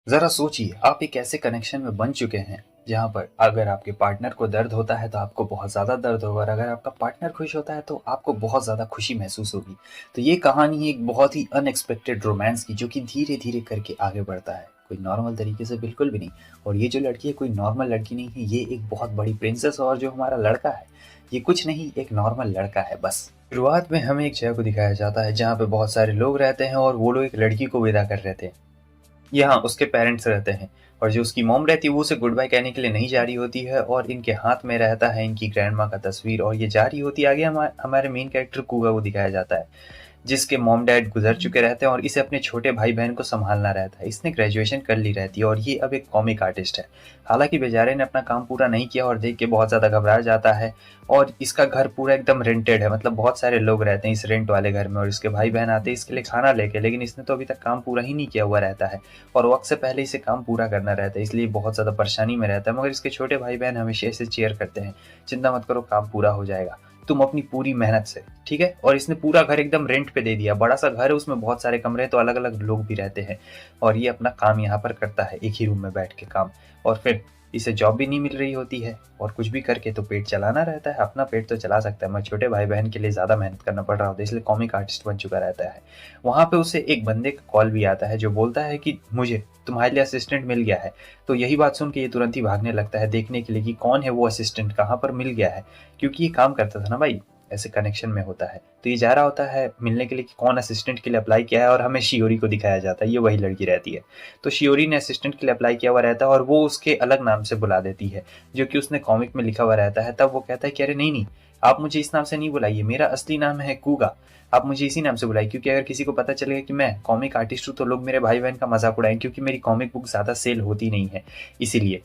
ज़रा सोचिए, आप एक ऐसे कनेक्शन में बन चुके हैं जहाँ पर अगर आपके पार्टनर को दर्द होता है तो आपको बहुत ज़्यादा दर्द होगा और अगर आपका पार्टनर खुश होता है तो आपको बहुत ज़्यादा खुशी महसूस होगी। तो ये कहानी है एक बहुत ही अनएक्सपेक्टेड रोमांस की, जो कि धीरे-धीरे करके आगे बढ़ता है। कोई नॉर्मल तरीके से बिल्कुल भी नहीं। और ये जो लड़की है कोई नॉर्मल लड़की नहीं है, ये एक बहुत बड़ी प्रिंसेस, और जो हमारा लड़का है, ये कुछ नहीं एक नॉर्मल लड़का है बस। शुरुआत में हमें एक जगह को दिखाया जाता है जहाँ पे बहुत सारे लोग रहते हैं और वो लोग एक लड़की को विदा कर रहे थे। यहाँ उसके पेरेंट्स रहते हैं और जो उसकी मॉम रहती है वो उसे गुड बाय कहने के लिए नहीं जा रही होती है, और इनके हाथ में रहता है इनकी ग्रैंड माँ का तस्वीर, और ये जा रही होती है आगे। हमारे मेन कैरेक्टर कुगा को दिखाया जाता है जिसके मॉम डैड गुजर चुके रहते हैं और इसे अपने छोटे भाई बहन को संभालना रहता है। इसने ग्रेजुएशन कर ली रहती है और ये अब एक कॉमिक आर्टिस्ट है। हालांकि बेचारे ने अपना काम पूरा नहीं किया और देख के बहुत ज़्यादा घबरा जाता है। और इसका घर पूरा एकदम रेंटेड है, मतलब बहुत सारे लोग रहते हैं इस रेंट वाले घर में, और इसके भाई बहन आते हैं इसके लिए खाना लेके, लेकिन इसने तो अभी तक काम पूरा ही नहीं किया हुआ रहता है और वक्त से पहले इसे काम पूरा करना रहता है, इसलिए बहुत ज़्यादा परेशानी में रहता है। मगर इसके छोटे भाई बहन हमेशा इसे चेयर करते हैं, चिंता मत करो काम पूरा हो जाएगा, तुम अपनी पूरी मेहनत से, ठीक है। और इसने पूरा घर एकदम रेंट पे दे दिया, बड़ा सा घर है, उसमें बहुत सारे कमरे हैं, तो अलग अलग लोग भी रहते हैं। और ये अपना काम यहाँ पर करता है एक ही रूम में बैठ के काम। और फिर इसे जॉब भी नहीं मिल रही होती है और कुछ भी करके तो पेट चलाना रहता है। अपना पेट तो चला सकता है मगर छोटे भाई बहन के लिए ज़्यादा मेहनत करना पड़ रहा होता है, इसलिए कॉमिक आर्टिस्ट बन चुका रहता है। वहाँ पे उसे एक बंदे का कॉल भी आता है जो बोलता है कि मुझे तुम्हारे लिए असिस्टेंट मिल गया है। तो यही बात सुन के ये तुरंत ही भागने लगता है देखने के लिए कि कौन है वो असिस्टेंट, कहाँ पर मिल गया है, क्योंकि ये काम करता था ना भाई, ऐसे कनेक्शन में होता है। तो ये जा रहा होता है मिलने के लिए कि कौन असिस्टेंट के लिए अप्लाई किया है, और हमें शियोरी को दिखाया जाता है, ये वही लड़की रहती है। तो शियोरी ने असिस्टेंट के लिए अप्लाई किया हुआ रहता है और वो उसके अलग नाम से बुला देती है जो कि उसने कॉमिक में लिखा हुआ रहता है। तब वो कहता है कि अरे नहीं नहीं, आप मुझे इस नाम से नहीं बुलाइए, मेरा असली नाम है कूगा, आप मुझे इसी नाम से बुलाइए, क्योंकि अगर किसी को पता चलेगा कि मैं कॉमिक आर्टिस्ट हूँ तो लोग मेरे भाई बहन का मजाक उड़ाएंगे, क्योंकि मेरी कॉमिक बुक ज़्यादा सेल होती नहीं है, इसीलिए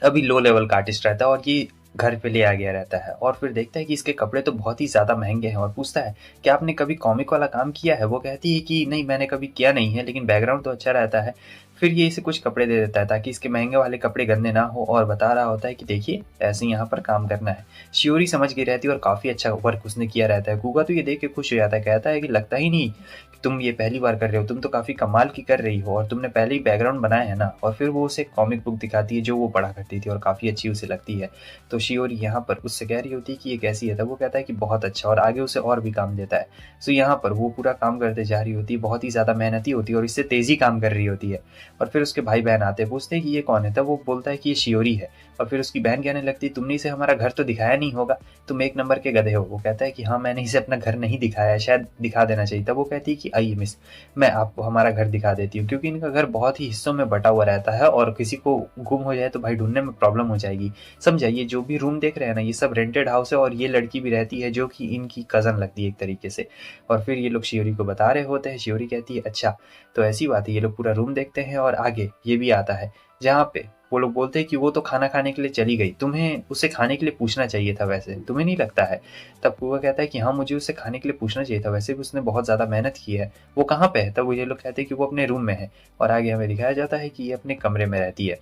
अभी लो लेवल का आर्टिस्ट रहता है। और ये घर पे ले आ गया रहता है और फिर देखता है कि इसके कपड़े तो बहुत ही ज़्यादा महंगे हैं और पूछता है कि आपने कभी कॉमिक वाला काम किया है। वो कहती है कि नहीं मैंने कभी किया नहीं है, लेकिन बैकग्राउंड तो अच्छा रहता है। फिर ये इसे कुछ कपड़े दे देता है ताकि इसके महंगे वाले कपड़े गंदे ना हो, और बता रहा होता है कि देखिए ऐसे यहाँ पर काम करना है। शियोरी समझ गई रहती है और काफ़ी अच्छा वर्क उसने किया रहता है। गूगा तो ये देख के खुश हो जाता है, कहता है कि लगता ही नहीं कि तुम ये पहली बार कर रहे हो, तुम तो काफ़ी कमाल की कर रही हो और तुमने पहले ही बैकग्राउंड बनाया है ना। और फिर वो उसे कॉमिक बुक दिखाती है जो वो पढ़ा करती थी और काफ़ी अच्छी उसे लगती है। तो शियोरी यहाँ पर उससे कह रही होती है कि ये कैसी है, तब वो कहता है कि बहुत अच्छा, और आगे उसे और भी काम देता है। सो यहाँ पर वो पूरा काम करते जा रही होती है, बहुत ही ज़्यादा मेहनती होती है और इससे तेज़ी काम कर रही होती है। और फिर उसके भाई बहन आते हैं, पूछते हैं कि ये कौन है, तब वो बोलता है कि ये शियोरी है। और फिर उसकी बहन कहने लगती है तुमने इसे हमारा घर तो दिखाया नहीं होगा, तुम एक नंबर के गधे हो। वो कहता है कि हाँ मैंने इसे अपना घर नहीं दिखाया है, शायद दिखा देना चाहिए। तब वो कहती है कि आइए मिस, मैं आपको हमारा घर दिखा देती हूँ, क्योंकि इनका घर बहुत ही हिस्सों में बटा हुआ रहता है और किसी को गुम हो जाए तो भाई ढूंढने में प्रॉब्लम हो जाएगी। समझा, ये जो भी रूम देख रहे हैं ना ये सब रेंटेड हाउस है और ये लड़की भी रहती है जो कि इनकी कज़न लगती है एक तरीके से। और फिर ये लोग शियोरी को बता रहे होते हैं, शियोरी कहती है अच्छा तो ऐसी बात है। ये लोग पूरा रूम देखते हैं और आगे ये भी आता है जहाँ पे वो लोग बोलते हैं कि वो तो खाना खाने के लिए चली गई, तुम्हें उसे खाने के लिए पूछना चाहिए था, वैसे तुम्हें नहीं लगता है। तब कुआ कहता है कि हाँ मुझे उसे खाने के लिए पूछना चाहिए था, वैसे भी उसने बहुत ज़्यादा मेहनत की है। वो कहाँ पे है, तब वो ये लोग कहते हैं कि वो अपने रूम में है। और आगे हमें दिखाया जाता है कि ये अपने कमरे में रहती है।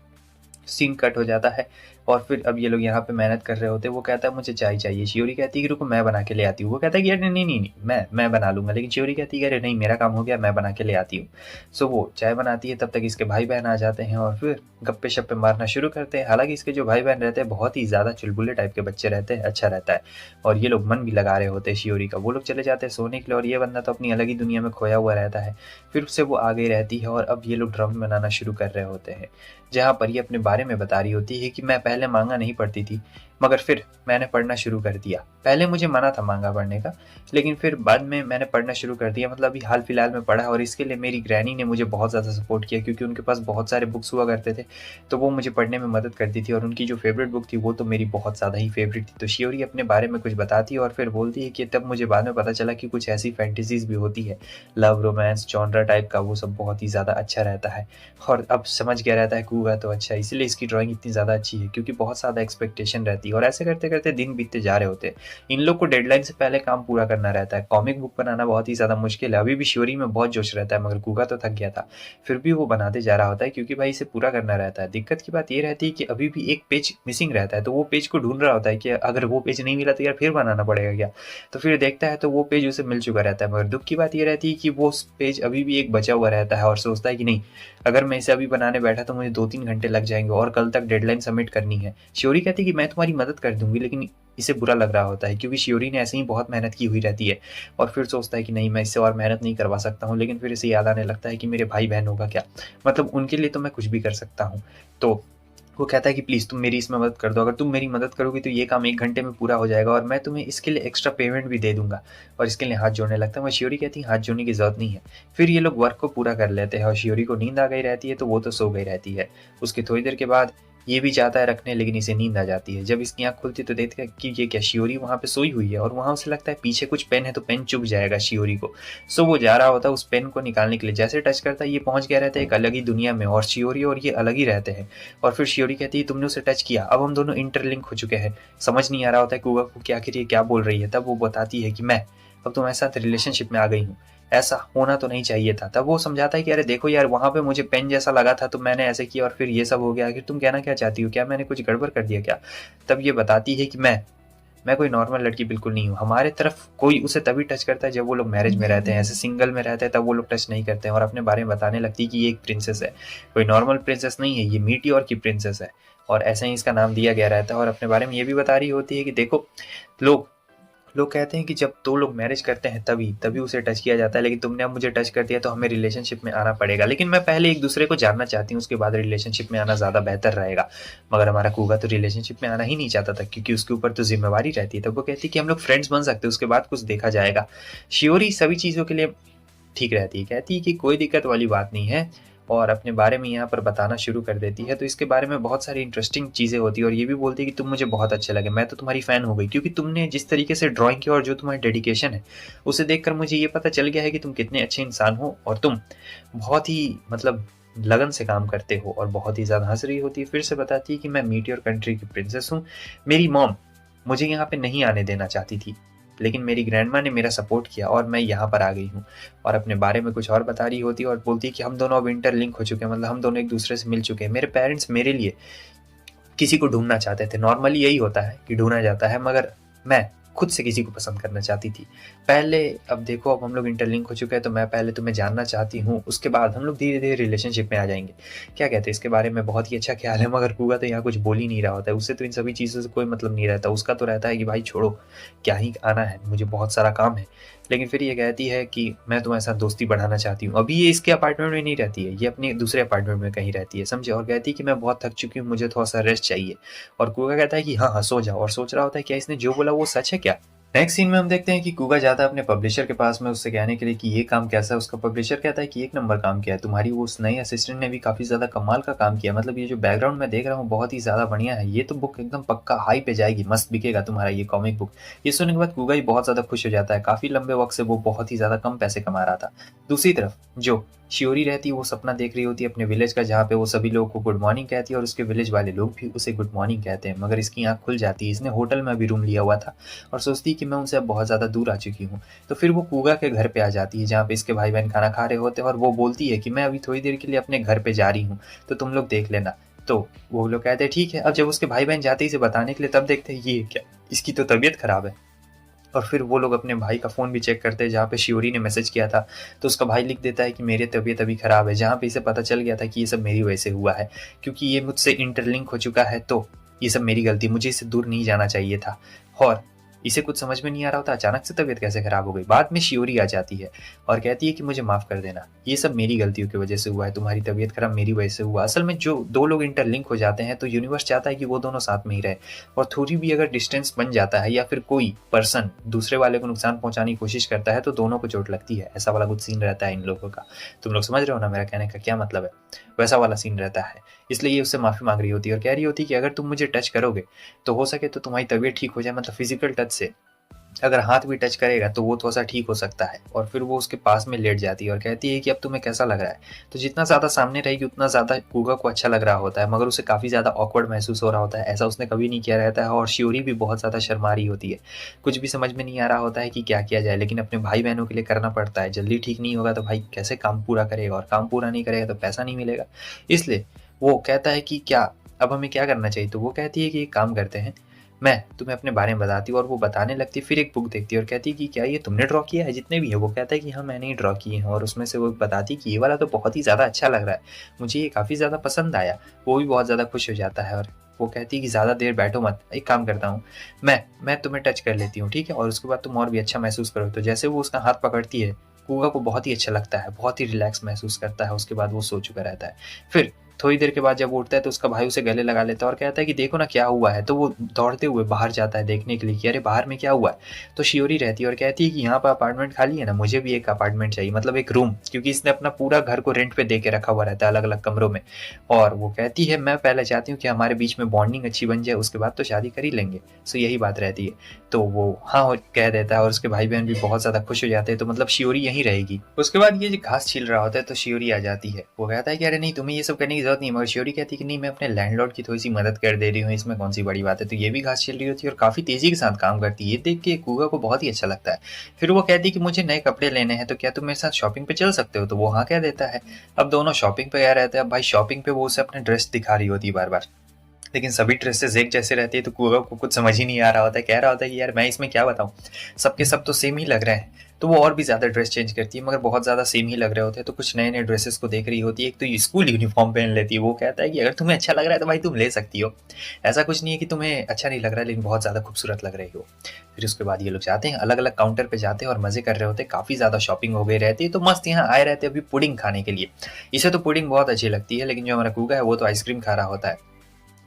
सीन कट हो जाता है और फिर अब ये लोग यहाँ पे मेहनत कर रहे होते हैं। वो कहता है मुझे चाय चाहिए, शियोरी कहती है कि रुको मैं बना के ले आती हूँ। वो कहता है कि अरे नहीं नहीं नहीं, मैं बना लूंगा, लेकिन शियोरी कहती है कि अरे नहीं मेरा काम हो गया, मैं बना के ले आती हूँ। सो वो चाय बनाती है, तब तक इसके भाई बहन आ जाते हैं और फिर गप्पे शप्पे मारना शुरू करते हैं। हालांकि इसके जो भाई बहन रहते हैं बहुत ही ज़्यादा चुलबुले टाइप के बच्चे रहते हैं, अच्छा रहता है। और ये लोग मन भी लगा रहे होते हैं शियोरी का। वो लोग चले जाते हैं सोने के लिए और ये बंदा तो अपनी अलग ही दुनिया में खोया हुआ रहता है। फिर उससे वो आ गई रहती है और अब ये लोग ड्रामे बनाना शुरू कर रहे होते हैं, जहाँ पर ये अपने बारे में बता रही होती है कि मैं पहले मांगा नहीं पढ़ती थी, मगर फिर मैंने पढ़ना शुरू कर दिया। पहले मुझे मना था मांगा पढ़ने का, लेकिन फिर बाद में मैंने पढ़ना शुरू कर दिया, मतलब अभी हाल फिलहाल में पढ़ा। और इसके लिए मेरी ग्रैनी ने मुझे बहुत ज़्यादा सपोर्ट किया, क्योंकि उनके पास बहुत सारे बुक्स हुआ करते थे, तो वो मुझे पढ़ने में मदद करती थी। और उनकी जो फेवरेट बुक थी वो तो मेरी बहुत ज़्यादा ही फेवरेट थी। तो शियोरी अपने बारे में कुछ बताती है और फिर बोलती है कि तब मुझे बाद में पता चला कि कुछ ऐसी फैंटेसीज भी होती है, लव रोमांस जॉनरा टाइप का, वो सब बहुत ही ज़्यादा अच्छा रहता है। और अब समझ गया रहता है कूगा तो अच्छा, इसलिए इसकी ड्राइंग इतनी ज़्यादा अच्छी है, क्योंकि बहुत ज़्यादा एक्सपेक्टेशन रहती है और ऐसे करते करते दिन बीतते जा रहे होते हैं। इन लोग को डेडलाइन से पहले काम पूरा करना रहता है। कॉमिक बुक बनाना बहुत ही ज़्यादा मुश्किल है। अभी भी शियोरी में बहुत जोश रहता है, मगर गुगा तो थक गया था। फिर भी वो बनाते जा रहा होता है, क्योंकि भाई इसे पूरा करना रहता है। दिक्कत की बात ये रहती है कि अभी भी एक पेज मिसिंग रहता है, तो वो पेज को ढूंढ रहा होता है कि अगर वो पेज नहीं मिला तो यार फिर बनाना पड़ेगा क्या। तो फिर देखता है तो वो पेज उसे मिल चुका रहता है, मगर दुख की बात ये रहती है कि वो पेज अभी भी एक बचा हुआ रहता है और सोचता है कि नहीं, अगर मैं इसे अभी बनाने बैठा तो मुझे 2-3 घंटे लग जाएंगे और कल तक डेडलाइन सबमिट करनी है। शियोरी कहती है कि मैं तुम्हारी मदद कर दूंगी, लेकिन इसे बुरा लग रहा होता है, क्योंकि शियोरी ने ऐसे ही बहुत मेहनत की हुई रहती है। और फिर सोचता है कि नहीं, मैं इससे और मेहनत नहीं करवा सकता हूँ। लेकिन फिर इसे याद आने लगता है कि मेरे भाई बहनों का क्या, मतलब उनके लिए तो मैं कुछ भी कर सकता हूँ। तो वो कहता है कि प्लीज़ तुम मेरी इसमें मदद कर दो, अगर तुम मेरी मदद करोगी तो ये काम 1 घंटे में पूरा हो जाएगा और मैं तुम्हें इसके लिए एक्स्ट्रा पेमेंट भी दे दूंगा। और इसके लिए हाथ जोड़ने लगता है, मगर शियोरी कहती है हाथ जोड़ने की ज़रूरत नहीं है। फिर ये लोग वर्क को पूरा कर लेते हैं और शियोरी को नींद आ गई रहती है, तो वो तो सो गई रहती है। उसकी थोड़ी देर के बाद ये भी चाहता है रखने, लेकिन इसे नींद आ जाती है। जब इसकी आँख खुलती है तो देखता है कि ये क्या, शियोरी वहाँ पे सोई हुई है और वहाँ उसे लगता है पीछे कुछ पेन है तो पेन चुभ जाएगा शियोरी को। सो वो जा रहा होता है उस पेन को निकालने के लिए, जैसे टच करता है ये पहुँच गया रहता है एक अलग ही दुनिया में, और शियोरी और ये अलग ही रहते हैं। और फिर शियोरी कहती है तुमने उसे टच किया, अब हम दोनों इंटरलिंक हो चुके हैं। समझ नहीं आ रहा होता है कुगा को कि आखिर ये क्या बोल रही है। तब वो बताती है कि मैं अब तुम्हारे साथ रिलेशनशिप में आ गई हूँ, ऐसा होना तो नहीं चाहिए था। तब वो समझाता है कि अरे देखो यार, वहाँ पे मुझे पेन जैसा लगा था तो मैंने ऐसे किया और फिर ये सब हो गया, आखिर तुम कहना क्या चाहती हो, क्या मैंने कुछ गड़बड़ कर दिया क्या। तब ये बताती है कि मैं कोई नॉर्मल लड़की बिल्कुल नहीं हूँ। हमारे तरफ कोई उसे तभी टच करता है जब वो लोग मैरिज में रहते हैं, ऐसे सिंगल में रहते हैं तब वो लोग टच नहीं करते हैं। और अपने बारे में बताने लगती है कि ये एक प्रिंसेस है, कोई नॉर्मल प्रिंसेस नहीं है, ये मीटियोर की प्रिंसेस है और ऐसे ही इसका नाम दिया गया रहता है। और अपने बारे में ये भी बता रही होती है कि देखो, लोग लोग कहते हैं कि जब 2 लोग मैरिज करते हैं तभी तभी उसे टच किया जाता है, लेकिन तुमने अब मुझे टच कर दिया तो हमें रिलेशनशिप में आना पड़ेगा। लेकिन मैं पहले एक दूसरे को जानना चाहती हूँ, उसके बाद रिलेशनशिप में आना ज़्यादा बेहतर रहेगा। मगर हमारा कुगा तो रिलेशनशिप में आना ही नहीं चाहता था, क्योंकि उसके ऊपर तो जिम्मेवारी रहती है। तब वो कहती है कि हम लोग फ्रेंड्स बन सकते हैं, उसके बाद कुछ देखा जाएगा। शियोरी सभी चीज़ों के लिए ठीक रहती है, कहती है कि कोई दिक्कत वाली बात नहीं है, और अपने बारे में यहाँ पर बताना शुरू कर देती है। तो इसके बारे में बहुत सारी इंटरेस्टिंग चीज़ें होती है और ये भी बोलती है कि तुम मुझे बहुत अच्छे लगे, मैं तो तुम्हारी फ़ैन हो गई, क्योंकि तुमने जिस तरीके से ड्राइंग की और जो तुम्हारी डेडिकेशन है उसे देखकर मुझे ये पता चल गया है कि तुम कितने अच्छे इंसान हो और तुम बहुत ही मतलब लगन से काम करते हो। और बहुत ही ज़्यादा हंस रही होती है। फिर से बताती है कि मैं मीटियोर कंट्री की प्रिंसेस हूँ, मेरी मॉम मुझे यहाँ पे नहीं आने देना चाहती थी, लेकिन मेरी ग्रैंडमा ने मेरा सपोर्ट किया और मैं यहाँ पर आ गई हूँ। और अपने बारे में कुछ और बता रही होती है और बोलती है कि हम दोनों अब इंटरलिंक हो चुके हैं, मतलब हम दोनों एक दूसरे से मिल चुके हैं। मेरे पेरेंट्स मेरे लिए किसी को ढूंढना चाहते थे, नॉर्मली यही होता है कि ढूंढा जाता है, मगर मैं खुद से किसी को पसंद करना चाहती थी पहले। अब देखो, अब हम लोग इंटरलिंक हो चुके हैं, तो मैं पहले तुम्हें जानना चाहती हूँ, उसके बाद हम लोग धीरे धीरे रिलेशनशिप में आ जाएंगे। क्या कहते हैं इसके बारे में, बहुत ही अच्छा ख्याल है। मगर कुगा तो यहाँ कुछ बोल ही नहीं रहा होता है, उससे तो इन सभी चीज़ों से कोई मतलब नहीं रहता। उसका तो रहता है कि भाई छोड़ो, क्या ही आना है, मुझे बहुत सारा काम है। लेकिन फिर ये कहती है कि मैं तुम्हारे साथ दोस्ती बढ़ाना चाहती हूँ। अभी ये इसके अपार्टमेंट में नहीं रहती है, ये अपने दूसरे अपार्टमेंट में कहीं रहती है, समझे। और कहती है कि मैं बहुत थक चुकी हूँ, मुझे थोड़ा सा रेस्ट चाहिए। और कुगा कहता है कि हाँ हाँ सो जाओ, और सोच रहा होता है क्या इसने जो बोला वो सच है क्या। नेक्स्ट सीन में हम देखते हैं कि कुगा जाता है अपने पब्लिशर के पास में उससे कहने के लिए कि ये काम कैसा है। उसका पब्लिशर कहता है कि 1 नंबर काम किया है, तुम्हारी वो उस नई असिस्टेंट ने भी काफ़ी ज़्यादा कमाल का काम किया, मतलब ये जो बैकग्राउंड में देख रहा हूँ बहुत ही ज़्यादा बढ़िया है, ये तो बुक एकदम पक्का हाई पे जाएगी, मस्त बिकेगा तुम्हारा ये कॉमिक बुक। ये सुनने के बाद कुगा ही बहुत ज़्यादा खुश हो जाता है। काफ़ी लंबे वक्त से वो बहुत ही ज़्यादा कम पैसे कमा रहा था। दूसरी तरफ जो शियोरी रहती है वो सपना देख रही होती है अपने विलेज का, जहाँ पे वो सभी लोगों को गुड मॉर्निंग कहती है और उसके विलेज वाले लोग भी उसे गुड मॉर्निंग कहते हैं। मगर इसकी आंख खुल जाती है, इसने होटल में अभी रूम लिया हुआ था और सोचती है कि मैं उनसे अब बहुत ज़्यादा दूर आ चुकी हूँ। तो फिर वो कुगा के घर पे आ जाती है, जहाँ पे इसके भाई बहन खाना खा रहे होते हैं, और वो बोलती है कि मैं अभी थोड़ी देर के लिए अपने घर पे जा रही हूँ, तो तुम लोग देख लेना। तो वो लोग कहते हैं ठीक है। अब जब उसके भाई बहन जाते ही इसे बताने के लिए, तब देखते हैं ये क्या, इसकी तो तबीयत खराब है। और फिर वो लोग अपने भाई का फ़ोन भी चेक करते हैं, जहाँ पे शियोरी ने मैसेज किया था। तो उसका भाई लिख देता है कि मेरी तबीयत अभी ख़राब है, जहाँ पे इसे पता चल गया था कि ये सब मेरी वजह से हुआ है, क्योंकि ये मुझसे इंटरलिंक हो चुका है। तो ये सब मेरी गलती, मुझे इससे दूर नहीं जाना चाहिए था। और इसे कुछ समझ में नहीं आ रहा होता अचानक से तबीयत कैसे ख़राब हो गई। बाद में शियोरी आ जाती है और कहती है कि मुझे माफ़ कर देना, ये सब मेरी गलतियों की वजह से हुआ है, तुम्हारी तबीयत खराब मेरी वजह से हुआ। असल में जो 2 लोग इंटरलिंक हो जाते हैं तो यूनिवर्स चाहता है कि वो दोनों साथ में ही रहे, और थोड़ी भी अगर डिस्टेंस बन जाता है या फिर कोई पर्सन दूसरे वाले को नुकसान पहुंचाने की कोशिश करता है तो दोनों को चोट लगती है। ऐसा वाला कुछ सीन रहता है इन लोगों का। तुम लोग समझ रहे हो ना मेरा कहने का क्या मतलब है, वैसा वाला सीन रहता है। इसलिए ये उससे माफ़ी मांग रही होती है और कह रही होती है कि अगर तुम मुझे टच करोगे तो हो सके तो तुम्हारी तबीयत ठीक हो जाए, मतलब फिजिकल टच से अगर हाथ भी टच करेगा तो वो थोड़ा-सा ठीक हो सकता है, और फिर वो उसके पास में लेट जाती है और कहती है कि अब तुम्हें कैसा लग रहा है? तो जितना ज़्यादा सामने रहेगी उतना ज़्यादा गुगा को अच्छा लग रहा होता है, मगर उसे काफ़ी ज़्यादा ऑकवर्ड महसूस हो रहा होता है। ऐसा उसने कभी नहीं किया रहता है, और शियोरी भी बहुत ज़्यादा शर्मा रही होती है। कुछ भी समझ में नहीं आ रहा होता है कि क्या किया जाए, लेकिन अपने भाई-बहनों के लिए करना पड़ता है। जल्दी ठीक नहीं होगा तो भाई कैसे काम पूरा करेगा, और काम पूरा नहीं करेगा तो पैसा नहीं मिलेगा। इसलिए वो कहता है कि क्या अब हमें क्या करना चाहिए? तो वो कहती है कि एक काम करते हैं, मैं तुम्हें अपने बारे में बताती हूँ, और वो बताने लगती है। फिर एक बुक देखती है और कहती है कि क्या ये तुमने ड्रॉ किया है जितने भी है? वो कहता है कि हाँ, मैंने ही ड्रॉ किए हैं, और उसमें से वो बताती है कि ये वाला तो बहुत ही ज़्यादा अच्छा लग रहा है, मुझे ये काफ़ी ज़्यादा पसंद आया। वो भी बहुत ज़्यादा खुश हो जाता है, और वो कहती है कि ज़्यादा देर बैठो मत, एक काम करता हूँ, मैं तुम्हें टच कर लेती हूँ, ठीक है? और उसके बाद तुम और भी अच्छा महसूस करो। तो जैसे वो उसका हाथ पकड़ती है, कुआ को बहुत ही अच्छा लगता है, बहुत ही रिलैक्स महसूस करता है। उसके बाद वो सो चुका रहता है। फिर थोड़ी देर के बाद जब वो उठता है तो उसका भाई उसे गले लगा लेता है और कहता है कि देखो ना क्या हुआ है। तो वो दौड़ते हुए बाहर जाता है देखने के लिए कि अरे बाहर में क्या हुआ है। तो शियोरी रहती है और कहती है कि यहाँ पर अपार्टमेंट खाली है ना, मुझे भी एक अपार्टमेंट चाहिए, मतलब एक रूम, क्योंकि इसने अपना पूरा घर को रेंट पे दे के रखा हुआ रहता है अलग अलग कमरों में। और वो कहती है मैं पहले चाहती हूँ कि हमारे बीच में बॉन्डिंग अच्छी बन जाए, उसके बाद तो शादी कर ही लेंगे। सो यही बात रहती है। तो वो हाँ कह देता है, और उसके भाई बहन भी बहुत ज्यादा खुश हो जाते हैं। तो मतलब शियोरी यहीं रहेगी। उसके बाद ये जो घास छील रहा होता है तो शियोरी आ जाती है। वो कहता है कि अरे नहीं, तुम्हें ये सब करने की जरूरत नहीं है, मगर शियोरी कहती है कि नहीं, मैं अपने लैंडलॉर्ड की थोड़ी सी मदद कर दे रही हूँ, इसमें कौन सी बड़ी बात है। तो ये भी घास छील रही होती है और काफी तेजी के साथ काम करती है। ये देख के कुगा को बहुत ही अच्छा लगता है। फिर वो कहती है कि मुझे नए कपड़े लेने हैं, तो क्या तुम मेरे साथ शॉपिंग पे चल सकते हो? तो वो हाँ कह देता है। अब दोनों शॉपिंग पे गए रहते हैं। अब भाई शॉपिंग पे वो उसे अपने ड्रेस दिखा रही होती है बार बार, लेकिन सभी ड्रेसेस एक जैसे रहती है। तो कुआ को कुछ समझ ही नहीं आ रहा होता है, कह रहा होता है कि यार मैं इसमें क्या बताऊं, सबके सब तो सेम ही लग रहे हैं। तो वो और भी ज्यादा ड्रेस चेंज करती है, मगर बहुत ज्यादा सेम ही लग रहे होते हैं। तो कुछ नए नए ड्रेसेस को देख रही होती है। एक तो ये स्कूल यूनिफॉर्म पहन लेती है। वो कहता है कि अगर तुम्हें अच्छा लग रहा है तो भाई तुम ले सकती हो, ऐसा कुछ नहीं है कि तुम्हें अच्छा नहीं लग रहा है, लेकिन बहुत ज्यादा खूबसूरत लग रही हो। फिर उसके बाद ये लोग जाते हैं अलग अलग काउंटर पे जाते हैं और मजे कर रहे होते हैं। काफी ज्यादा शॉपिंग हो गई रहती है। तो मस्त यहाँ आए रहते हैं अभी पुडिंग खाने के लिए। इसे तो पुडिंग बहुत अच्छी लगती है, लेकिन जो हमारा कुका है वो तो आइसक्रीम खा रहा होता है,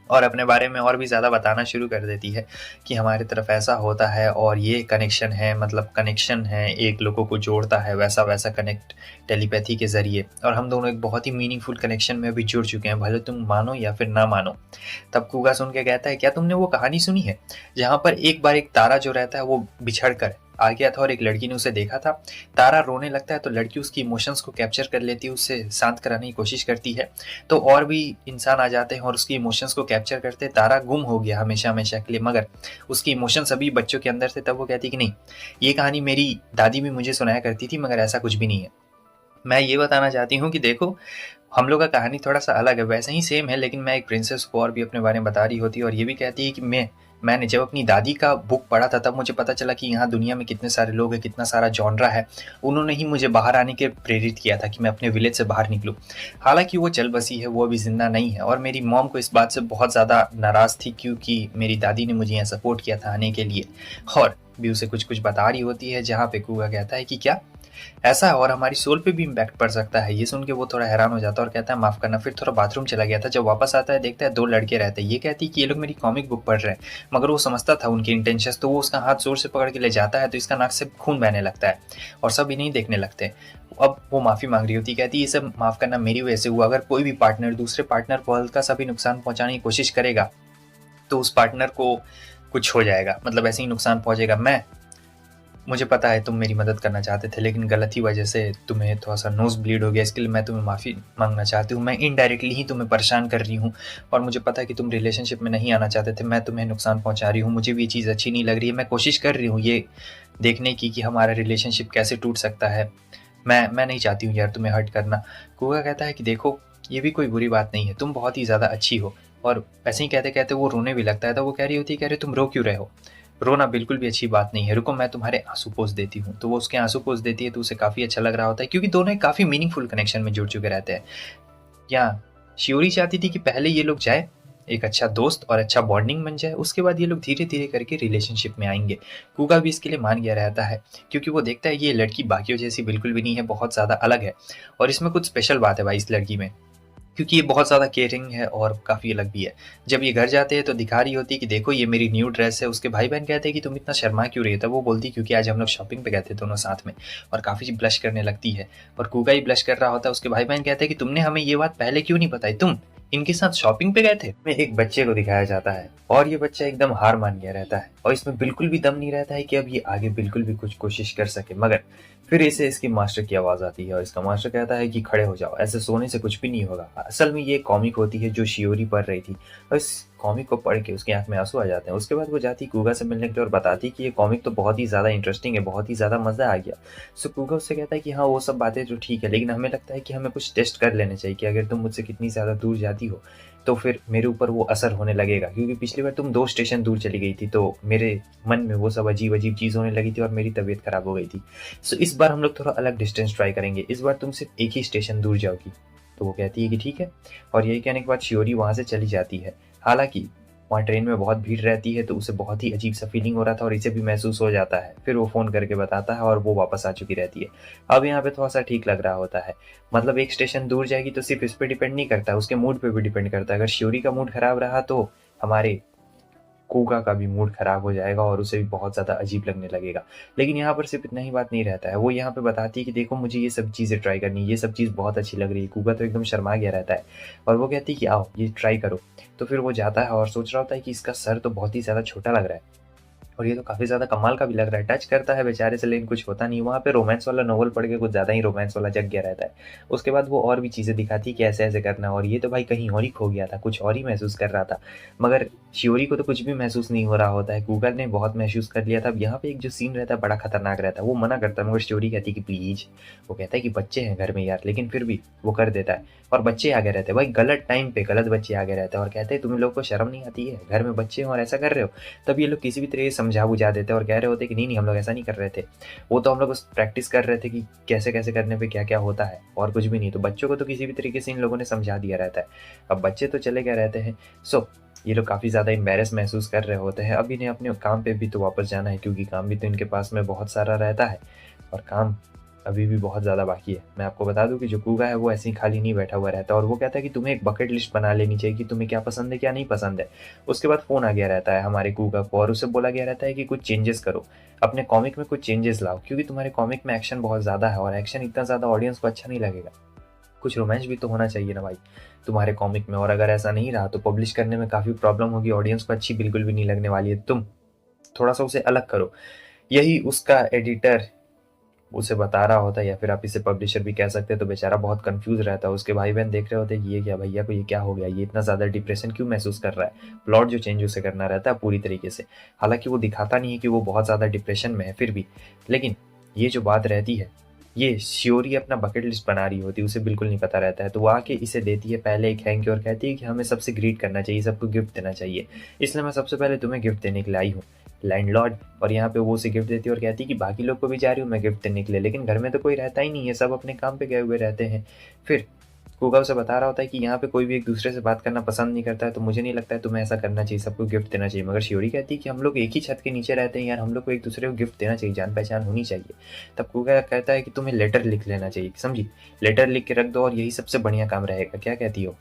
और अपने बारे में और भी ज़्यादा बताना शुरू कर देती है कि हमारे तरफ ऐसा होता है और ये कनेक्शन है, मतलब कनेक्शन है, एक लोगों को जोड़ता है, वैसा वैसा कनेक्ट टेलीपैथी के ज़रिए, और हम दोनों एक बहुत ही मीनिंगफुल कनेक्शन में अभी जुड़ चुके हैं, भले तुम मानो या फिर ना मानो। तब कुगा सुन के कहता है क्या तुमने वो कहानी सुनी है जहाँ पर एक बार एक तारा जो रहता है वो बिछड़ कर आ गया था और एक लड़की ने उसे देखा था। तारा रोने लगता है तो लड़की उसकी इमोशंस को कैप्चर कर लेती है, उससे शांत कराने की कोशिश करती है। तो और भी इंसान आ जाते हैं और उसकी इमोशंस को कैप्चर करते हैं। तारा गुम हो गया हमेशा हमेशा के लिए, मगर उसकी इमोशंस अभी बच्चों के अंदर थे। तब वो कहती है कि नहीं, ये कहानी मेरी दादी भी मुझे सुनाया करती थी, मगर ऐसा कुछ भी नहीं है। मैं ये बताना चाहती हूँ कि देखो, हम लोग का कहानी थोड़ा सा अलग है, वैसे ही सेम है, लेकिन मैं एक प्रिंसेस को और भी अपने बारे में बता रही होती है, और ये भी कहती है कि मैंने जब अपनी दादी का बुक पढ़ा था तब मुझे पता चला कि यहाँ दुनिया में कितने सारे लोग हैं, कितना सारा जॉनरा है। उन्होंने ही मुझे बाहर आने के प्रेरित किया था कि मैं अपने विलेज से बाहर निकलूँ। हालांकि वो चल बसी है, वो अभी जिंदा नहीं है, और मेरी मॉम को इस बात से बहुत ज़्यादा नाराज़ थी क्योंकि मेरी दादी ने मुझे यहाँ सपोर्ट किया था आने के लिए। और भी उसे कुछ कुछ बता रही होती है, जहाँ पे कुआ कहता है कि क्या ऐसा है, और हमारी सोल पे भी इम्पैक्ट पड़ सकता है। ये सुन के वो थोड़ा हैरान हो जाता है और कहता है माफ करना। फिर थोड़ा बाथरूम चला गया था, जब वापस आता है देखता है दो लड़के रहते हैं। ये कहती है कि ये लोग मेरी कॉमिक बुक पढ़ रहे हैं, मगर वो समझता था उनके इंटेंशन। तो वो उसका हाथ जोर से पकड़ के ले जाता है, तो इसका नाक से खून बहने लगता है और सब इन्हें देखने लगते हैं। अब वो माफी मांग रही होती, कहती है ये सब माफ करना मेरी वजह से हुआ। अगर कोई भी पार्टनर दूसरे पार्टनर को हल्का सा भी नुकसान पहुंचाने की कोशिश करेगा तो उस पार्टनर को कुछ हो जाएगा, मतलब ऐसे ही नुकसान पहुंचेगा। मुझे पता है तुम मेरी मदद करना चाहते थे, लेकिन गलत ही वजह से तुम्हें थोड़ा सा नोज ब्लीड हो गया, इसके लिए मैं तुम्हें माफ़ी मांगना चाहती हूँ। मैं इनडायरेक्टली ही तुम्हें परेशान कर रही हूँ, और मुझे पता है कि तुम रिलेशनशिप में नहीं आना चाहते थे। मैं तुम्हें नुकसान पहुँचा रही हूँ, मुझे भी ये चीज़ अच्छी नहीं लग रही है। मैं कोशिश कर रही हूँ ये देखने की कि हमारा रिलेशनशिप कैसे टूट सकता है। मैं नहीं चाहती हूँ यार तुम्हें हर्ट करना। कुआ कहता है कि देखो, ये भी कोई बुरी बात नहीं है, तुम बहुत ही ज़्यादा अच्छी हो। और ऐसे ही कहते कहते वो रोने भी लगता है। तो वो कह रही होती है कि अरे तुम रो क्यों रहे हो, रोना बिल्कुल भी अच्छी बात नहीं है, रुको मैं तुम्हारे आंसू पोंछ देती हूँ। तो वो उसके आंसू पोंछ देती है, तो उसे काफ़ी अच्छा लग रहा होता है क्योंकि दोनों एक काफ़ी मीनिंगफुल कनेक्शन में जुड़ चुके रहते हैं। या शियोरी चाहती थी कि पहले ये लोग जाए, एक अच्छा दोस्त और अच्छा बॉन्डिंग बन जाए, उसके बाद ये लोग धीरे धीरे करके रिलेशनशिप में आएंगे। कुका भी इसके लिए मान गया रहता है क्योंकि वो देखता है कि ये लड़की बाकियों जैसी बिल्कुल भी नहीं है, बहुत ज़्यादा अलग है, और इसमें कुछ स्पेशल बात है भाई इस लड़की में, क्योंकि ये बहुत ज़्यादा केयरिंग है और काफ़ी अलग भी है। जब ये घर जाते हैं तो दिखा रही होती है कि देखो ये मेरी न्यू ड्रेस है। उसके भाई बहन कहते हैं कि तुम इतना शर्मा क्यों रही है? तब वो बोलती क्योंकि आज हम लोग शॉपिंग पे गए थे दोनों साथ में, और काफ़ी ब्लश करने लगती है, और कुका ही ब्लश कर रहा होता है। उसके भाई बहन कहते हैं कि तुमने हमें ये बात पहले क्यों नहीं बताई, तुम इनके साथ शॉपिंग पे गए थे। में एक बच्चे को दिखाया जाता है और ये बच्चा एकदम हार मान गया रहता है और इसमें बिल्कुल भी दम नहीं रहता है कि अब ये आगे बिल्कुल भी कुछ कोशिश कर सके। मगर फिर इसे इसके मास्टर की आवाज आती है और इसका मास्टर कहता है कि खड़े हो जाओ, ऐसे सोने से कुछ भी नहीं होगा। असल में ये कॉमिक होती है जो शियोरी पढ़ रही थी और इस कॉमिक को पढ़ के उसकी आंख में आंसू आ जाते हैं। उसके बाद वो जाती कुगा से मिलने के लिए और बताती कि ये कॉमिक तो बहुत ही ज़्यादा इंटरेस्टिंग है, बहुत ही ज़्यादा मज़ा आ गया। सो कुगा उससे कहता है कि हाँ वो सब बातें तो ठीक है, लेकिन हमें लगता है कि हमें कुछ टेस्ट कर लेना चाहिए कि अगर तुम मुझसे कितनी ज़्यादा दूर जाती हो तो फिर मेरे ऊपर वो असर होने लगेगा, क्योंकि पिछली बार तुम 2 स्टेशन दूर चली गई थी तो मेरे मन में वो सब अजीब-अजीब चीज़ होने लगी थी और मेरी तबीयत खराब हो गई थी। सो इस बार हम लोग थोड़ा अलग डिस्टेंस ट्राई करेंगे, इस बार तुम सिर्फ़ एक ही स्टेशन दूर जाओगी। तो वो कहती है कि ठीक है और यही कहने के बाद शियोरी वहाँ से चली जाती है। हालाँकि वहाँ ट्रेन में बहुत भीड़ रहती है तो उसे बहुत ही अजीब-सा फ़ीलिंग हो रहा था और इसे भी महसूस हो जाता है। फिर वो फ़ोन करके बताता है और वो वापस आ चुकी रहती है। अब यहाँ पे थोड़ा-सा ठीक लग रहा होता है। मतलब एक स्टेशन दूर जाएगी तो सिर्फ़ इस पे डिपेंड नहीं करता, उसके मूड पे भी डिपेंड करता है। अगर शियोरी का मूड ख़राब रहा तो हमारे कोका का भी मूड ख़राब हो जाएगा और उसे भी बहुत ज़्यादा अजीब लगने लगेगा। लेकिन यहाँ पर सिर्फ़ इतना ही बात नहीं रहता है, वो यहाँ पे बताती है कि देखो मुझे ये सब चीज़ें ट्राई करनी है, ये सब चीज़ बहुत अच्छी लग रही है। कुगा तो एकदम शर्मा गया रहता है और वो कहती है कि आओ ये ट्राई करो। तो फिर वो जाता है और सोच रहा होता है कि इसका सर तो बहुत ही ज़्यादा छोटा लग रहा है और ये तो काफ़ी ज़्यादा कमाल का भी लग रहा है। टच करता है बेचारे से लेकिन कुछ होता नहीं। वहाँ पे रोमांस वाला नॉवल पढ़ के कुछ ज़्यादा ही रोमांस वाला जग गया रहता है। उसके बाद वो और भी चीज़ें दिखाती है कि ऐसे-ऐसे करना है और ये तो भाई कहीं और ही खो गया था, कुछ और ही महसूस कर रहा था। मगर शियोरी को तो कुछ भी महसूस नहीं हो रहा होता है, गूगल ने बहुत महसूस कर लिया था। अब यहाँ पे एक जो सीन रहता है बड़ा खतरनाक रहता है, वो मना करता है मगर शियोरी कहती है कि प्लीज़। वो कहता है कि बच्चे हैं घर में यार, लेकिन फिर भी वो कर देता है और बच्चे आ गए रहते हैं। भाई गलत टाइम पे गलत बच्चे आ गए रहते हैं और कहते हैं तुम लोग को शर्म नहीं आती है? घर में बच्चे हैं और ऐसा कर रहे हो? तब ये लोग किसी भी तरह से समझा-बुझा देते हैं और कह रहे होते हैं कि नहीं, नहीं हम लोग ऐसा नहीं कर रहे थे। वो तो हम लोग बस प्रैक्टिस कर रहे थे कि कैसे-कैसे करने पे क्या-क्या होता है और कुछ भी नहीं। तो बच्चों को तो किसी भी तरीके से इन लोगों ने समझा दिया रहता है। अब बच्चे तो चले गए रहते हैं। सो ये लोग काफ़ी ज़्यादा एम्बैरेस महसूस कर रहे होते हैं। अब इन्हें अपने काम पे भी तो वापस जाना है क्योंकि काम भी तो इनके पास में बहुत सारा रहता है और काम अभी भी बहुत ज़्यादा बाकी है। मैं आपको बता दूँ कि जो कुगा है वो ऐसे ही खाली नहीं बैठा हुआ रहता है और वो कहता है कि तुम्हें एक बकेट लिस्ट बना लेनी चाहिए कि तुम्हें क्या पसंद है, क्या नहीं पसंद है। उसके बाद फ़ोन आ गया रहता है हमारे कुगा को और उसे बोला गया रहता है कि कुछ चेंजेस करो। अपने कॉमिक में कुछ चेंजेस लाओ क्योंकि तुम्हारे कॉमिक में एक्शन बहुत ज़्यादा है और एक्शन इतना ज़्यादा ऑडियंस को अच्छा नहीं लगेगा। कुछ रोमांस भी तो होना चाहिए ना भाई तुम्हारे कॉमिक में, और अगर ऐसा नहीं रहा तो पब्लिश करने में काफ़ी प्रॉब्लम होगी, ऑडियंस को अच्छी बिल्कुल भी नहीं लगने वाली है। तुम थोड़ा-सा उसे अलग करो। यही उसका एडिटर उसे बता रहा होता है या फिर आप इसे पब्लिशर भी कह सकते हैं। तो बेचारा बहुत कंफ्यूज रहता है। उसके भाई बहन देख रहे होते हैं कि ये क्या भैया को ये क्या हो गया, ये इतना ज़्यादा डिप्रेशन क्यों महसूस कर रहा है। प्लॉट जो चेंज उसे करना रहता है पूरी तरीके से। हालांकि वो दिखाता नहीं है कि वो बहुत ज़्यादा डिप्रेशन में है फिर भी, लेकिन ये जो बात रहती है ये श्योरी अपना बकेट लिस्ट बना रही होती है, उसे बिल्कुल नहीं पता रहता है। तो वो आके इसे देती है पहले एक हैंकी और कहती है कि हमें सबसे ग्रीट करना चाहिए, सबको गिफ्ट देना चाहिए, इसलिए मैं सबसे पहले तुम्हें गिफ्ट देने के लिए आई हूँ लैंडलॉर्ड। और यहाँ पे वो उसे गिफ्ट देती है और कहती है कि बाकी लोग को भी जा रही हूँ मैं गिफ्ट देने के लिए, लेकिन घर में तो कोई रहता ही नहीं है, सब अपने काम पे गए हुए रहते हैं। फिर कुगा उसे बता रहा होता है कि यहाँ पे कोई भी एक दूसरे से बात करना पसंद नहीं करता है, तो मुझे नहीं लगता है तुम्हें ऐसा करना चाहिए, सबको गिफ्ट देना चाहिए। मगर शियोरी कहती है कि हम लोग एक ही छत के नीचे रहते हैं यार, हम लोग को एक दूसरे को गिफ्ट देना चाहिए, जान पहचान होनी चाहिए। तब कुगा कहता है कि तुम्हें लेटर लिख लेना चाहिए, समझी, लेटर लिख के रख दो और यही सबसे बढ़िया काम रहेगा, क्या कहती हो?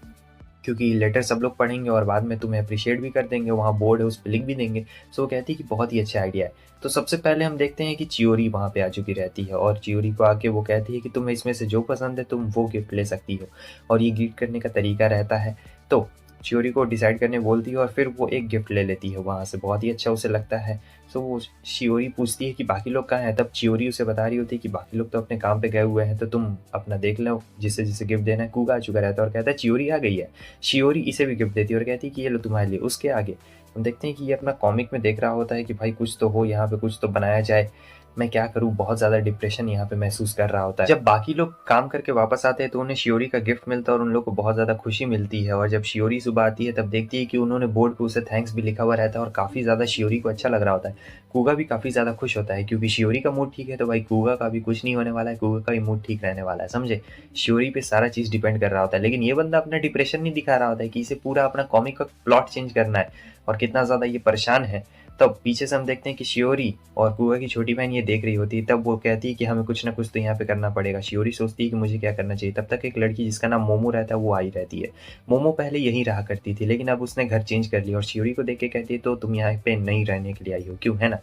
क्योंकि लेटर सब लोग पढ़ेंगे और बाद में तुम्हें अप्रिशिएट भी कर देंगे, वहाँ बोर्ड है उस पे लिख भी देंगे। सो वो कहती है कि बहुत ही अच्छा आइडिया है। तो सबसे पहले हम देखते हैं कि चियोरी वहाँ पे आ चुकी रहती है और चियोरी को आके वो कहती है कि तुम्हें इसमें से जो पसंद है तुम वो गिफ्ट ले सकती हो, और ये गिफ्ट करने का तरीका रहता है। तो चियोरी को डिसाइड करने बोलती है और फिर वो एक गिफ्ट ले लेती है वहाँ से, बहुत ही अच्छा उसे लगता है। सो वो शियोरी पूछती है कि बाकी लोग कहाँ हैं, तब चियोरी उसे बता रही होती है कि बाकी लोग तो अपने काम पे गए हुए हैं, तो तुम अपना देख लो जिसे जिसे गिफ्ट देना है। कुगा आ चुका रहता है और कहता है चियोरी आ गई है। शियोरी इसे भी गिफ्ट देती है और कहती है कि ये लो तुम्हारे लिए। उसके आगे हम देखते हैं कि ये अपना कॉमिक में देख रहा होता है कि भाई कुछ तो हो यहाँ पे, कुछ तो बनाया जाए, मैं क्या करूँ, बहुत ज़्यादा डिप्रेशन यहाँ पे महसूस कर रहा होता है। जब बाकी लोग काम करके वापस आते हैं तो उन्हें शियोरी का गिफ्ट मिलता है और उन लोग को बहुत ज़्यादा खुशी मिलती है। और जब शियोरी सुबह आती है तब देखती है कि उन्होंने बोर्ड पे उसे थैंक्स भी लिखा हुआ रहता है और काफ़ी ज़्यादा शियोरी को अच्छा लग रहा होता है। कुगा भी काफ़ी ज़्यादा खुश होता है क्योंकि शियोरी का मूड ठीक है तो भाई कुगा का भी कुछ नहीं होने वाला है, कुगा का भी मूड ठीक रहने वाला है, समझे। शियोरी पे सारा चीज़ डिपेंड कर रहा होता है, लेकिन ये बंदा अपना डिप्रेशन नहीं दिखा रहा होता है कि इसे पूरा अपना कॉमिक का प्लॉट चेंज करना है और कितना ज़्यादा ये परेशान है। तब पीछे से हम देखते हैं कि शियोरी और कुगा की छोटी बहन ये देख रही होती है। तब वो कहती है कि हमें कुछ ना कुछ तो यहाँ पे करना पड़ेगा। शियोरी सोचती है कि मुझे क्या करना चाहिए। तब तक एक लड़की जिसका नाम मोमो रहता है वो आई रहती है। मोमो पहले यहीं रहा करती थी लेकिन अब उसने घर चेंज कर लिया और शियोरी को देख के कहती है तो तुम यहाँ पे नहीं रहने के लिए आई हो क्यों, है ना।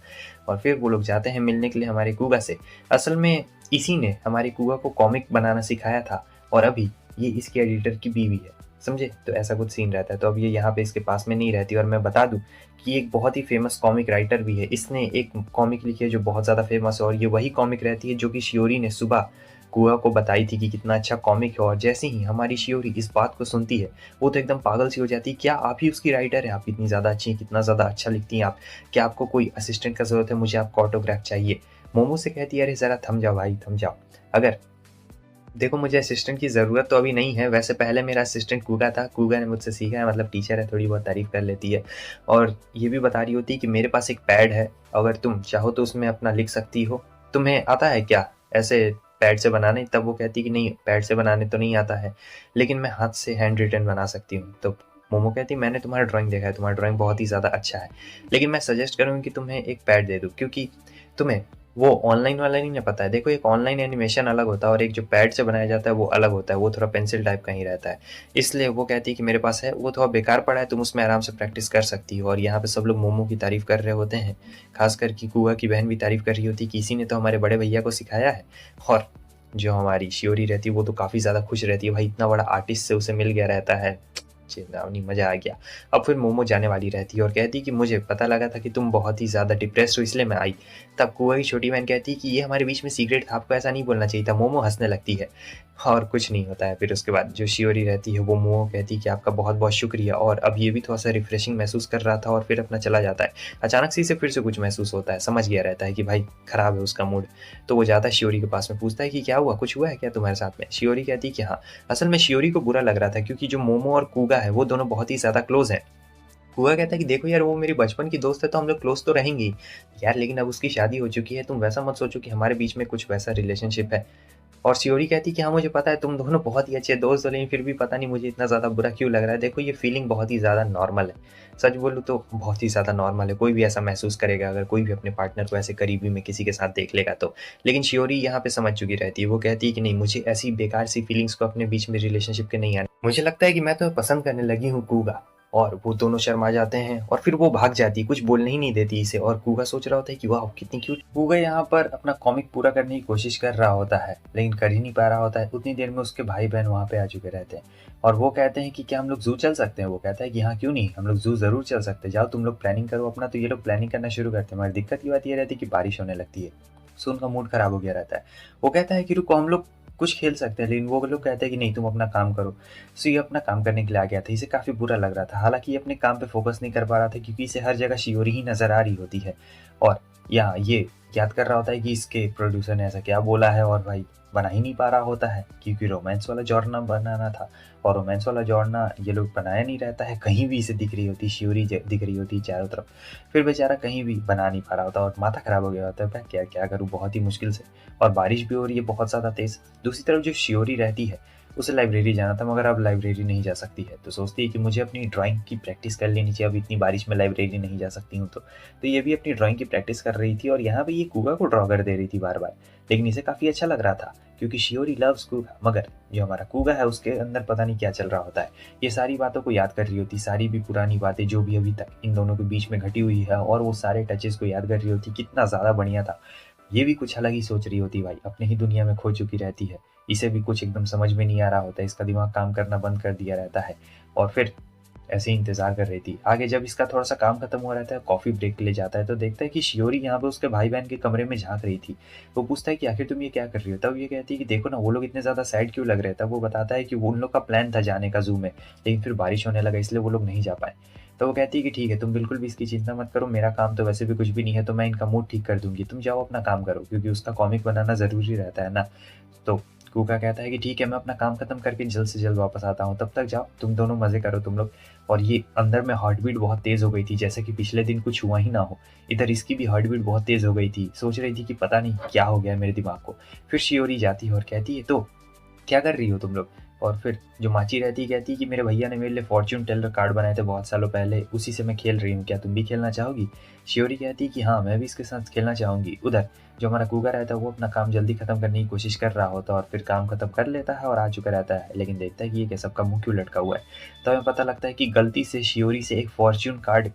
और फिर वो लोग जाते हैं मिलने के लिए हमारे कुगा से। असल में इसी ने हमारे कुगा को कॉमिक बनाना सिखाया था और अभी ये इसके एडिटर की बीवी है, समझे? तो ऐसा कुछ सीन रहता है। तो अब ये यहाँ पे इसके पास में नहीं रहती और मैं बता दूँ कि एक बहुत ही फ़ेमस कॉमिक राइटर भी है। इसने एक कॉमिक लिखी है जो बहुत ज़्यादा फ़ेमस है और ये वही कॉमिक रहती है जो कि शियोरी ने सुबह कुआ को बताई थी कि कितना अच्छा कॉमिक है। और जैसे ही हमारी शियोरी इस बात को सुनती है, वो तो एकदम पागल सी हो जाती है, क्या आप ही उसकी राइटर हैं? आप इतनी ज़्यादा अच्छी हैं, कितना ज़्यादा अच्छा लिखती हैं आप। क्या आपको कोई असिस्टेंट का ज़रूरत है? मुझे आपका ऑटोग्राफ चाहिए। मोमो से कहती है, अरे ज़रा थम जाओ भाई, थम जाओ। अगर देखो, मुझे असिस्टेंट की ज़रूरत तो अभी नहीं है। वैसे पहले मेरा असिस्टेंट कूगा था, कूगा ने मुझसे सीखा है, मतलब टीचर है, थोड़ी बहुत तारीफ़ कर लेती है। और ये भी बता रही होती है कि मेरे पास एक पैड है, अगर तुम चाहो तो उसमें अपना लिख सकती हो। तुम्हें आता है क्या ऐसे पैड से बनाने? तब वो कहती है कि नहीं, पैड से बनाने तो नहीं आता है, लेकिन मैं हाथ से हैंड रिटन बना सकती हूँ। तो मोमो कहती है, मैंने तुम्हारा ड्राइंग देखा है, तुम्हारा ड्राइंग बहुत ही ज़्यादा अच्छा है, लेकिन मैं सजेस्ट करूँगी कि तुम्हें एक पैड दे दूँ, क्योंकि तुम्हें वो ऑनलाइन वाला नहीं ना पता है। देखो, एक ऑनलाइन एनिमेशन अलग होता है और एक जो पैड से बनाया जाता है वो अलग होता है, वो थोड़ा पेंसिल टाइप का ही रहता है। इसलिए वो कहती है कि मेरे पास है, वो थोड़ा बेकार पड़ा है, तुम उसमें आराम से प्रैक्टिस कर सकती हो। और यहाँ पे सब लोग मोमो की तारीफ़ कर रहे होते हैं, खासकर कि कुआ की बहन भी तारीफ़ कर रही होती है कि इसी ने तो हमारे बड़े भैया को सिखाया है। और जो हमारी शियोरी रहती है वो तो काफ़ी ज़्यादा खुश रहती है, भाई इतना बड़ा आर्टिस्ट से उसे मिल गया रहता है, चेतावनी, मज़ा आ गया। अब फिर मोमो जाने वाली रहती है और कहती है कि मुझे पता लगा था कि तुम बहुत ही ज़्यादा डिप्रेस्ड हो, इसलिए मैं आई। तब कुआ की छोटी बहन कहती है कि ये हमारे बीच में सीक्रेट था, आपको ऐसा नहीं बोलना चाहिए था। मोमो हँसने लगती है और कुछ नहीं होता है। फिर उसके बाद जो शियोरी रहती है वो मोमो कहती है कि आपका बहुत बहुत शुक्रिया, और अब ये भी थोड़ा-सा रिफ्रेशिंग महसूस कर रहा था और फिर अपना चला जाता है। अचानक से इसे फिर से कुछ महसूस होता है, समझ गया रहता है कि भाई खराब है उसका मूड। तो वो जाता है शियोरी के पास में, पूछता है कि क्या हुआ, कुछ हुआ है क्या तुम्हारे साथ में? शियोरी कहती है कि हाँ। असल में शियोरी को बुरा लग रहा था क्योंकि जो मोमो और कुगा है वो दोनों बहुत ही ज़्यादा क्लोज़ हैं। कुआ कहता है कि देखो यार, वो मेरी बचपन की दोस्त है तो हम लोग क्लोज़ तो रहेंगे ही। यार लेकिन अब उसकी शादी हो चुकी है, तुम वैसा मत सोचो कि हमारे बीच में कुछ वैसा रिलेशनशिप है। और शियोरी कहती है कि हाँ, मुझे पता है तुम दोनों बहुत ही अच्छे दोस्त हो, लेकिन फिर भी पता नहीं मुझे इतना ज़्यादा बुरा क्यों लग रहा है। देखो, ये फीलिंग बहुत ही ज़्यादा नॉर्मल है। सच बोलूँ तो बहुत ही ज़्यादा नॉर्मल है। कोई भी ऐसा महसूस करेगा अगर कोई भी अपने पार्टनर को ऐसे करीबी में किसी के साथ देख लेगा तो। लेकिन शियोरी यहाँ पे समझ चुकी रहती है। वो कहती है कि नहीं, मुझे ऐसी बेकार सी फीलिंग्स को अपने बीच में रिलेशनशिप के नहीं आने। मुझे लगता है कि मैं तुम्हें पसंद करने लगी हूँ, कूगा। और वो दोनों शर्मा जाते हैं और फिर वो भाग जाती है, कुछ बोलने ही नहीं देती इसे। और कूगा सोच रहा होता है कि वाह कितनी क्यूट। कूगा यहाँ पर अपना कॉमिक पूरा करने की कोशिश कर रहा होता है, लेकिन कर ही नहीं पा रहा होता है। उतनी देर में उसके भाई बहन वहाँ पे आ चुके रहते हैं और वो कहते हैं कि क्या हम लोग ज़ू चल सकते हैं? वो कहता है कि हाँ, क्यों नहीं, हम लोग ज़ू ज़रूर चल सकते हैं, जाओ तुम लोग प्लानिंग करो अपना। तो ये लोग प्लानिंग करना शुरू करते हैं, मगर दिक्कत की बात ये रहती है कि बारिश होने लगती है, सो उनका मूड खराब हो गया रहता है। वो कहता है कि रुको, हम लोग कुछ खेल सकते हैं, लेकिन वो लोग कहते हैं कि नहीं, तुम अपना काम करो। सो ये अपना काम करने के लिए आ गया था। इसे काफ़ी बुरा लग रहा था, हालाँकि ये अपने काम पे फ़ोकस नहीं कर पा रहा था क्योंकि इसे हर जगह शियोरी ही नज़र आ रही होती है। और यहाँ ये याद कर रहा होता है कि इसके प्रोड्यूसर ने ऐसा क्या बोला है, और भाई बना ही नहीं पा रहा होता है क्योंकि रोमांस वाला जॉनरा बनाना था और रोमांस वाला जॉनरा ये लोग बनाया नहीं रहता है। कहीं भी इसे दिख रही होती शियोरी, दिख रही होती चारों तरफ, फिर बेचारा कहीं भी बना नहीं पा रहा होता और माथा खराब हो गया होता है। मैं क्या क्या करूँ, बहुत ही मुश्किल से। और बारिश भी हो रही है बहुत ज़्यादा तेज़। दूसरी तरफ जो शियोरी रहती है, उसे लाइब्रेरी जाना था, मगर अब लाइब्रेरी नहीं जा सकती है। तो सोचती है कि मुझे अपनी ड्राइंग की प्रैक्टिस कर लेनी चाहिए, अब इतनी बारिश में लाइब्रेरी नहीं जा सकती हूँ तो ये भी अपनी ड्राइंग की प्रैक्टिस कर रही थी और यहाँ पे ये कूगा को ड्रॉ कर दे रही थी बार बार। लेकिन इसे काफ़ी अच्छा लग रहा था क्योंकि शियोरी लव्स कूगा, मगर जो हमारा कूगा है उसके अंदर पता नहीं क्या चल रहा होता है। ये सारी बातों को याद कर रही होती, सारी भी पुरानी बातें जो भी अभी तक इन दोनों के बीच में घटी हुई है, और वो सारे टचेस को याद कर रही होती, कितना ज़्यादा बढ़िया था। ये भी कुछ अलग ही सोच रही होती, भाई अपने ही दुनिया में खो चुकी रहती है। इसे भी कुछ एकदम समझ में नहीं आ रहा होता है, इसका दिमाग काम करना बंद कर दिया रहता है। और फिर ऐसे ही इंतज़ार कर रही थी। आगे जब इसका थोड़ा-सा काम खत्म हुआ रहता है, कॉफ़ी ब्रेक के लिए जाता है, तो देखता है कि शियोरी यहाँ पे उसके भाई-बहन के कमरे में झाँक रही थी। वो पूछता है कि आखिर तुम ये क्या कर रही हो? तब ये कहती है कि देखो ना, वो लोग इतने ज़्यादा सैड क्यों लग रहे हैं? तब वो बताता है कि वो उन लोग का प्लान था जाने का ज़ू में, लेकिन फिर बारिश होने लगा इसलिए वो लोग नहीं जा पाए। तो वो कहती है कि ठीक है, तुम बिल्कुल भी इसकी चिंता मत करो, मेरा काम तो वैसे भी कुछ भी नहीं है, तो मैं इनका मूड ठीक कर दूँगी। तुम जाओ अपना काम करो, क्योंकि उसका कॉमिक बनाना ज़रूरी रहता है ना। तो कूका कहता है कि ठीक है, मैं अपना काम खत्म करके जल्द से जल्द वापस आता हूँ, तब तक जाओ तुम दोनों मज़े करो तुम लोग। और ये अंदर में हार्ट बीट बहुत तेज़ हो गई थी, जैसे कि पिछले दिन कुछ हुआ ही ना हो। इधर इसकी भी हार्ट बीट बहुत तेज़ हो गई थी, सोच रही थी कि पता नहीं क्या हो गया है मेरे दिमाग को। फिर शियोरी जाती है और कहती है, तो क्या कर रही हो तुम लोग? और फिर जो माची रहती है कहती है कि मेरे भैया ने मेरे लिए फॉर्च्यून टेलर कार्ड बनाए थे बहुत सालों पहले, उसी से मैं खेल रही हूँ, क्या तुम भी खेलना चाहोगी? शियोरी कहती है कि हाँ, मैं भी इसके साथ खेलना चाहूँगी। उधर जो हमारा कूगा रहता है वो अपना काम जल्दी खत्म करने की कोशिश कर रहा होता है और फिर काम खत्म कर लेता है और आ चुका रहता है, लेकिन देखता है कि ये क्या, सबका मुँह क्यों लटका हुआ है। तो हमें पता लगता है कि गलती से शियोरी से एक फॉर्च्यून कार्ड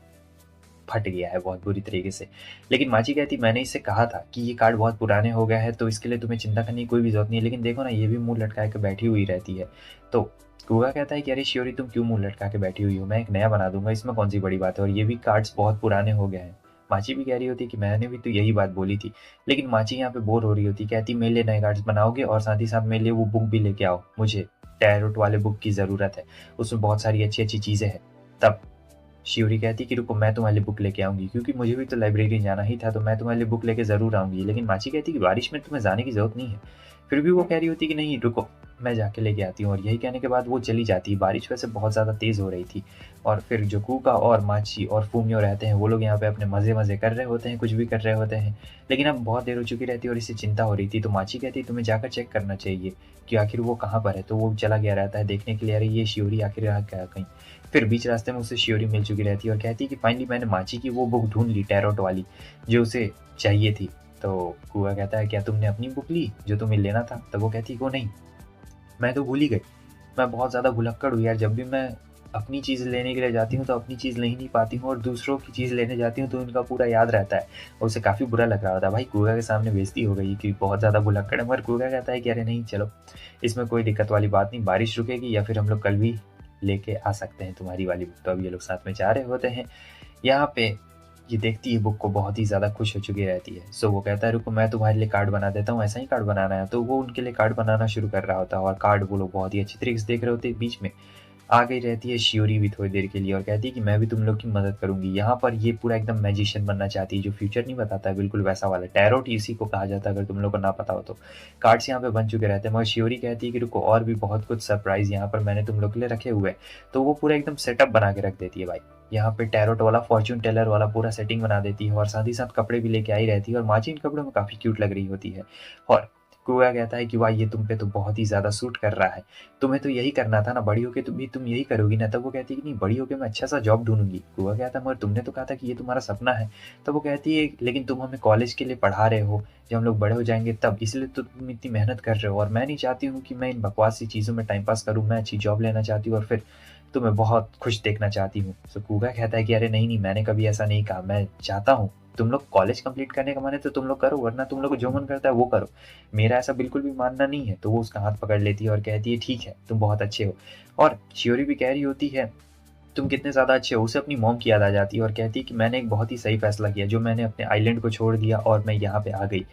फट गया है बहुत बुरी तरीके से। लेकिन माची कहती मैंने इससे कहा था कि ये कार्ड बहुत पुराने हो गए हैं, तो इसके लिए तुम्हें चिंता करने की कोई भी ज़रूरत नहीं है, लेकिन देखो ना ये भी मुँह लटका के बैठी हुई रहती है। तो कुआ कहता है कि अरे शियोरी तुम क्यों मुँह लटका के बैठी हुई हो, मैं एक नया बना दूँगा, इसमें कौन-सी बड़ी बात है, और ये भी कार्ड्स बहुत पुराने हो गए हैं। माची भी कह रही होती है कि मैंने भी तो यही बात बोली थी। लेकिन माची यहाँ पे बोर हो रही होती, कहती मेरे लिए नए कार्ड्स बनाओगे और साथ ही साथ मेरे लिए वो बुक भी लेके आओ, मुझे टैरोट वाले बुक की ज़रूरत है, उसमें बहुत सारी अच्छी-अच्छी चीज़ें हैं। तब शिवरी कहती कि रुको मैं तुम्हारे लिए बुक लेके आऊँगी, क्योंकि मुझे भी तो लाइब्रेरी जाना ही था, तो मैं तुम्हारे लिए बुक लेके ज़रूर आऊँगी। लेकिन माची कहती कि बारिश में तुम्हें जाने की ज़रूरत नहीं है। फिर भी वो कह रही होती कि नहीं रुको, मैं जाके लेके आती हूँ, और यही कहने के बाद वो चली जाती है। बारिश वैसे बहुत ज़्यादा तेज़ हो रही थी, और फिर जो कूका और माची और फूमियो रहते हैं वो लोग यहाँ पे अपने मज़े कर रहे होते हैं, कुछ भी कर रहे होते हैं। लेकिन अब बहुत देर हो चुकी रहती है और इससे चिंता हो रही थी, तो माची कहती तुम्हें जाकर चेक करना चाहिए कि आखिर वो कहाँ पर है। तो वो चला गया रहता है देखने के लिए, अरे ये शियोरी आखिर रहा गया कहीं। फिर बीच रास्ते में उसे शियोरी मिल चुकी रहती है और कहती है कि फाइनली मैंने माची की वो बुक ढूँढ ली टैरोट वाली, जो उसे चाहिए थी। तो कुआ कहता है क्या तुमने अपनी बुक ली जो तुम्हें लेना था? तब वो कहती है वो नहीं, मैं तो भूल ही गई। मैं बहुत ज़्यादा भुलक्कड़ हूँ यार, जब भी मैं अपनी चीज़ लेने के लिए जाती हूँ तो अपनी चीज़ ले ही नहीं पाती हूँ, और दूसरों की चीज़ लेने जाती हूँ तो उनका पूरा याद रहता है, और उसे काफ़ी बुरा लग रहा होता है। भाई कुआ के सामने बेइज़्ज़ती हो गई कि बहुत ज़्यादा भुलक्कड़ है, मगर कुआ कहता है कि अरे नहीं चलो, इसमें कोई दिक्कत वाली बात नहीं, बारिश रुकेगी या फिर हम लोग कल भी लेके आ सकते हैं तुम्हारी वाली बुक। तो अब ये लोग साथ में जा रहे होते हैं। यहाँ पे ये देखती है बुक को, बहुत ही ज़्यादा खुश हो चुकी रहती है। सो वो कहता है रुको मैं तुम्हारे लिए कार्ड बना देता हूँ, ऐसा ही कार्ड बनाना है। तो वो उनके लिए कार्ड बनाना शुरू कर रहा होता है, और कार्ड वो लोग बहुत ही अच्छी तरीके से देख रहे होते हैं। बीच में आ गई रहती है शियोरी भी थोड़ी देर के लिए, और कहती है कि मैं भी तुम लोग की मदद करूंगी। यहाँ पर ये पूरा एकदम मैजिशियन बनना चाहती है, जो फ्यूचर नहीं बताता है, बिल्कुल वैसा वाला। टैरोट इसी को कहा जाता है, अगर तुम लोग को ना पता हो तो। कार्ड्स यहाँ पे बन चुके रहते हैं, मगर शियोरी कहती है कि रुको और भी बहुत कुछ सरप्राइज यहाँ पर मैंने तुम लोग के लिए रखे हुए हैं। तो वो पूरा एकदम सेटअप बना के रख देती है भाई। यहाँ पे टैरोट वाला फॉर्च्यून टेलर वाला पूरा सेटिंग बना देती है, और साथ ही साथ कपड़े भी लेके आई रहती है, और माची इन कपड़ों में काफ़ी क्यूट लग रही होती है। और कुआ कहता है कि वाह ये तुम पे तो बहुत ही ज़्यादा सूट कर रहा है, तुम्हें तो यही करना था ना, बड़ी होके तुम यही करोगी ना। तब वो कहती है कि नहीं, बड़ी होके मैं अच्छा सा जॉब ढूंढूंगी। कुआ कहता है मगर तुमने तो कहा था कि ये तुम्हारा सपना है। तब वो कहती है लेकिन तुम हमें कॉलेज के लिए पढ़ा रहे हो, जब हम लोग बड़े हो जाएंगे तब, इसलिए तो तुम इतनी मेहनत कर रहे हो, और मैं नहीं चाहती हूँ कि मैं इन बकवास सी चीज़ों में टाइम पास करूँ। मैं अच्छी जॉब लेना चाहती हूँ और फिर तुम्हें बहुत खुश देखना चाहती हूँ। तो कुआ कहता है कि अरे नहीं मैंने कभी ऐसा नहीं कहा, मैं चाहता हूँ तुम लोग कॉलेज कंप्लीट करने का मन है तो तुम लोग करो, वरना तुम लोग को जो मन करता है वो करो, मेरा ऐसा बिल्कुल भी मानना नहीं है। तो वो उसका हाथ पकड़ लेती है और कहती है ठीक है तुम बहुत अच्छे हो। और शियोरी भी कह रही होती है तुम कितने ज़्यादा अच्छे हो। उसे अपनी मॉम की याद आ जाती है और कहती है कि मैंने एक बहुत ही सही फैसला किया, जो मैंने अपने आइलैंड को छोड़ दिया और मैं यहाँ पे आ गई।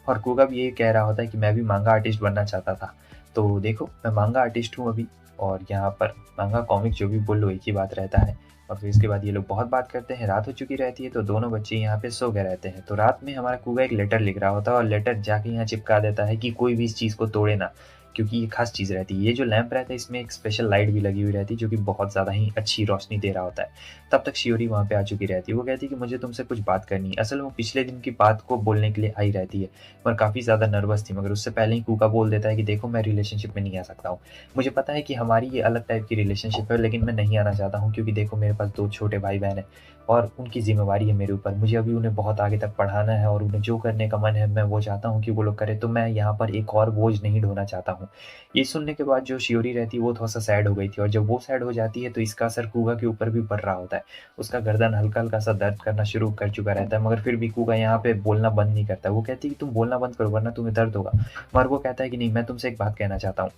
और कुगा भी ये कह रहा होता है कि मैं भी मांगा आर्टिस्ट बनना चाहता था, तो देखो मैं मांगा आर्टिस्ट हूँ अभी, और यहाँ पर मांगा कॉमिक जो भी बोल लो एक ही बात रहता है। और फिर इसके बाद ये लोग बहुत बात करते हैं, रात हो चुकी रहती है, तो दोनों बच्चे यहाँ पे सो गए रहते हैं। तो रात में हमारा कुगा एक लेटर लिख रहा होता है, और लेटर जाके यहाँ चिपका देता है कि कोई भी इस चीज़ को तोड़े ना, क्योंकि ये खास चीज़ रहती है। ये जो लैंप रहता है इसमें एक स्पेशल लाइट भी लगी हुई रहती है, जो कि बहुत ज़्यादा ही अच्छी रोशनी दे रहा होता है। तब तक शियोरी वहाँ पे आ चुकी रहती है। वो कहती है कि मुझे तुमसे कुछ बात करनी है। असल में वो पिछले दिन की बात को बोलने के लिए आई रहती है, पर काफ़ी ज़्यादा नर्वस थी। मगर उससे पहले ही कूका बोल देता है कि देखो मैं रिलेशनशिप में नहीं आ सकता हूँ। मुझे पता है कि हमारी ये अलग टाइप की रिलेशनशिप है, लेकिन मैं नहीं आना चाहता हूँ, क्योंकि देखो मेरे पास 2 छोटे भाई-बहन हैं और उनकी ज़िम्मेवारी है मेरे ऊपर। मुझे अभी उन्हें बहुत आगे तक पढ़ाना है, और उन्हें जो करने का मन है मैं वो चाहता हूँ कि वो लोग करें। तो मैं यहाँ पर एक और बोझ नहीं ढोना चाहता हूँ। ये सुनने के बाद जो शियोरी रहती है वो थोड़ा-सा सैड हो गई थी, और जब वो सैड हो जाती है तो इसका असर कूगा के ऊपर भी पड़ रहा होता है। उसका गर्दन हल्का-हल्का सा दर्द करना शुरू कर चुका रहता है, मगर फिर भी कूगा यहाँ पे बोलना बंद नहीं करता। वो कहती है कि तुम बोलना बंद करो वरना तुम्हें दर्द होगा। मगर वो कहता है कि नहीं, मैं तुमसे एक बात कहना चाहता हूँ।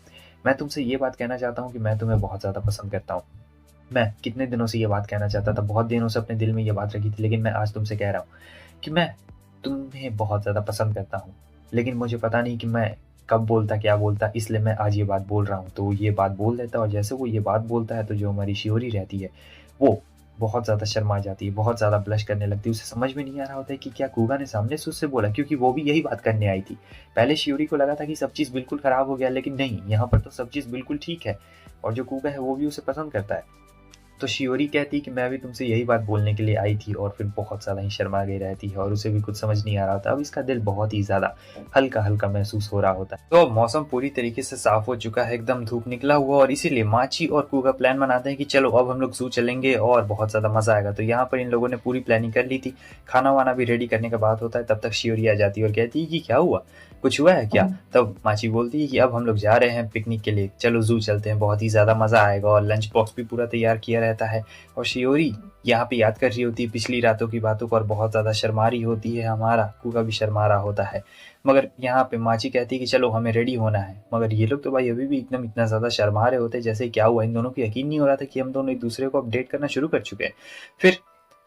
मैं तुमसे ये बात कहना चाहता हूँ कि मैं तुम्हें बहुत ज़्यादा पसंद करता हूँ। मैं कितने दिनों से ये बात कहना चाहता था, बहुत दिनों से अपने दिल में ये बात रखी थी, लेकिन मैं आज तुमसे कह रहा हूँ कि मैं तुम्हें बहुत ज़्यादा पसंद करता हूँ। लेकिन मुझे पता नहीं कि मैं कब बोलता, क्या बोलता, इसलिए मैं आज ये बात बोल रहा हूँ। तो वो ये बात बोल देता है, और जैसे वो ये बात बोलता है तो जो हमारी शियोरी रहती है वो बहुत ज़्यादा शर्मा जाती है, बहुत ज़्यादा ब्लश करने लगती है। उसे समझ में नहीं आ रहा होता है कि क्या कूगा ने सामने से उससे बोला, क्योंकि वो भी यही बात करने आई थी। पहले शियोरी को लगा था कि सब चीज़ बिल्कुल ख़राब हो गया, लेकिन नहीं, यहाँ पर तो सब चीज़ बिल्कुल ठीक है, और जो कूगा है वो भी उसे पसंद करता है। तो शियोरी कहती कि मैं भी तुमसे यही बात बोलने के लिए आई थी, और फिर बहुत ज़्यादा ही शर्मा गई रहती है, और उसे भी कुछ समझ नहीं आ रहा होता। अब इसका दिल बहुत ही ज़्यादा हल्का-हल्का महसूस हो रहा होता है। तो मौसम पूरी तरीके से साफ हो चुका है, एकदम धूप निकला हुआ, और इसीलिए माची और कूगा प्लान बनाते हैं कि चलो अब हम लोग ज़ू चलेंगे और बहुत ज़्यादा मज़ा आएगा। तो यहाँ पर इन लोगों ने पूरी प्लानिंग कर ली थी, खाना-वाना भी रेडी करने का बात होता है। तब तक शियोरी आ जाती है और कहती है कि क्या हुआ? कुछ हुआ है क्या? तब माची बोलती है कि अब हम लोग जा रहे हैं पिकनिक के लिए, चलो ज़ू चलते हैं, बहुत ही ज़्यादा मज़ा आएगा। और लंच बॉक्स भी पूरा तैयार किया रहता है। और शियोरी यहाँ पे याद कर रही होती है पिछली रातों की बातों को और बहुत ज़्यादा शर्मा रही होती है। हमारा कुका भी शर्मा रहा होता है। मगर यहाँ पे माची कहती है कि चलो हमें रेडी होना है। मगर ये लोग तो भाई अभी भी एकदम इतना ज़्यादा शर्मा रहे होते हैं जैसे क्या हुआ, इन दोनों को यकीन नहीं हो रहा था कि हम दोनों एक दूसरे को अपडेट करना शुरू कर चुके हैं। फिर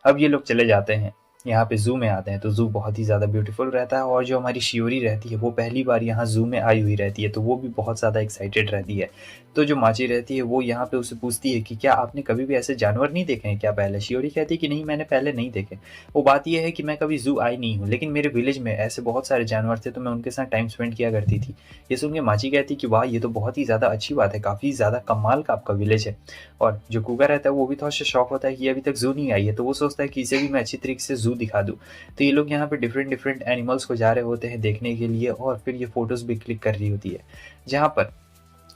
अब ये लोग चले जाते हैं, यहाँ पे ज़ू में आते हैं। तो ज़ू बहुत ही ज़्यादा ब्यूटीफुल रहता है और जो हमारी शियोरी रहती है वो पहली बार यहाँ ज़ू में आई हुई रहती है, तो वो भी बहुत ज़्यादा एक्साइटेड रहती है। तो जो माची रहती है वो यहाँ पे उसे पूछती है कि क्या आपने कभी भी ऐसे जानवर नहीं देखे हैं क्या पहले? शियोरी कहती है कि नहीं, मैंने पहले नहीं देखे। वो बात यह है कि मैं कभी ज़ू आई नहीं हूँ, लेकिन मेरे विलेज में ऐसे बहुत सारे जानवर थे तो मैं उनके साथ टाइम स्पेंड किया करती थी। ये सुन के माची कहती कि वाह, ये तो बहुत ही ज़्यादा अच्छी बात है, काफ़ी ज़्यादा कमाल का आपका विलेज है। और जो कुका रहता है वो भी थोड़ा सा शौक होता है कि अभी तक ज़ू नहीं आई है, तो वो सोचता है कि इसे भी मैं अच्छी तरीके से ज़ू दिखा दूँ। तो ये लोग यहाँ पे डिफरेंट डिफरेंट एनिमल्स को जा रहे होते हैं देखने के लिए और फिर ये फोटोज़ भी क्लिक कर रही होती है। जहाँ पर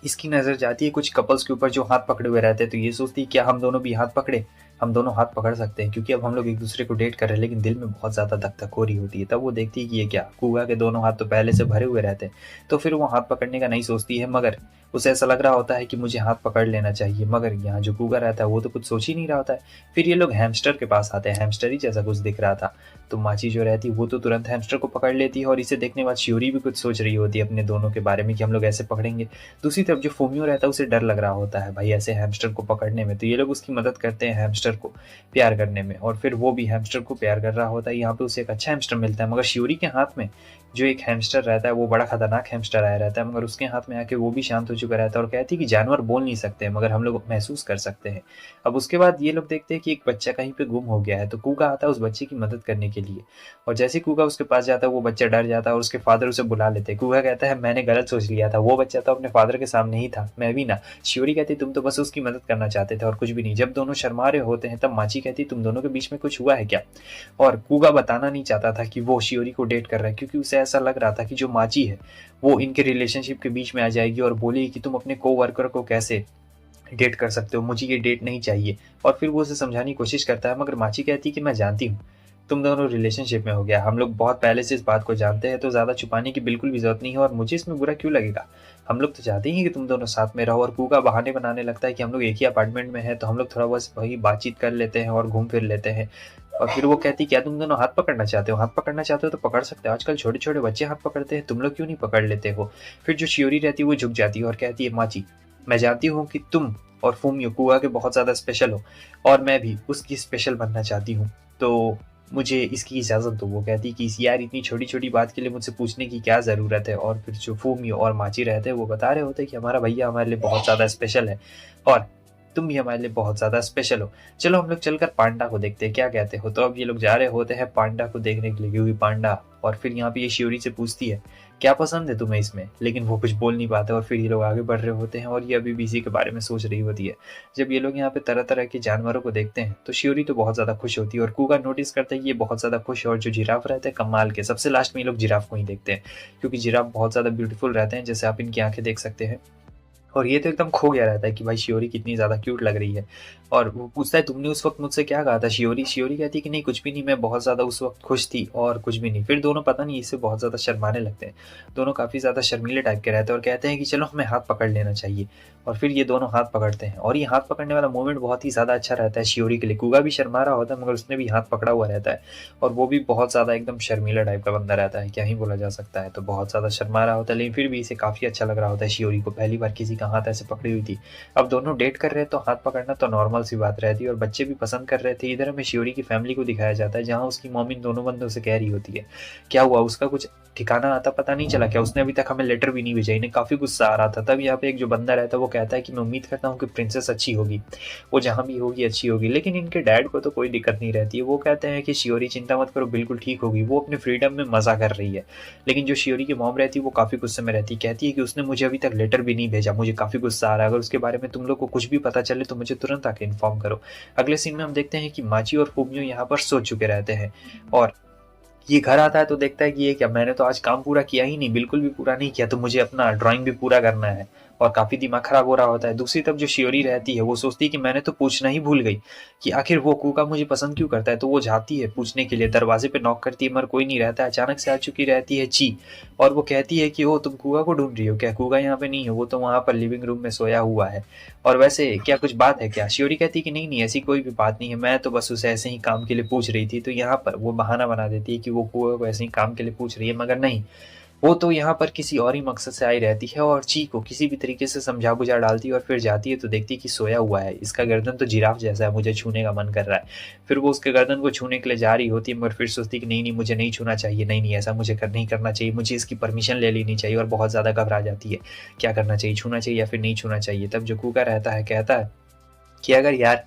इसकी नज़र जाती है कुछ कपल्स के ऊपर जो हाथ पकड़े हुए रहते हैं। तो ये सोचती है क्या हम दोनों भी हाथ पकड़े, हम दोनों हाथ पकड़ सकते हैं, क्योंकि अब हम लोग एक दूसरे को डेट कर रहे हैं। लेकिन दिल में बहुत ज़्यादा धक धक हो रही होती है। तब वो देखती है कि ये क्या, कुआ के दोनों हाथ तो पहले से भरे हुए रहते हैं। तो फिर वो हाथ पकड़ने का नहीं सोचती है, मगर उसे ऐसा लग रहा होता है कि मुझे हाथ पकड़ लेना चाहिए। मगर यहाँ जो कुआ रहता है वो तो कुछ सोच ही नहीं रहा होता है। फिर ये लोग हैमस्टर के पास आते हैं, हैमस्टर ही जैसा कुछ दिख रहा था। तो माची जो रहती है वो तो तुरंत हैमस्टर को पकड़ लेती है और इसे देखने के बाद शियोरी भी कुछ सोच रही होती है अपने दोनों के बारे में कि हम लोग ऐसे पकड़ेंगे। दूसरी तरफ जो फोमियो रहता है उसे डर लग रहा होता है भाई ऐसे हैमस्टर को पकड़ने में। तो ये लोग उसकी मदद करते हैं हैमस्टर को प्यार करने में और फिर वो भी हैमस्टर को प्यार कर रहा होता है। यहाँ पे उसे एक अच्छा हैमस्टर मिलता है, मगर शियोरी के हाथ में जो एक हैमस्टर रहता है वो बड़ा खतरनाक हैमस्टर आया रहता है। मगर उसके हाथ में आके वो भी शांत हो चुका रहता है और कहती है कि जानवर बोल नहीं सकते मगर हम लोग महसूस कर सकते हैं। अब उसके बाद ये लोग देखते हैं कि एक बच्चा कहीं पे गुम हो गया है। तो कुका आता है उस बच्चे की मदद करने के लिए और जैसे ही कुका उसके पास जाता है वो बच्चा डर जाता है और उसके फादर उसे बुला लेते हैं। कुका कहता है मैंने गलत सोच लिया था, वो बच्चा तो अपने फादर के सामने ही था, मैं भी ना। शियोरी कहती तुम तो बस उसकी मदद करना चाहते थे और कुछ भी नहीं। जब दोनों शर्मा रहे होते हैं तब माची कहती तुम दोनों के बीच में कुछ हुआ है क्या? और कुका बताना नहीं चाहता था कि वो शियोरी को डेट कर रहा है, क्योंकि उसे ऐसा लग रहा था कि जो माची है वो इनके रिलेशनशिप के बीच में आ जाएगी और बोलेगी कि तुम अपने कोवर्कर को कैसे डेट कर सकते हो, मुझे ये डेट नहीं चाहिए। और फिर वो उसे समझाने की कोशिश करता है, मगर माची कहती है कि मैं जानती हूँ तुम दोनों रिलेशनशिप में हो गया, हम लोग बहुत पहले से इस बात को जानते हैं, तो ज़्यादा छुपाने की बिल्कुल भी जरूरत नहीं है और मुझे इसमें बुरा क्यों लगेगा। हम लोग तो चाहते ही कि तुम दोनों साथ में रहो। और कुका बहाने बनाने लगता है कि हम लोग एक ही अपार्टमेंट में हैं तो हम लोग थोड़ा बस वही बातचीत कर लेते हैं और घूम फिर लेते हैं। और फिर वो कहती क्या तुम दोनों हाथ पकड़ना चाहते हो? हाथ पकड़ना चाहते हो तो पकड़ सकते हो, आजकल छोटे छोटे बच्चे हाथ पकड़ते हैं, तुम लोग क्यों नहीं पकड़ लेते हो? फिर जो शियोरी रहती है वो झुक जाती है और कहती है माची मैं जानती हूँ कि तुम और फूमियो कुआ के बहुत ज़्यादा स्पेशल हो और मैं भी उसकी स्पेशल बनना चाहती हूँ, तो मुझे इसकी इजाज़त दो। वो कहती कि यार इतनी छोटी छोटी बात के लिए मुझसे पूछने की क्या ज़रूरत है। और फिर जो फूमियो और माची रहते हैं वो बता रहे होते हैं कि हमारा भैया हमारे लिए बहुत ज़्यादा स्पेशल है और तुम भी हमारे लिए बहुत ज़्यादा स्पेशल हो। चलो हम लोग चलकर पांडा को देखते हैं, क्या कहते हो? तो अब ये लोग जा रहे होते हैं पांडा को देखने के लिए, क्योंकि पांडा। और फिर यहाँ पे ये शियोरी से पूछती है क्या पसंद है तुम्हें इसमें, लेकिन वो कुछ बोल नहीं पाते और फिर ये लोग आगे बढ़ रहे होते हैं और ये अभी भी इसी के बारे में सोच रही होती है। जब ये लोग यहाँ पे तरह तरह के जानवरों को देखते हैं तो शियोरी तो बहुत ज़्यादा खुश होती है और कुका नोटिस करता है कि ये बहुत ज़्यादा खुश है। और जो जिराफ रहते हैं कमाल के, सबसे लास्ट में ये लोग जिराफ को ही देखते हैं, क्योंकि जिराफ बहुत ज़्यादा ब्यूटीफुल रहते हैं, जैसे आप इनकी आंखें देख सकते हैं। और ये तो एकदम खो गया रहता है कि भाई शियोरी कितनी ज़्यादा क्यूट लग रही है। और वो पूछता है तुमने उस वक्त मुझसे क्या कहा था? शियोरी कहती है कि नहीं कुछ भी नहीं, मैं बहुत ज़्यादा उस वक्त खुश थी और कुछ भी नहीं। फिर दोनों पता नहीं इससे बहुत ज़्यादा शर्माने लगते हैं, दोनों काफ़ी ज़्यादा शर्मीले टाइप के रहते हैं और कहते हैं कि चलो हमें हाथ पकड़ लेना चाहिए। और फिर ये दोनों हाथ पकड़ते हैं और ये हाथ पकड़ने वाला मोमेंट बहुत ही ज़्यादा अच्छा रहता है शियोरी के लिए। कुगा भी शर्मा रहा होता है मगर उसने भी हाथ पकड़ा हुआ रहता है और वो भी बहुत ज़्यादा एकदम शर्मीला टाइप का बंदा रहता है, क्या ही बोला जा सकता है। तो बहुत ज़्यादा शर्मा रहा होता है लेकिन फिर भी इसे काफ़ी अच्छा लग रहा होता है शियोरी को, पहली बार किसी का हाथ ऐसे पकड़ी हुई थी। अब दोनों डेट कर रहे हैं तो हाथ पकड़ना तो नॉर्मल सी बात रहती है और बच्चे भी पसंद कर रहे थे। इधर हमें शियोरी की फैमिली को दिखाया जाता है जहाँ उसकी मम्मी दोनों बंदों से कह रही होती है क्या हुआ, उसका कुछ ठिकाना आता पता नहीं चला क्या, उसने अभी तक हमें लेटर भी नहीं भेजा। इन्हें काफ़ी गुस्सा आ रहा था। तब यहाँ पे एक जो बंदा रहता है वो कहता है कि मैं उम्मीद करता हूँ कि प्रिंसेस अच्छी होगी, वो जहाँ भी होगी अच्छी होगी। लेकिन इनके डैड को तो कोई दिक्कत नहीं रहती है, वो कहते हैं कि शियोरी चिंता मत करो बिल्कुल ठीक होगी, वो अपने फ्रीडम में मज़ा कर रही है। लेकिन जो शियोरी की मॉम रहती है वो काफ़ी गुस्से में रहती है, कहती है कि उसने मुझे अभी तक लेटर भी नहीं भेजा, मुझे काफ़ी गुस्सा आ रहा है, अगर उसके बारे में तुम लोग को कुछ भी पता चले तो मुझे तुरंत आके इन्फॉर्म करो। अगले सीन में हम देखते हैं कि माची और फूमियो यहाँ पर सो चुके रहते हैं और ये घर आता है तो देखता है कि ये क्या, मैंने तो आज काम पूरा किया ही नहीं, बिल्कुल भी पूरा नहीं किया, तो मुझे अपना ड्राइंग भी पूरा करना है। और काफ़ी दिमाग ख़राब हो रहा होता है। दूसरी तरफ जो शियोरी रहती है वो सोचती है कि मैंने तो पूछना ही भूल गई कि आखिर वो कूका मुझे पसंद क्यों करता है। तो वो जाती है पूछने के लिए, दरवाजे पे नॉक करती है मगर कोई नहीं रहता है। अचानक से आ चुकी रहती है ची और वो कहती है कि ओ तुम कूका को ढूंढ रही हो क्या? कूका यहाँ पे नहीं है, वो तो वहाँ पर लिविंग रूम में सोया हुआ है। और वैसे क्या कुछ बात है क्या? शियोरी कहती है कि नहीं नहीं ऐसी कोई भी बात नहीं है, मैं तो बस उसे ऐसे ही काम के लिए पूछ रही थी। तो यहाँ पर वो बहाना बना देती है कि वो कूका को ऐसे ही काम के लिए पूछ रही है, मगर नहीं, वो तो यहाँ पर किसी और ही मकसद से आई रहती है और ची को किसी भी तरीके से समझा बुझा डालती है और फिर जाती है तो देखती है कि सोया हुआ है, इसका गर्दन तो जिराफ जैसा है, मुझे छूने का मन कर रहा है। फिर वो उसके गर्दन को छूने के लिए जा रही होती है मगर फिर सोचती है कि नहीं नहीं मुझे नहीं छूना चाहिए, नहीं नहीं ऐसा मुझे नहीं करना चाहिए, मुझे इसकी परमिशन ले लेनी चाहिए और बहुत ज़्यादा घबरा जाती है क्या करना चाहिए, छूना चाहिए या फिर नहीं छूना चाहिए। तब जो कूका रहता है कहता है कि अगर यार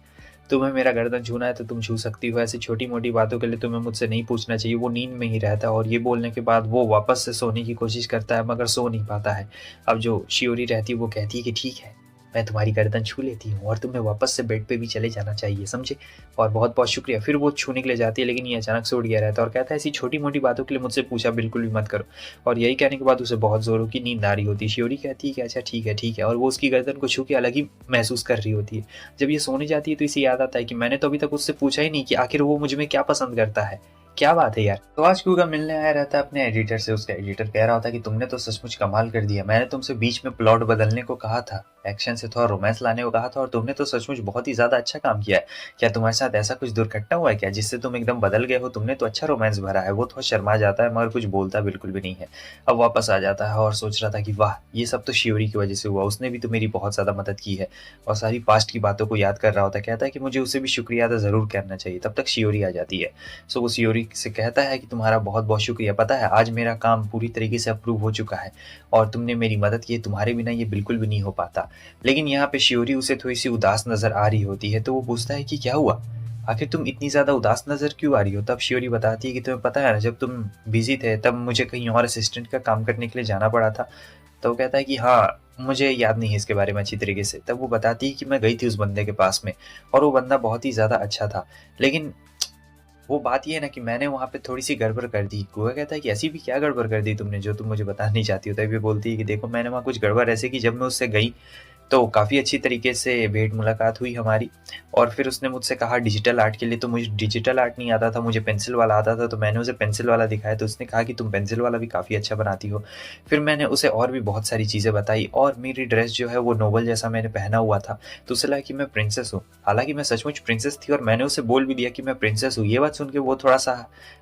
तुम्हें मेरा गर्दन छूना है तो तुम छू सकती हो, ऐसी छोटी मोटी बातों के लिए तुम्हें मुझसे नहीं पूछना चाहिए। वो नींद में ही रहता है और ये बोलने के बाद वो वापस से सोने की कोशिश करता है मगर सो नहीं पाता है। अब जो शियोरी रहती है वो कहती है कि ठीक है, मैं तुम्हारी गर्दन छू लेती हूँ और तुम्हें वापस से बेड पे भी चले जाना चाहिए, समझे, और बहुत बहुत शुक्रिया। फिर वो छूने के लिए जाती है लेकिन ये अचानक से उठ गया रहता है और कहता है ऐसी छोटी मोटी बातों के लिए मुझसे पूछा बिल्कुल भी मत करो। और यही कहने के बाद उसे बहुत जोरों की नींद आ रही होती है। शियोरी कहती है कि अच्छा ठीक है और वो उसकी गर्दन को छू के अलग ही महसूस कर रही होती है। जब ये सोने जाती है तो इसे याद आता है कि मैंने तो अभी तक उससे पूछा ही नहीं कि आखिर वो मुझ में क्या पसंद करता है। क्या बात है यार। तो आज कूका मिलने आया रहता है अपने एडिटर से। उसका एडिटर कह रहा होता है कि तुमने तो सचमुच कमाल कर दिया, मैंने तुमसे बीच में प्लॉट बदलने को कहा था, एक्शन से थोड़ा रोमांस लाने को कहा था और तुमने तो सचमुच बहुत ही ज्यादा अच्छा काम किया है। क्या तुम्हारे साथ ऐसा कुछ दुर्घटना हुआ है क्या जिससे तुम एकदम बदल गए हो? तुमने तो अच्छा रोमांस भरा है। वो थोड़ा शर्मा जाता है मगर कुछ बोलता बिल्कुल भी नहीं है। अब वापस आ जाता है और सोच रहा था कि वाह ये सब तो शियोरी की वजह से हुआ, उसने भी तो मेरी बहुत ज्यादा मदद की है और सारी पास्ट की बातों को याद कर रहा होता है। कहता है कि मुझे उसे भी शुक्रिया अदा जरूर करना चाहिए। तब तक शियोरी आ जाती है। सो वो शियोरी से कहता है कि तुम्हारा बहुत बहुत शुक्रिया, पता है आज मेरा काम पूरी तरीके से अप्रूव हो चुका है और तुमने मेरी मदद की, तुम्हारे बिना ये बिल्कुल भी नहीं हो पाता। लेकिन यहाँ पे शियोरी उसे थोड़ी सी उदास नजर आ रही होती है तो वो पूछता है कि क्या हुआ, आखिर तुम इतनी ज्यादा उदास नजर क्यों आ रही हो? तब शियोरी बताती है कि तुम्हें पता है ना जब तुम बिजी थे तब मुझे कहीं और असिस्टेंट का काम करने के लिए जाना पड़ा था। तो वो कहता है कि हाँ मुझे याद नहीं है इसके बारे में अच्छी तरीके से। तब वो बताती है कि मैं गई थी उस बंदे के पास में और वो बंदा बहुत ही ज्यादा अच्छा था, लेकिन वो बात ये है ना कि मैंने वहाँ पे थोड़ी सी गड़बड़ कर दी। कुआ कहता है कि ऐसी भी क्या गड़बड़ कर दी तुमने जो तुम मुझे बताना नहीं चाहती हो? तभी बोलती है कि देखो मैंने वहाँ कुछ गड़बड़ ऐसे की, जब मैं उससे गई तो काफ़ी अच्छी तरीके से भेंट मुलाकात हुई हमारी और फिर उसने मुझसे कहा डिजिटल आर्ट के लिए, तो मुझे डिजिटल आर्ट नहीं आता था, मुझे पेंसिल वाला आता था। तो मैंने उसे पेंसिल वाला दिखाया तो उसने कहा कि तुम पेंसिल वाला भी काफ़ी अच्छा बनाती हो। फिर मैंने उसे और भी बहुत सारी चीज़ें बताई और मेरी ड्रेस जो है वो नोबल जैसा मैंने पहना हुआ था तो उसे लगा कि मैं प्रिंसेस हूँ। हालांकि मैं सचमुच प्रिंसेस थी और मैंने उसे बोल भी दिया कि मैं प्रिंसेस हूँ। ये बात सुन के वो थोड़ा सा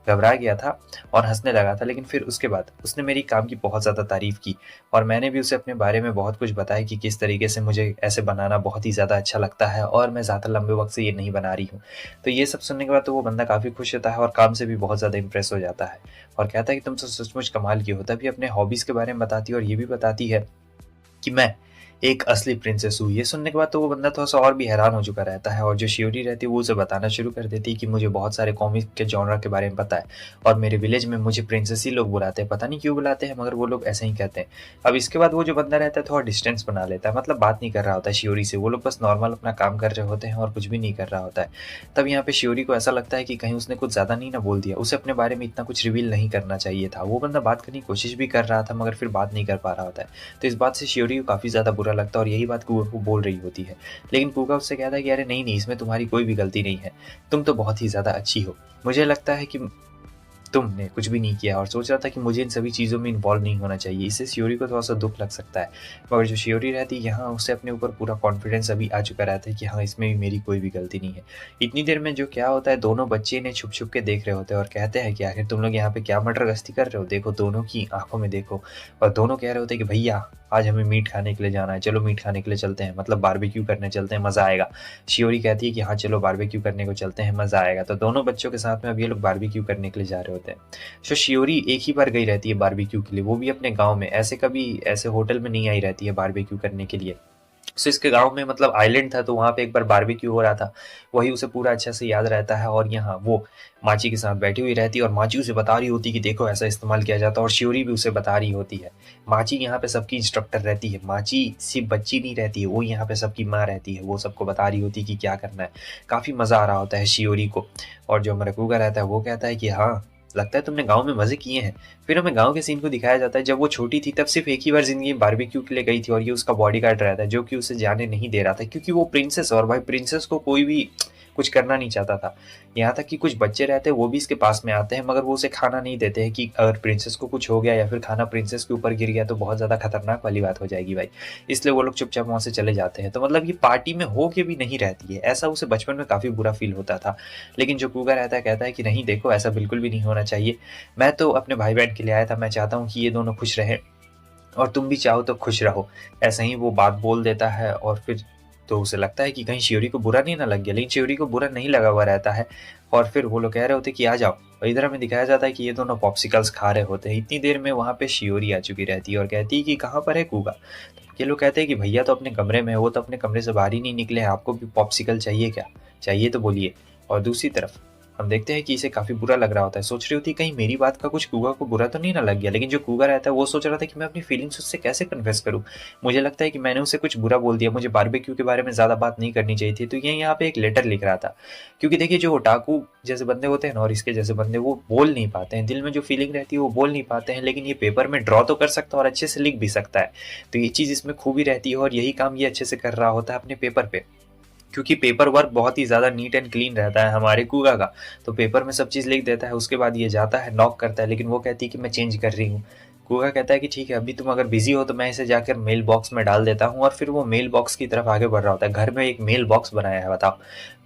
घबरा गया था और हंसने लगा था, लेकिन फिर उसके बाद उसने मेरी काम की बहुत ज़्यादा तारीफ़ की और मैंने भी उसे अपने बारे में बहुत कुछ बताया कि किस तरीके से मुझे ऐसे बनाना बहुत ही ज़्यादा अच्छा लगता है और मैं ज़्यादा लंबे वक्त से ये नहीं बना रही हूँ। तो ये सब सुनने के बाद तो वो बंदा काफ़ी खुश होता है और काम से भी बहुत ज़्यादा इंप्रेस हो जाता है और कहता है कि तुम तो सचमुच कमाल की हो। तभी अपने हॉबीज़ के बारे में बताती है और ये भी बताती है कि मैं एक असली प्रिंसेस हुई। ये सुनने के बाद तो वो बंदा थोड़ा सा और भी हैरान हो चुका रहता है और जो शियोरी रहती है वो उसे बताना शुरू कर देती है कि मुझे बहुत सारे कॉमिक के जॉनरा के बारे में पता है और मेरे विलेज में मुझे प्रिंसेस ही लोग बुलाते हैं, पता नहीं क्यों बुलाते हैं मगर वो लोग ऐसे ही कहते हैं। अब इसके बाद वो जो बंदा रहता है थोड़ा डिस्टेंस बना लेता है, मतलब बात नहीं कर रहा होता है शियोरी से, वो लोग बस नॉर्मल अपना काम कर रहे होते हैं और कुछ भी नहीं कर रहा होता है। तब यहाँ पे शियोरी को ऐसा लगता है कि कहीं उसने कुछ ज़्यादा नहीं ना बोल दिया, उसे अपने बारे में इतना कुछ रिवील नहीं करना चाहिए था। वो बंदा बात करने की कोशिश भी कर रहा था मगर फिर बात नहीं कर पा रहा होता है। तो इस बात से शियोरी को काफ़ी ज़्यादा बुरा लगता है और यही बात कूका को बोल रही होती है। लेकिन कूका उससे कहता है कि अरे नहीं नहीं इसमें तुम्हारी कोई भी गलती नहीं है, तुम तो बहुत ही ज़्यादा अच्छी हो, मुझे लगता है कि तुमने कुछ भी नहीं किया और सोच रहा था कि मुझे इन सभी चीज़ों में इन्वॉल्व नहीं होना चाहिए। इससे शियोरी को थोड़ा सा दुख लग सकता है मगर जो शियोरी रहती है यहाँ उससे अपने ऊपर पूरा कॉन्फिडेंस अभी आ चुका रहता है कि हाँ इसमें भी मेरी कोई भी गलती नहीं है। इतनी देर में जो क्या होता है, दोनों बच्चे इन्हें छुप छुप के देख रहे होते हैं और कहते हैं कि आखिर तुम लोग यहाँ पे क्या मटर गश्ती कर रहे हो, देखो दोनों की आंखों में देखो। और दोनों कह रहे होते हैं कि भैया आज हमें मीट खाने के लिए जाना है, चलो मीट खाने के लिए चलते हैं, मतलब बारबेक्यू करने चलते हैं, मज़ा आएगा। शियोरी कहती है कि हाँ चलो बारबेक्यू करने को चलते हैं, मज़ा आएगा। तो दोनों बच्चों के साथ में अब ये लोग बारबेक्यू करने के लिए जा रहे होते हैं। सो शियोरी एक ही बार गई रहती है बारबेक्यू के लिए, वो भी अपने गांव में, ऐसे कभी ऐसे होटल में नहीं आई रहती है बारबेक्यू करने के लिए। सो इसके गांव में मतलब आइलैंड था तो वहाँ पे एक बार बारबेक्यू हो रहा था, वही उसे पूरा अच्छा से याद रहता है। और यहाँ वो माची के साथ बैठी हुई रहती है और माची उसे बता रही होती है कि देखो ऐसा इस्तेमाल किया जाता है और शियोरी भी उसे बता रही होती है। माची यहाँ पे सबकी इंस्ट्रक्टर रहती है, माची सिर्फ बच्ची नहीं रहती है, वो यहाँ पे सबकी माँ रहती है, वो सबको बता रही होती है कि क्या करना है। काफ़ी मज़ा आ रहा होता है शियोरी को। और जो हमारा कूका रहता है वो कहता है कि हाँ लगता है तुमने गाँव में मज़े किए हैं। फिर हमें गाँव के सीन को दिखाया जाता है, जब वो छोटी थी तब सिर्फ़ एक ही बार ज़िंदगी में बारबेक्यू के लिए गई थी और ये उसका बॉडीगार्ड रहता है, जो कि उसे जाने नहीं दे रहा था क्योंकि वो प्रिंसेस है और भाई प्रिंसेस को कोई भी कुछ करना नहीं चाहता था। यहाँ तक कि कुछ बच्चे रहते हैं वो भी इसके पास में आते हैं, मगर वो उसे खाना नहीं देते हैं कि अगर प्रिंसेस को कुछ हो गया या फिर खाना प्रिंसेस के ऊपर गिर गया तो बहुत ज़्यादा खतरनाक वाली बात हो जाएगी भाई। इसलिए वो लोग चुपचाप वहाँ से चले जाते हैं। तो मतलब ये पार्टी में हो के भी नहीं रहती है, ऐसा उसे बचपन में काफ़ी बुरा फ़ील होता था। लेकिन जो कूगा रहता है कहता है कि नहीं देखो, ऐसा बिल्कुल भी नहीं होना चाहिए। मैं तो अपने भाई-बहन के लिए आया था, मैं चाहता हूँ कि ये दोनों खुश रहें और तुम भी चाहो तो खुश रहो। ऐसे ही वो बात बोल देता है और फिर तो उसे लगता है कि कहीं शियोरी को बुरा नहीं ना लग गया, लेकिन शियोरी को बुरा नहीं लगा हुआ रहता है। और फिर वो लोग कह रहे होते कि आ जाओ, और इधर हमें दिखाया जाता है कि ये दोनों पॉप्सिकल्स खा रहे होते हैं। इतनी देर में वहाँ पे शियोरी आ चुकी रहती है और कहती है कि कहाँ पर है कूगा? तो ये लोग कहते हैं कि भैया तो अपने कमरे में है, वो तो अपने कमरे से बाहर ही नहीं निकले हैं, आपको भी पॉप्सिकल चाहिए क्या? चाहिए तो बोलिए। और दूसरी तरफ हम देखते हैं कि इसे काफ़ी बुरा लग रहा होता है, सोच रही होती है कहीं मेरी बात का कुछ कूगा को बुरा तो नहीं ना लग गया। लेकिन जो कूगा रहता है वो सोच रहा था कि मैं अपनी फीलिंग्स उससे कैसे कन्फेस करूँ। मुझे लगता है कि मैंने उसे कुछ बुरा बोल दिया, मुझे बारबेक्यू के बारे में ज़्यादा बात नहीं करनी चाहिए थी। तो ये यहाँ पे एक लेटर लिख रहा था, क्योंकि देखिए जो ओटाकू जैसे बंदे होते हैं ना और इसके जैसे बंदे, वो बोल नहीं पाते हैं, दिल में जो फीलिंग रहती है वो बोल नहीं पाते हैं, लेकिन ये पेपर में ड्रॉ तो कर सकता है और अच्छे से लिख भी सकता है। तो ये चीज़ इसमें खूबी रहती है और यही काम ये अच्छे से कर रहा होता है अपने पेपर पे, क्योंकि पेपर वर्क बहुत ही ज़्यादा नीट एंड क्लीन रहता है हमारे कूगा का। तो पेपर में सब चीज़ लिख देता है, उसके बाद ये जाता है नॉक करता है, लेकिन वो कहती है कि मैं चेंज कर रही हूँ। कूगा कहता है कि ठीक है, अभी तुम अगर बिजी हो तो मैं इसे जाकर मेल बॉक्स में डाल देता हूँ, और फिर वो मेल बॉक्स की तरफ आगे बढ़ रहा होता है। घर में एक मेल बॉक्स बनाया है, बताओ।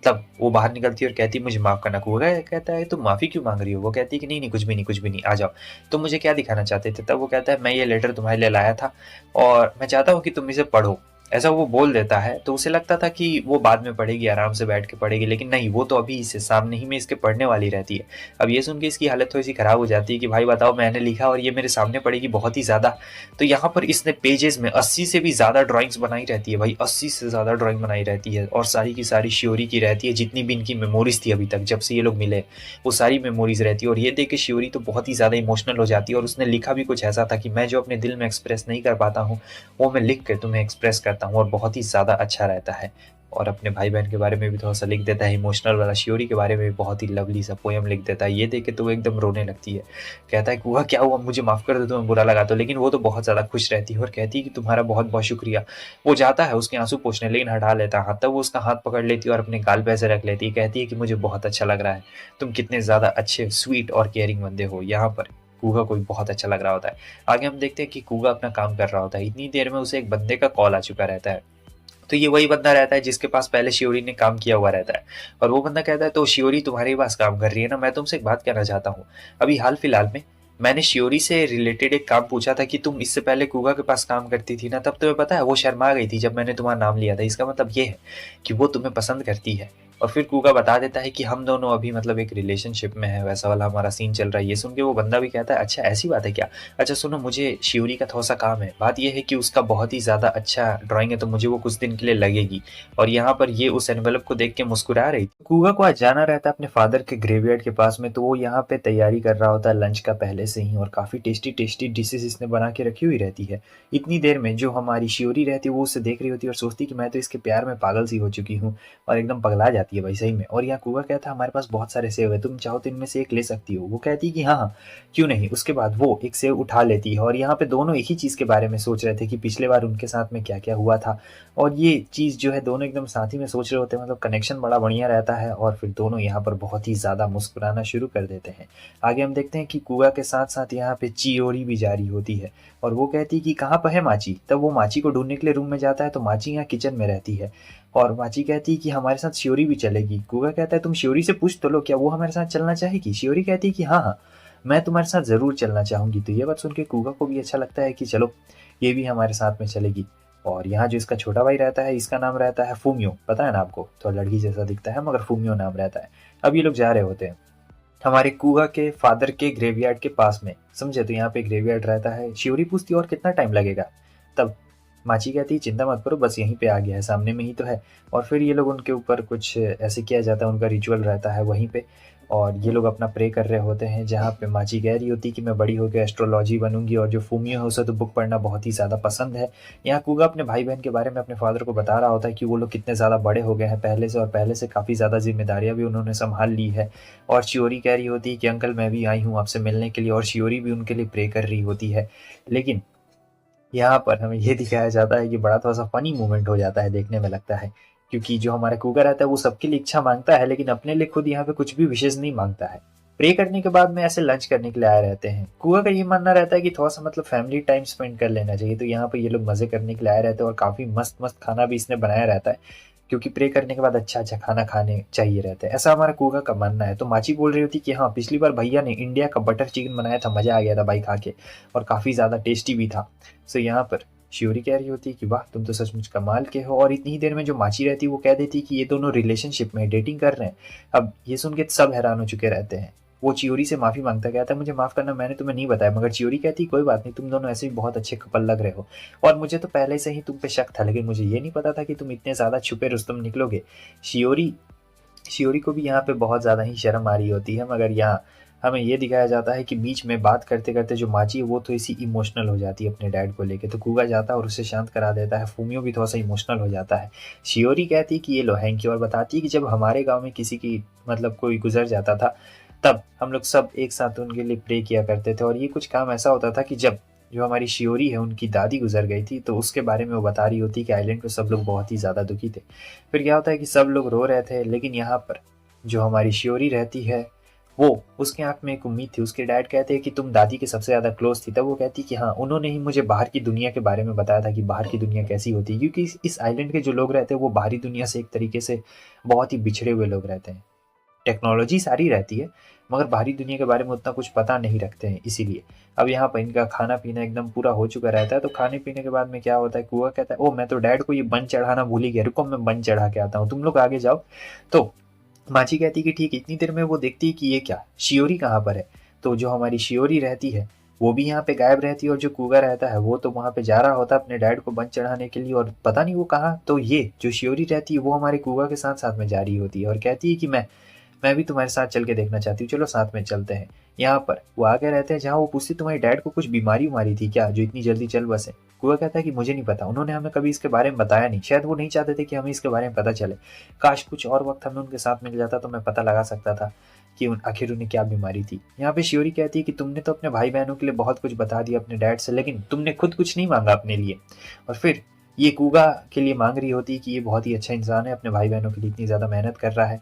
तब वो बाहर निकलती है और कहती है मुझे माफ़ करना। कूगा कहता है तुम माफ़ी क्यों मांग रही हो? वो कहती है कि नहीं नहीं, कुछ भी नहीं, कुछ भी नहीं, आ जाओ। तुम मुझे क्या दिखाना चाहते थे? तब वो कहता है मैं ये लेटर तुम्हारे लिए लाया था और मैं चाहता हूँ कि तुम इसे पढ़ो। ऐसा वो बोल देता है। तो उसे लगता था कि वो बाद में पढ़ेगी, आराम से बैठ के पढ़ेगी, लेकिन नहीं, वो तो अभी इसे सामने ही में इसके पढ़ने वाली रहती है। अब ये सुन के इसकी हालत थोड़ी सी खराब हो जाती है कि भाई बताओ, मैंने लिखा और ये मेरे सामने पढ़ेगी, बहुत ही ज़्यादा। तो यहाँ पर इसने पेजेस में 80 से भी ज़्यादा ड्राइंग्स बनाई रहती है भाई, 80 से ज़्यादा ड्राइंग बनाई रहती है और सारी की सारी श्योरी की रहती है। जितनी भी इनकी मेमोरीज थी अभी तक जब से ये लोग मिले, वो सारी मेमोरीज रहती है। और ये देख के श्योरी तो बहुत ही ज़्यादा इमोशनल हो जाती है और उसने लिखा भी कुछ ऐसा था कि मैं जो अपने दिल में एक्सप्रेस नहीं कर पाता हूँ वो मैं लिख के तुम्हें एक्सप्रेस करता हूँ, और बहुत ही ज़्यादा अच्छा रहता है। और अपने भाई बहन के बारे में भी थोड़ा सा लिख देता है, इमोशनल वाला। शियोरी के बारे में भी बहुत ही लवली सा पोएम लिख देता है। ये देख के तो वो एकदम रोने लगती है, कहता है कि हुआ क्या हुआ, मुझे माफ़ कर दो, तुम्हें बुरा लगा तो। लेकिन वो तो बहुत ज़्यादा खुश रहती है और कहती है कि तुम्हारा बहुत बहुत शुक्रिया। वो जाता है उसके आंसू पोंछने, लेकिन हटा लेता है हाथ। तब वो उसका हाथ पकड़ लेती है और अपने गाल पे ऐसे रख लेती है, कहती है कि मुझे बहुत अच्छा लग रहा है, तुम कितने ज़्यादा अच्छे, स्वीट और केयरिंग बंदे हो। यहाँ पर कूगा को भी बहुत अच्छा लग रहा होता है। आगे हम देखते हैं कि कूगा अपना काम कर रहा होता है। इतनी देर में उसे एक बंदे का कॉल आ चुका रहता है। तो ये वही बंदा रहता है जिसके पास पहले शियोरी ने काम किया हुआ रहता है। और वो बंदा कहता है तो शियोरी तुम्हारे पास काम कर रही है ना, मैं तुमसे एक बात कहना चाहता हूँ। अभी हाल फिलहाल में मैंने शियोरी से रिलेटेड एक काम पूछा था कि तुम इससे पहले कूगा के पास काम करती थी ना, तब तुम्हें पता है वो शर्मा गई थी जब मैंने तुम्हारा नाम लिया था। इसका मतलब ये है कि वो तुम्हें पसंद करती है। और फिर कूगा बता देता है कि हम दोनों अभी मतलब एक रिलेशनशिप में है, वैसा वाला हमारा सीन चल रहा है। ये सुन के वो बंदा भी कहता है अच्छा ऐसी बात है क्या? अच्छा सुनो, मुझे शियोरी का थोड़ा सा काम है। बात ये है कि उसका बहुत ही ज़्यादा अच्छा ड्राइंग है, तो मुझे वो कुछ दिन के लिए लगेगी। और यहाँ पर ये उस एनवेलप को देख के मुस्कुरा रही थी। कूगा को आज जाना रहता है अपने फादर के ग्रेवयार्ड के पास में, तो वो यहाँ पे तैयारी कर रहा होता है लंच का पहले से ही, और काफ़ी टेस्टी टेस्टी डिशेस इसने बना के रखी हुई रहती है। इतनी देर में जो हमारी शियोरी रहती है वो उसे देख रही होती है और सोचती कि मैं तो इसके प्यार में पागल सी हो चुकी हूँ, और एकदम पगला जाती है भाई सही में। और यहाँ कूगा कहता है हमारे पास बहुत सारे सेव है, तुम चाहो तो इनमें से एक ले सकती हो। वो कहती है कि हाँ हाँ क्यों नहीं। उसके बाद वो एक सेव उठा लेती है, और यहाँ पे दोनों एक ही चीज़ के बारे में सोच रहे थे कि पिछले बार उनके साथ में क्या क्या हुआ था। और ये चीज़ जो है दोनों एकदम साथ ही में सोच रहे होते हैं, मतलब कनेक्शन बड़ा बढ़िया रहता है। और फिर दोनों यहाँ पर बहुत ही ज़्यादा मुस्कुराना शुरू कर देते हैं। आगे हम देखते हैं कि कूगा के साथ साथ यहाँ पे चियोरी भी जारी होती है, और वो कहती है कि कहाँ पर है माची। तब वो माची को ढूंढने के लिए रूम में जाता है, तो माची यहाँ किचन में रहती है। और माची कहती है कि हमारे साथ शियोरी भी चलेगी। कूगा कहता है तुम शियोरी से पूछ तो लो, क्या वो हमारे साथ चलना चाहेगी? शियोरी कहती है कि हाँ हाँ मैं तुम्हारे साथ ज़रूर चलना चाहूँगी। तो ये बात सुन के कूगा को भी अच्छा लगता है कि चलो ये भी हमारे साथ में चलेगी। और यहाँ जो इसका छोटा भाई रहता है, इसका नाम रहता है फूमियो, पता है ना आपको, थोड़ा लड़की जैसा दिखता है मगर फूमियो नाम रहता है। अब ये लोग जा रहे होते हैं हमारे कूगा के फादर के ग्रेवयार्ड के पास में, समझे। तो यहाँ पे ग्रेवयार्ड रहता है। शियोरी पूछती है और कितना टाइम लगेगा? तब माची कहती है चिंता मत करो, बस यहीं पे आ गया है, सामने में ही तो है। और फिर ये लोग उनके ऊपर कुछ ऐसे किया जाता है, उनका रिचुअल रहता है वहीं पे, और ये लोग अपना प्रे कर रहे होते हैं। जहाँ पे माची कह रही होती है कि मैं बड़ी होकर एस्ट्रोलॉजी बनूंगी, और जो फूमियो है उसे तो बुक पढ़ना बहुत ही ज़्यादा पसंद है। यहाँ कुगा अपने भाई बहन के बारे में अपने फादर को बता रहा होता है कि वो लोग कितने ज़्यादा बड़े हो गए हैं पहले से, और पहले से काफ़ी ज़्यादा जिम्मेदारियाँ भी उन्होंने संभाल ली है। और शियोरी कह रही होती है कि अंकल मैं भी आई हूँ आपसे मिलने के लिए, और शियोरी भी उनके लिए प्रे कर रही होती है। लेकिन यहाँ पर हमें ये दिखाया जाता है कि बड़ा थोड़ा-सा फ़नी मोमेंट हो जाता है, देखने में लगता है। क्योंकि जो हमारा कुगा रहता है वो सबके लिए इच्छा माँगता है, लेकिन अपने लिए खुद यहाँ पे कुछ भी विशेष नहीं माँगता है। प्रे करने के बाद में ऐसे लंच करने के लिए आए रहते हैं। कुआ का ये मानना रहता है कि थोड़ा-सा मतलब फैमिली टाइम स्पेंड कर लेना चाहिए, तो यहाँ पे ये लोग मज़े करने के लिए आए रहते हैं, और काफ़ी मस्त-मस्त खाना भी इसने बनाया रहता है। क्योंकि प्रे करने के बाद अच्छा-अच्छा खाना खाने चाहिए रहता है, ऐसा हमारा कुगा का मानना है। तो माची बोल रही होती कि हाँ, पिछली बार भैया ने इंडिया का बटर चिकन बनाया था, मज़ा आ गया था भाई खा के, और काफ़ी ज़्यादा टेस्टी भी था। सो यहाँ पर शियोरी कह रही होती है कि वाह तुम तो सचमुच कमाल के हो, और इतनी ही देर में जो माची रहती है वो कह देती है कि ये दोनों रिलेशनशिप में डेटिंग कर रहे हैं। अब ये सुन के सब हैरान हो चुके रहते हैं। वो चियोरी से माफ़ी मांगता कहता है मुझे माफ़ करना, मैंने तुम्हें नहीं बताया। मगर चियोरी कहती कोई बात नहीं, तुम दोनों ऐसे भी बहुत अच्छे कपल लग रहे हो, और मुझे तो पहले से ही तुम पे शक था, लेकिन मुझे ये नहीं पता था कि तुम इतने ज़्यादा छुपे रुस्तम निकलोगे। शियोरी शियोरी को भी यहाँ पे बहुत ज़्यादा ही शर्म आ रही होती है, मगर यहाँ हमें ये दिखाया जाता है कि बीच में बात करते करते जो माची है वो थोड़ी सी इमोशनल हो जाती है अपने डैड को लेके, तो कुगा जाता है और उसे शांत करा देता है। फूमियो भी थोड़ा सा इमोशनल हो जाता है। शियोरी कहती है कि ये लो हैंकी, और बताती है कि जब हमारे गांव में किसी की मतलब कोई गुजर जाता था, तब हम लोग सब एक साथ उनके लिए प्रे किया करते थे। और ये कुछ काम ऐसा होता था कि जब जो हमारी शियोरी है उनकी दादी गुजर गई थी, तो उसके बारे में वो बता रही होती कि आइलैंड पे सब लोग बहुत ही ज़्यादा दुखी थे। फिर क्या होता है कि सब लोग रो रहे थे, लेकिन यहाँ पर जो हमारी शियोरी रहती है वो उसके आँख में एक उम्मीद थी। उसके डैड कहते हैं कि तुम दादी के सबसे ज़्यादा क्लोज थी, तब वो कहती कि हाँ उन्होंने ही मुझे बाहर की दुनिया के बारे में बताया था कि बाहर की दुनिया कैसी होती है, क्योंकि इस आइलैंड के जो लोग रहते हैं वो बाहरी दुनिया से एक तरीके से बहुत ही बिछड़े हुए लोग रहते हैं। टेक्नोलॉजी सारी रहती है, मगर बाहरी दुनिया के बारे में उतना कुछ पता नहीं रखते हैं, इसीलिए। अब यहाँ पर इनका खाना पीना एकदम पूरा हो चुका रहता है, तो खाने पीने के बाद में क्या होता है, कुआ कहता है ओ मैं तो डैड को ये बन चढ़ाना भूल ही गया, रुको मैं बन चढ़ा के आता हूँ, तुम लोग आगे जाओ। तो माची कहती कि ठीक। इतनी देर में वो देखती है कि ये क्या, शियोरी कहाँ पर है। तो जो हमारी शियोरी रहती है वो भी यहाँ पे गायब रहती है, और जो कुगा रहता है वो तो वहाँ पे जा रहा होता है अपने डैड को बन चढ़ाने के लिए, और पता नहीं वो कहाँ। तो ये जो शियोरी रहती है वो हमारे कुगा के साथ साथ में जा रही होती है, और कहती है कि मैं भी तुम्हारे साथ चल के देखना चाहती हूँ, चलो साथ में चलते हैं। यहाँ पर वो आगे रहते हैं जहाँ वो पूछती तुम्हारे डैड को कुछ बीमारी उमारी थी क्या जो इतनी जल्दी चल बसे। कुआ कहता है कि मुझे नहीं पता, उन्होंने हमें कभी इसके बारे में बताया नहीं, शायद वो नहीं चाहते थे कि हमें इसके बारे में पता चले। काश कुछ और वक्त हमें उनके साथ मिल जाता तो मैं पता लगा सकता था कि आखिर उन्हें क्या बीमारी थी। यहाँ पे शियोरी कहती है कि तुमने तो अपने भाई बहनों के लिए बहुत कुछ बता दिया अपने डैड से, लेकिन तुमने खुद कुछ नहीं मांगा अपने लिए। और फिर ये कुगा के लिए मांग रही होती है कि ये बहुत ही अच्छा इंसान है, अपने भाई बहनों के लिए इतनी ज़्यादा मेहनत कर रहा है,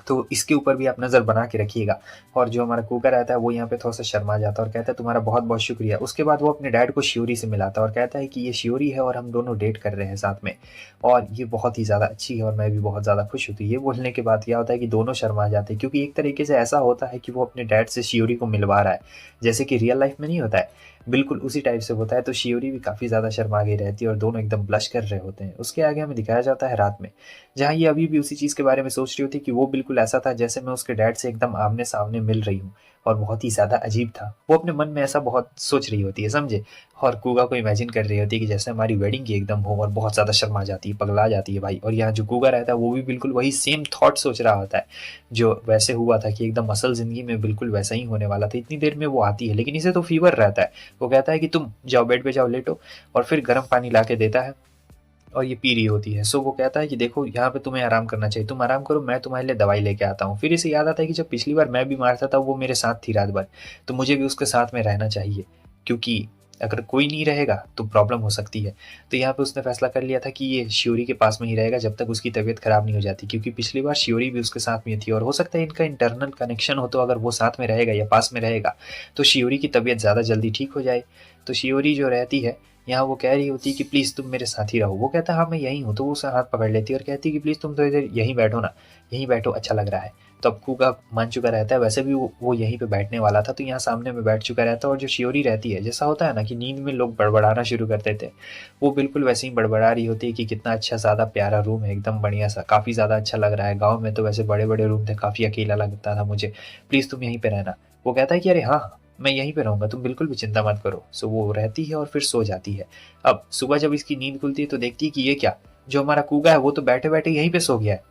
तो इसके ऊपर भी आप नज़र बना के रखिएगा। और जो हमारा कुका रहता है वो यहाँ पे थोड़ा सा शर्मा जाता है और कहता है तुम्हारा बहुत बहुत शुक्रिया। उसके बाद वो अपने डैड को शियोरी से मिलाता है और कहता है कि ये शियोरी है और हम दोनों डेट कर रहे हैं साथ में, और ये बहुत ही ज़्यादा अच्छी है और मैं भी बहुत ज़्यादा खुश हूँ। तो ये बोलने के बाद क्या होता है कि दोनों शर्मा जाते हैं, क्योंकि एक तरीके से ऐसा होता है कि वो अपने डैड से शियोरी को मिलवा रहा है, जैसे कि रियल लाइफ में नहीं होता है, बिल्कुल उसी टाइप से होता है। तो शियोरी भी काफ़ी ज़्यादा शर्मा गई रहती है और दोनों एकदम ब्लश कर रहे होते हैं। उसके आगे हमें दिखाया जाता है रात में, जहाँ ये अभी भी उसी चीज़ के बारे में सोच रही होती है कि वो बिल्कुल ऐसा था जैसे मैं उसके डैड से एकदम आमने सामने मिल रही हूँ, और बहुत ही ज़्यादा अजीब था। वो अपने मन में ऐसा बहुत सोच रही होती है, समझे, और कुगा को इमेजिन कर रही होती है कि जैसे हमारी वेडिंग की एकदम हो, और बहुत ज़्यादा शर्मा जाती है, पगला जाती है भाई। और यहाँ जो कुगा रहता है वो भी बिल्कुल वही सेम थॉट सोच रहा होता है जो वैसे हुआ था कि एकदम असल ज़िंदगी में बिल्कुल वैसा ही होने वाला था। इतनी देर में वो आती है, लेकिन इसे तो फीवर रहता है। वो कहता है कि तुम जाओ बेड पे जाओ लेटो, और फिर गर्म पानी ला के देता है और ये पी रही होती है। सो वो कहता है कि देखो यहाँ पे तुम्हें आराम करना चाहिए, तुम आराम करो, मैं तुम्हारे लिए दवाई लेके आता हूँ। फिर इसे याद आता है कि जब पिछली बार मैं बीमार था वो मेरे साथ थी रात भर, तो मुझे भी उसके साथ में रहना चाहिए, क्योंकि अगर कोई नहीं रहेगा तो प्रॉब्लम हो सकती है। तो यहाँ पे उसने फैसला कर लिया था कि ये शियोरी के पास में ही रहेगा जब तक उसकी तबीयत खराब नहीं हो जाती, क्योंकि पिछली बार शियोरी भी उसके साथ में थी, और हो सकता है इनका इंटरनल कनेक्शन हो, तो अगर वो साथ में रहेगा या पास में रहेगा तो शियोरी की तबीयत ज़्यादा जल्दी ठीक हो जाए। तो शियोरी जो रहती है यहाँ वो कह रही होती है कि प्लीज़ तुम मेरे साथ ही रहो। वो कहता है हाँ मैं यहीं हूँ, तो वो उसे हाथ पकड़ लेती है और कहती है कि प्लीज़ तुम तो इधर यहीं बैठो ना, यहीं बैठो, अच्छा लग रहा है। तो अब कुका मान चुका रहता है, वैसे भी वो यहीं पे बैठने वाला था, तो यहाँ सामने में बैठ चुका रहता है। और जो शियोरी रहती है, जैसा होता है ना कि नींद में लोग बड़बड़ाना शुरू करते थे, वो बिल्कुल वैसे ही बड़बड़ा रही होती है कि कितना अच्छा ज़्यादा प्यारा रूम है, एकदम बढ़िया सा, काफ़ी ज़्यादा अच्छा लग रहा है। गाँव में तो वैसे बड़े बड़े रूम थे, काफ़ी अकेला लगता था मुझे, प्लीज़ तुम यहीं पर रहना। वो कहता है कि अरे हाँ मैं यहीं पे रहूँगा, तुम बिल्कुल भी चिंता मत करो। सो वो रहती है और फिर सो जाती है। अब सुबह जब इसकी नींद खुलती है तो देखती है कि ये क्या, जो हमारा कूगा है वो तो बैठे-बैठे यहीं पे सो गया है।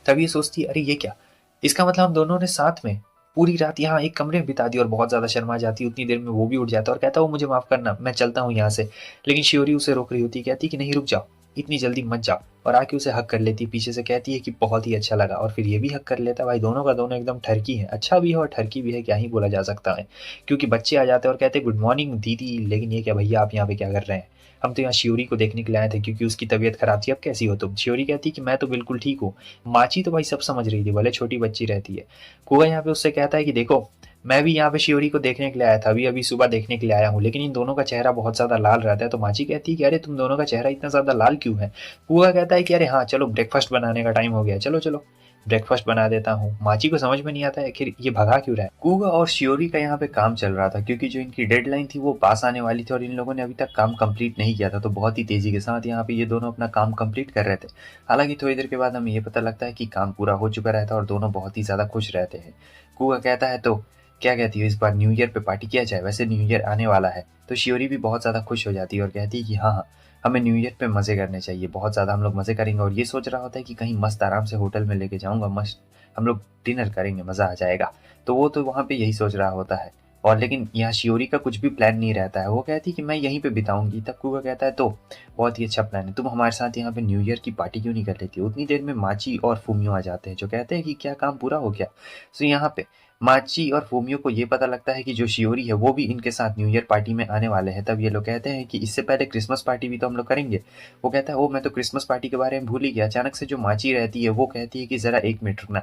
तब ये सोचती है, अरे ये क्या? इसका मतलब हम दोनों ने साथ में पूरी रात यहाँ एक कमरे में बिता दी, और बहुत ज़्यादा शर्मा जाती है। उतनी देर में वो भी उठ जाता है और कहता है, "वो मुझे माफ़ करना, मैं चलता हूँ यहाँ से।" लेकिन शियोरी उसे रोक रही होती है, कहती है कि नहीं रुक जाओ, इतनी जल्दी मत जाओ, और आके उसे हग कर लेती है पीछे से, कहती है कि बहुत ही अच्छा लगा, और फिर ये भी हग कर लेता है। भाई दोनों का दोनों एकदम ठरकी है, अच्छा भी है और ठरकी भी है, क्या ही बोला जा सकता है। क्योंकि बच्चे आ जाते हैं और कहते हैं गुड मॉर्निंग दीदी, लेकिन ये क्या भैया आप यहाँ पे क्या कर रहे हैं? हम तो यहाँ शियोरी को देखने के लिए आए थे क्योंकि उसकी तबीयत खराब थी, अब कैसी हो तुम? शियोरी कहती है कि मैं तो बिल्कुल ठीक हूँ। माची तो भाई सब समझ रही थी, भले छोटी बच्ची रहती है। कुआ यहाँ पे उससे कहता है कि देखो, मैं भी यहाँ पे शियोरी को देखने के लिए आया था, अभी-अभी सुबह देखने के लिए आया हूँ, लेकिन इन दोनों का चेहरा बहुत ज़्यादा लाल रहता है। तो माची कहती है कि अरे तुम दोनों का चेहरा इतना ज़्यादा लाल क्यों है? कुआ कहता है कि अरे हाँ, चलो ब्रेकफ़ास्ट बनाने का टाइम हो गया है, चलो-चलो ब्रेकफ़ास्ट बना देता हूँ। माची को समझ में नहीं आता है आखिर ये भगा क्यों रहा है। कुआ और शियोरी का यहाँ पे काम चल रहा था क्योंकि जो इनकी डेडलाइन थी वो पास आने वाली थी और इन लोगों ने अभी तक काम कंप्लीट नहीं किया था, तो बहुत ही तेज़ी के साथ यहाँ पे ये दोनों अपना काम कंप्लीट कर रहे थे। हालाँकि थोड़ी देर के बाद हमें ये पता लगता है कि काम पूरा हो चुका रहता है और दोनों बहुत ही ज़्यादा खुश रहते हैं। कुआ कहता है, तो क्या कहती हो इस बार न्यू ईयर पे पार्टी किया जाए? वैसे न्यू ईयर आने वाला है। तो शियोरी भी बहुत ज़्यादा खुश हो जाती है और कहती है कि हाँ, हाँ, हमें न्यू ईयर पे मज़े करने चाहिए, बहुत ज़्यादा हम लोग मज़े करेंगे, और ये सोच रहा होता है कि कहीं मस्त आराम से होटल में लेके जाऊँगा, मस्त हम लोग डिनर करेंगे, मज़ा आ जाएगा। तो वो तो वहाँ पे यही सोच रहा होता है, और लेकिन यहाँ शियोरी का कुछ भी प्लान नहीं रहता है। वो कहती है कि मैं यहीं पे बिताऊँगी। तब कुआ कहता है, तो बहुत ही अच्छा प्लान है, तुम हमारे साथ यहाँ पे न्यू ईयर की पार्टी क्यों नहीं कर लेती? उतनी देर में माची और फूमियो आ जाते हैं, जो कहते हैं कि क्या काम पूरा हो गया? सो यहाँ पे माची और फूमियो को ये पता लगता है कि जो शियोरी है वो भी इनके साथ न्यू ईयर पार्टी में आने वाले हैं। तब ये लोग कहते हैं कि इससे पहले क्रिसमस पार्टी भी तो हम लोग करेंगे। वो कहता है, ओ मैं तो क्रिसमस पार्टी के बारे में भूल ही गया। अचानक से जो माची रहती है वो कहती है कि ज़रा 1 मिनट रुकना,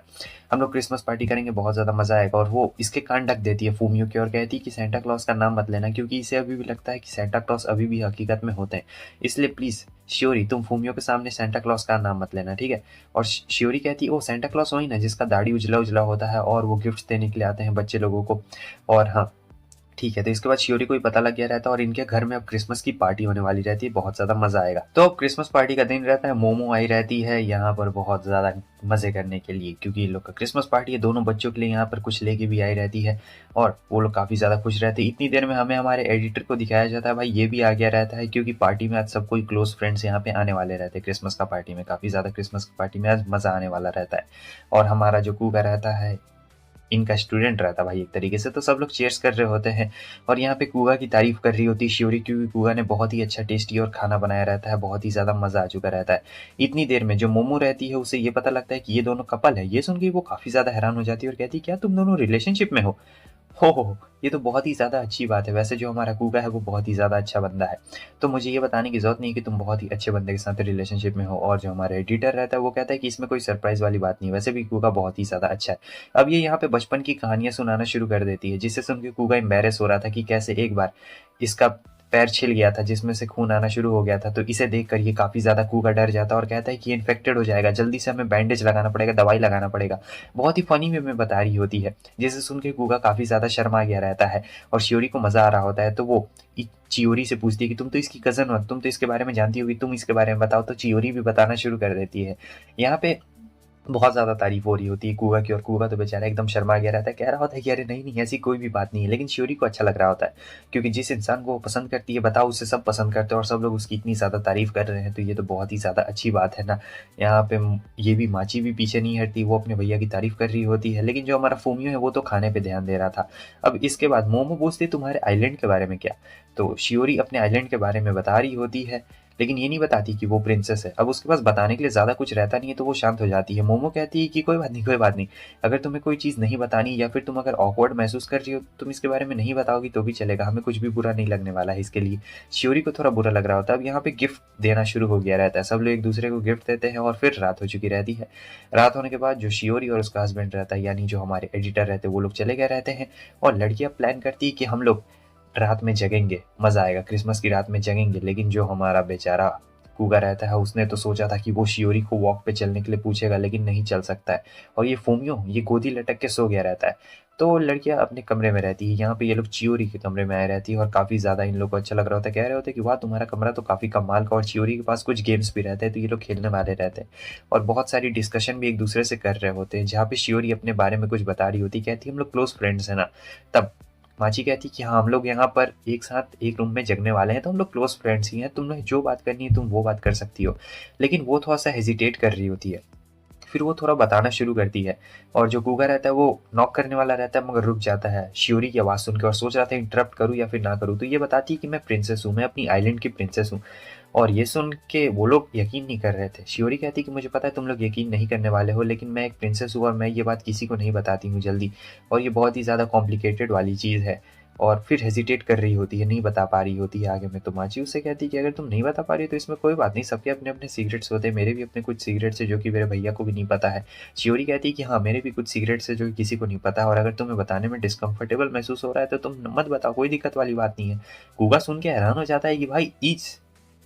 हम लोग क्रिसमस पार्टी करेंगे, बहुत ज़्यादा मज़ा आएगा, और वो इसके कान ढक देती है फूमियो के और कहती है कि सेंटा क्लॉज का नाम मत लेना, क्योंकि इसे अभी भी लगता है कि सेंटा क्लॉज अभी भी हकीकत में होते हैं। इसलिए प्लीज़ शियोरी तुम फूमियो के सामने सेंटा क्लॉज का नाम मत लेना, ठीक है? और शियोरी कहती है, ओ सेंटा क्लॉज वही ना जिसका दाढ़ी उजला-उजला होता है और वो गिफ्ट्स देने के लिए आते हैं बच्चे लोगों को। और हाँ, ठीक है, तो इसके बाद शियोरी को भी पता लग गया रहता है और इनके घर में अब क्रिसमस की पार्टी होने वाली रहती है, बहुत ज़्यादा मज़ा आएगा। तो अब क्रिसमस पार्टी का दिन रहता है, मोमो आई रहती है यहाँ पर बहुत ज़्यादा मज़े करने के लिए, क्योंकि इन लोग का क्रिसमस पार्टी है, दोनों बच्चों के लिए यहाँ पर कुछ लेके भी आई रहती है और वो लोग काफ़ी ज़्यादा खुश रहते हैं। इतनी देर में हमें हमारे एडिटर को दिखाया जाता है, भाई ये भी आ गया रहता है, क्योंकि पार्टी में आज सब कोई क्लोज़ फ्रेंड्स यहाँ पे आने वाले रहते हैं क्रिसमस का पार्टी में, काफ़ी ज़्यादा क्रिसमस की पार्टी में आज मज़ा आने वाला रहता है। और हमारा जो कूका रहता है, इनका स्टूडेंट रहता भाई एक तरीके से, तो सब लोग चीयर्स कर रहे होते हैं और यहाँ पे कुआ की तारीफ कर रही होती है शियोरी, क्योंकि कुआ ने बहुत ही अच्छा टेस्टी और खाना बनाया रहता है, बहुत ही ज़्यादा मज़ा आ चुका रहता है। इतनी देर में जो मोमो रहती है उसे ये पता लगता है कि ये दोनों कपल है। ये सुन के वो काफ़ी ज़्यादा हैरान हो जाती है और कहती है, क्या तुम दोनों रिलेशनशिप में हो? हो, ये तो बहुत ही ज़्यादा अच्छी बात है। वैसे जो हमारा कूका है वो बहुत ही ज़्यादा अच्छा बंदा है। तो मुझे ये बताने की ज़रूरत नहीं है कि तुम बहुत ही अच्छे बंदे के साथ रिलेशनशिप में हो। और जो हमारा एडिटर रहता है वो कहता है कि इसमें कोई सरप्राइज़ वाली बात नहीं है। वैसे भी कूका बहुत ही ज़्यादा अच्छा है। अब ये यहाँ पे बचपन की कहानियाँ सुनाना शुरू कर देती है, जिसे सुन के कूका एम्बैरेस हो रहा था कि कैसे एक बार इसका पैर छिल गया था जिसमें से खून आना शुरू हो गया था। तो इसे देखकर ये काफ़ी ज़्यादा कूका डर जाता है और कहता है कि ये इन्फेक्टेड हो जाएगा, जल्दी से हमें बैंडेज लगाना पड़ेगा, दवाई लगाना पड़ेगा। बहुत ही फ़नी वे में बता रही होती है, जिसे सुन के कूका काफ़ी ज़्यादा शर्मा गया रहता है और शियोरी को मज़ा आ रहा होता है। तो वो चियोरी से पूछती है कि तुम तो इसकी कज़न हो, तुम तो इसके बारे में जानती होगी, तुम इसके बारे में बताओ। तो चियोरी भी बताना शुरू कर देती है। यहाँ पे बहुत ज़्यादा तारीफ़ हो रही होती है कूका की और कूका तो बेचारा एकदम शर्मा गया रहता है, कह रहा होता है कि अरे नहीं, नहीं ऐसी कोई भी बात नहीं है। लेकिन शियोरी को अच्छा लग रहा होता है, क्योंकि जिस इंसान को वो पसंद करती है, बताओ उसे सब पसंद करते हैं और सब लोग उसकी इतनी ज़्यादा तारीफ़ कर रहे हैं, तो ये तो बहुत ही ज़्यादा अच्छी बात है ना। यहाँ पे ये भी माची भी पीछे नहीं हटती, वो अपने भैया की तारीफ़ कर रही होती है। लेकिन जो हमारा फोमियो है वो तो खाने पे ध्यान दे रहा था। अब इसके बाद मोमो पूछती है, तुम्हारे आइलैंड के बारे में क्या? तो शियोरी अपने आइलैंड के बारे में बता रही होती है, लेकिन ये नहीं बताती कि वो प्रिंसेस है। अब उसके पास बताने के लिए ज़्यादा कुछ रहता नहीं है, तो वो शांत हो जाती है। मोमो कहती है कि कोई बात नहीं, कोई बात नहीं। अगर तुम्हें कोई चीज़ नहीं बतानी या फिर तुम अगर ऑकवर्ड महसूस कर रही हो, तुम इसके बारे में नहीं बताओगी तो भी चलेगा, हमें कुछ भी बुरा नहीं लगने वाला है इसके लिए। शियोरी को थोड़ा बुरा लग रहा होता है। अब यहाँ पे गिफ्ट देना शुरू हो गया रहता है, सब लोग एक दूसरे को गिफ्ट देते हैं और फिर रात हो चुकी रहती है। रात होने के बाद जो शियोरी और उसका हस्बैंड रहता है, यानी जो हमारे एडिटर रहते हैं, वो लोग चले गए रहते हैं और लड़कियाँ प्लान करती है कि हम लोग रात में जगेंगे, मज़ा आएगा, क्रिसमस की रात में जगेंगे। लेकिन जो हमारा बेचारा कूगा रहता है, उसने तो सोचा था कि वो शियोरी को वॉक पे चलने के लिए पूछेगा, लेकिन नहीं चल सकता है। और ये फोमियो ये गोदी लटक के सो गया रहता है। तो लड़कियां अपने कमरे में रहती है, यहाँ पे ये लोग चियोरी के कमरे में आए रहती है और काफ़ी ज़्यादा इन लोग को अच्छा लग रहा होता है, कह रहे होते हैं कि वाह तुम्हारा कमरा तो काफ़ी कमाल का, और चियोरी के पास कुछ गेम्स भी रहते हैं, तो ये लोग खेलने वाले रहते हैं और बहुत सारी डिस्कशन भी एक दूसरे से कर रहे होते हैं, जहाँ पे शियोरी अपने बारे में कुछ बता रही होती है, कहती है हम लोग क्लोज फ्रेंड्स हैं ना। तब माची कहती कि हाँ हम लोग यहाँ पर एक साथ एक रूम में जगने वाले हैं, तो हम लोग क्लोज फ्रेंड्स ही हैं, तुमने जो बात करनी है तुम वो बात कर सकती हो। लेकिन वो थोड़ा सा हेजिटेट कर रही होती है। फिर वो थोड़ा बताना शुरू करती है, और जो गूगा रहता है वो नॉक करने वाला रहता है, मगर रुक जाता है शियोरी की आवाज़ सुन के और सोच रहा था इंटरप्ट करूँ या फिर ना करूँ। तो ये बताती है कि मैं प्रिंसेस हूँ, मैं अपनी आइलैंड की प्रिंसेस हूँ। और ये सुन के वो लोग यकीन नहीं कर रहे थे। शियोरी कहती कि मुझे पता है तुम लोग यकीन नहीं करने वाले हो, लेकिन मैं एक प्रिंसेस हूँ और मैं ये बात किसी को नहीं बताती हूँ जल्दी, और ये बहुत ही ज़्यादा कॉम्प्लिकेटेड वाली चीज़ है। और फिर हेजिटेट कर रही होती है, नहीं बता पा रही होती है आगे में। तो माची उससे कहती है कि अगर तुम नहीं बता पा रही हो तो इसमें कोई बात नहीं, सबके अपने अपने सीक्रेट्स होते हैं, मेरे भी अपने कुछ सीक्रेट्स है जो कि मेरे भैया को भी नहीं पता है। शियोरी कहती है कि हाँ मेरे भी कुछ सीक्रेट्स है जो कि किसी को नहीं पता है, और अगर तुम्हें बताने में डिस्कम्फर्टेबल महसूस हो रहा है तो तुम मत बताओ, कोई दिक्कत वाली बात नहीं है। गूगा सुन के हैरान हो जाता है कि भाई इस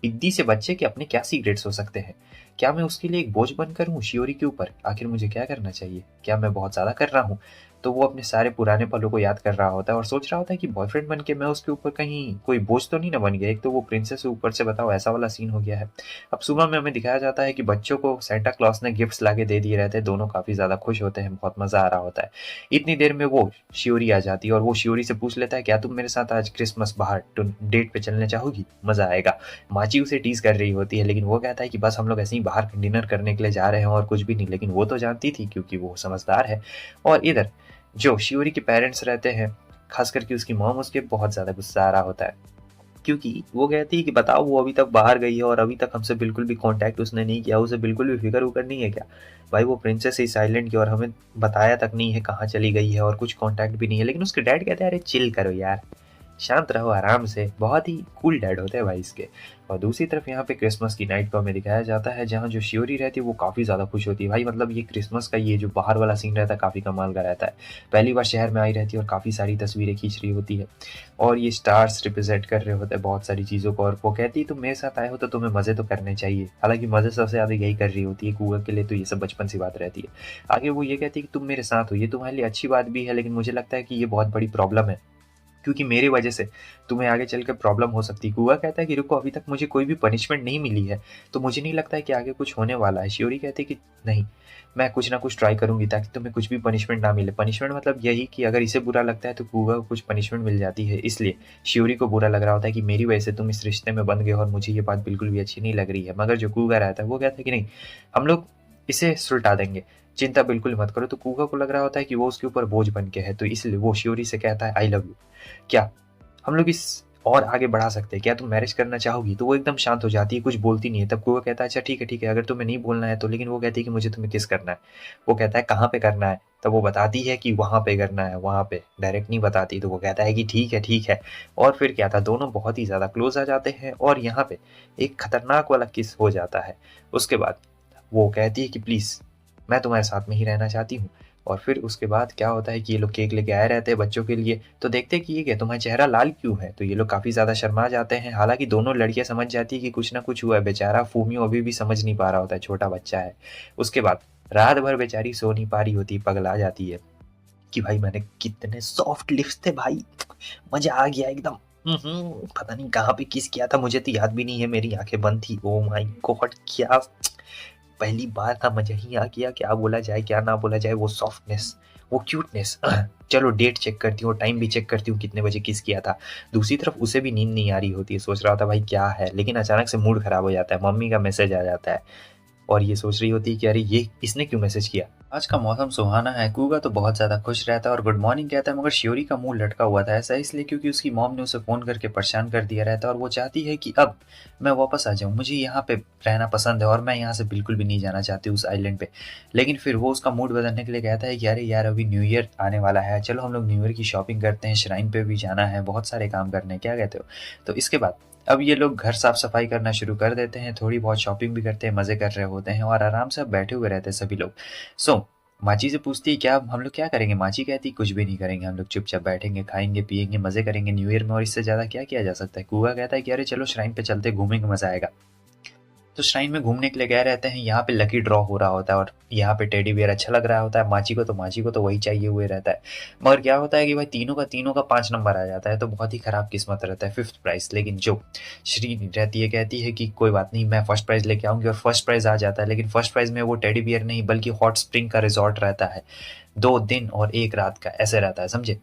इद्दी से बच्चे के अपने क्या सीक्रेट्स हो सकते हैं? क्या मैं उसके लिए एक बोझ बनकर हूँ शियोरी के ऊपर? आखिर मुझे क्या करना चाहिए? क्या मैं बहुत ज़्यादा कर रहा हूँ? तो वो अपने सारे पुराने पलों को याद कर रहा होता है और सोच रहा होता है कि बॉयफ्रेंड बन के मैं उसके ऊपर कहीं कोई बोझ तो नहीं ना बन गया। एक तो वो प्रिंसेस है, ऊपर से बताओ ऐसा वाला सीन हो गया है। अब सुबह में हमें दिखाया जाता है कि बच्चों को सेंटा क्लॉस ने गिफ्ट्स लाके दे दिए रहते हैं, दोनों काफ़ी ज़्यादा खुश होते हैं, बहुत मज़ा आ रहा होता है। इतनी देर में वो शियोरी आ जाती है और वो शियोरी से पूछ लेता है क्या तुम मेरे साथ आज क्रिसमस बाहर डेट पे चलने चाहोगी? मज़ा आएगा। माची उसे टीज कर रही होती है, लेकिन वो कहता है कि बस हम लोग ऐसे ही बाहर डिनर करने के लिए जा रहे हैं और कुछ भी नहीं। लेकिन वो तो जानती थी क्योंकि वो समझदार है। और इधर जो शियोरी के पेरेंट्स रहते हैं, खास करके उसकी मॉम, उसके बहुत ज़्यादा गुस्सा आ रहा होता है, क्योंकि वो कहती है कि बताओ वो अभी तक बाहर गई है और अभी तक हमसे बिल्कुल भी कांटेक्ट उसने नहीं किया, उसे बिल्कुल भी फिक्र उकर नहीं है क्या? भाई वो प्रिंसेस है इस आइलैंड की और हमें बताया तक नहीं है कहाँ चली गई है और कुछ कांटेक्ट भी नहीं है। लेकिन उसके डैड कहते हैं अरे चिल करो यार, शांत रहो आराम से। बहुत ही कूल डैड होते हैं भाई इसके। और दूसरी तरफ यहाँ पे क्रिसमस की नाइट को हमें दिखाया जाता है, जहाँ जो शियोरी रहती है वो काफ़ी ज़्यादा खुश होती है। भाई मतलब ये क्रिसमस का ये जो बाहर वाला सीन रहता है काफ़ी कमाल का रहता है। पहली बार शहर में आई रहती है और काफ़ी सारी तस्वीरें खींच रही होती है, और ये स्टार्स रिप्रेजेंट कर रहे होते हैं बहुत सारी चीज़ों को। और वो कहती है तुम मेरे साथ आए हो तो तुम्हें मज़े तो करने चाहिए। हालांकि मज़े सबसे ज़्यादा यही कर रही होती है, कुआ के लिए तो ये सब बचपन सी बात रहती है। आगे वो ये कहती है कि तुम मेरे साथ हो, ये तुम्हारे लिए अच्छी बात भी है, लेकिन मुझे लगता है कि ये बहुत बड़ी प्रॉब्लम है, क्योंकि मेरी वजह से तुम्हें आगे चलकर प्रॉब्लम हो सकती है। कुआ कहता है कि रुको, अभी तक मुझे कोई भी पनिशमेंट नहीं मिली है, तो मुझे नहीं लगता है कि आगे कुछ होने वाला है। शियोरी कहती है कि नहीं, मैं कुछ ना कुछ ट्राई करूंगी ताकि तुम्हें कुछ भी पनिशमेंट ना मिले। पनिशमेंट मतलब यही कि अगर इसे बुरा लगता है तो कुआ को कुछ पनिशमेंट मिल जाती है। इसलिए शियोरी को बुरा लग रहा होता है कि मेरी वजह से तुम इस रिश्ते में बंध गए और मुझे ये बात बिल्कुल भी अच्छी नहीं लग रही है। मगर जो कुआ रहता है वो कहता है कि नहीं, हम लोग इसे सुलटा देंगे, चिंता बिल्कुल मत करो। तो कुआ को लग रहा होता है कि वो उसके ऊपर बोझ बन के है, तो इसलिए वो शियोरी से कहता है आई लव यू, क्या हम लोग इस और आगे बढ़ा सकते हैं, क्या तुम मैरिज करना चाहोगी? तो वो एकदम शांत हो जाती है, कुछ बोलती नहीं है। तब वो कहता है अच्छा ठीक है ठीक है, अगर तुम्हें नहीं बोलना है तो। लेकिन वो कहती है कि मुझे तुम्हें किस करना है। वो कहता है कहाँ पे करना है? तब वो बताती है कि वहाँ पे करना है, वहाँ पे, डायरेक्ट नहीं बताती। तो वो कहता है कि ठीक है ठीक है। और फिर क्या था, दोनों बहुत ही ज़्यादा क्लोज आ जाते हैं और यहाँ पे एक खतरनाक वाला किस हो जाता है। उसके बाद वो कहती है कि प्लीज़ मैं तुम्हारे साथ में ही रहना चाहती हूँ। और फिर उसके बाद क्या होता है कि ये लोग केक लेके आए रहते हैं बच्चों के लिए, तो देखते हैं कि ये क्या, तुम्हारा चेहरा लाल क्यों है? तो ये लोग काफ़ी ज़्यादा शर्मा जाते हैं। हालांकि दोनों लड़कियां समझ जाती है कि कुछ ना कुछ हुआ है। बेचारा फूमियो अभी भी समझ नहीं पा रहा होता है, छोटा बच्चा है। उसके बाद रात भर बेचारी सो नहीं पा रही होती, पगला जाती है कि भाई मैंने कितने सॉफ्ट लिप्स थे भाई, मजा आ गया एकदम। पता नहीं कहाँ पे किस किया था, मुझे तो याद भी नहीं है, मेरी आंखें बंद थी। ओ माय गॉड, क्या पहली बार था, मजा ही आ गया। क्या बोला जाए क्या ना बोला जाए, वो सॉफ्टनेस, वो क्यूटनेस। चलो डेट चेक करती हूँ, टाइम भी चेक करती हूँ कितने बजे किस किया था। दूसरी तरफ उसे भी नींद नहीं आ रही होती है, सोच रहा था भाई क्या है, लेकिन अचानक से मूड खराब हो जाता है, मम्मी का मैसेज आ जाता है और ये सोच रही होती है कि अरे ये इसने क्यों मैसेज किया। आज का मौसम सुहाना है, कूगा तो बहुत ज़्यादा खुश रहता है और गुड मॉर्निंग कहता है, मगर शियोरी का मुंह लटका हुआ था। ऐसा इसलिए क्योंकि उसकी मॉम ने उसे फ़ोन करके परेशान कर दिया रहता है और वो चाहती है कि अब मैं वापस आ जाऊँ, मुझे यहाँ पे रहना पसंद है और मैं यहाँ से बिल्कुल भी नहीं जाना चाहती उस आइलैंड पे। लेकिन फिर वो उसका मूड बदलने के लिए कहता है कि अरे यार अभी न्यू ईयर आने वाला है, चलो हम लोग न्यू ईयर की शॉपिंग करते हैं, श्राइन पे भी जाना है, बहुत सारे काम करने हैं, क्या कहते हो? तो इसके बाद अब ये लोग घर साफ सफाई करना शुरू कर देते हैं, थोड़ी बहुत शॉपिंग भी करते हैं, मज़े कर रहे होते हैं और आराम से अब बैठे हुए रहते हैं सभी लोग। सो माची से पूछती है क्या हम लोग क्या करेंगे? माची कहती कुछ भी नहीं करेंगे, हम लोग चुपचाप बैठेंगे, खाएंगे पिएंगे, मज़े करेंगे न्यू ईयर में, और इससे ज़्यादा क्या किया जा सकता है। कुआ कहता है कि अरे चलो श्राइन पे चलते, घूमेंगे, मज़ा आएगा। तो श्राइन में घूमने के लिए गए रहते हैं। यहाँ पे लकी ड्रॉ हो रहा होता है और यहाँ पे टेडी बियर अच्छा लग रहा होता है माची को तो वही चाहिए हुए रहता है। मगर क्या होता है कि भाई तीनों का 5 नंबर आ जाता है, तो बहुत ही खराब किस्मत रहता है, फिफ्थ प्राइज। लेकिन जो श्री रहती है कहती है कि कोई बात नहीं, मैं फर्स्ट प्राइज लेके आऊंगी, और फर्स्ट प्राइज आ जाता है। लेकिन फर्स्ट प्राइज में वो टेडी बियर नहीं बल्कि हॉट स्प्रिंग का रिजॉर्ट रहता है, 2 दिन और 1 रात का ऐसे रहता है, समझे?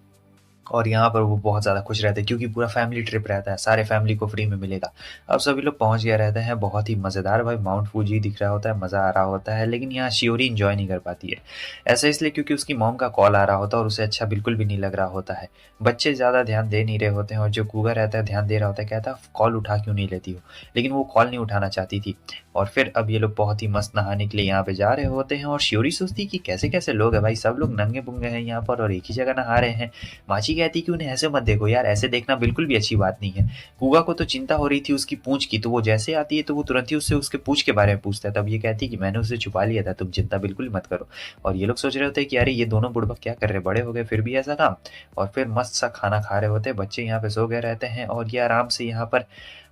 और यहाँ पर वो बहुत ज़्यादा खुश रहते हैं क्योंकि पूरा फैमिली ट्रिप रहता है, सारे फैमिली को फ्री में मिलेगा। अब सभी लोग पहुँच गए रहते हैं, बहुत ही मज़ेदार भाई माउंट फूजी दिख रहा होता है, मज़ा आ रहा होता है, लेकिन यहाँ शियोरी एन्जॉय नहीं कर पाती है। ऐसा इसलिए क्योंकि उसकी मॉम का कॉल आ रहा होता है और उसे अच्छा बिल्कुल भी नहीं लग रहा होता है। बच्चे ज़्यादा ध्यान दे नहीं रहे होते हैं और जो कूगा रहता है ध्यान दे रहा होता है, कहता है कॉल उठा क्यों नहीं लेती हो? लेकिन वो कॉल नहीं उठाना चाहती थी। और फिर अब ये लोग बहुत ही मस्त नहाने के लिए यहाँ पे जा रहे होते हैं और शियोरी सोचती है कि कैसे-कैसे लोग हैं भाई, सब लोग नंगे-पुंगे हैं यहाँ पर और एक ही जगह नहा रहे हैं। माची कहती कि उन्हें ऐसे मत देखो यार, ऐसे देखना बिल्कुल भी अच्छी बात नहीं है। कुआ को तो चिंता हो रही थी उसकी पूंछ की, तो वो जैसे आती है तो वो तुरंत ही उससे उसके पूंछ के बारे में पूछता है। तब ये कहती है कि मैंने उसे छुपा लिया था, तुम चिंता बिल्कुल मत करो। और ये लोग सोच रहे होते हैं कि अरे ये दोनों बुड़बक क्या कर रहे हैं, बड़े हो गए फिर भी ऐसा काम। और फिर मस्त सा खाना खा रहे होते हैं, बच्चे यहाँ पे सो गए रहते हैं और ये आराम से यहाँ पर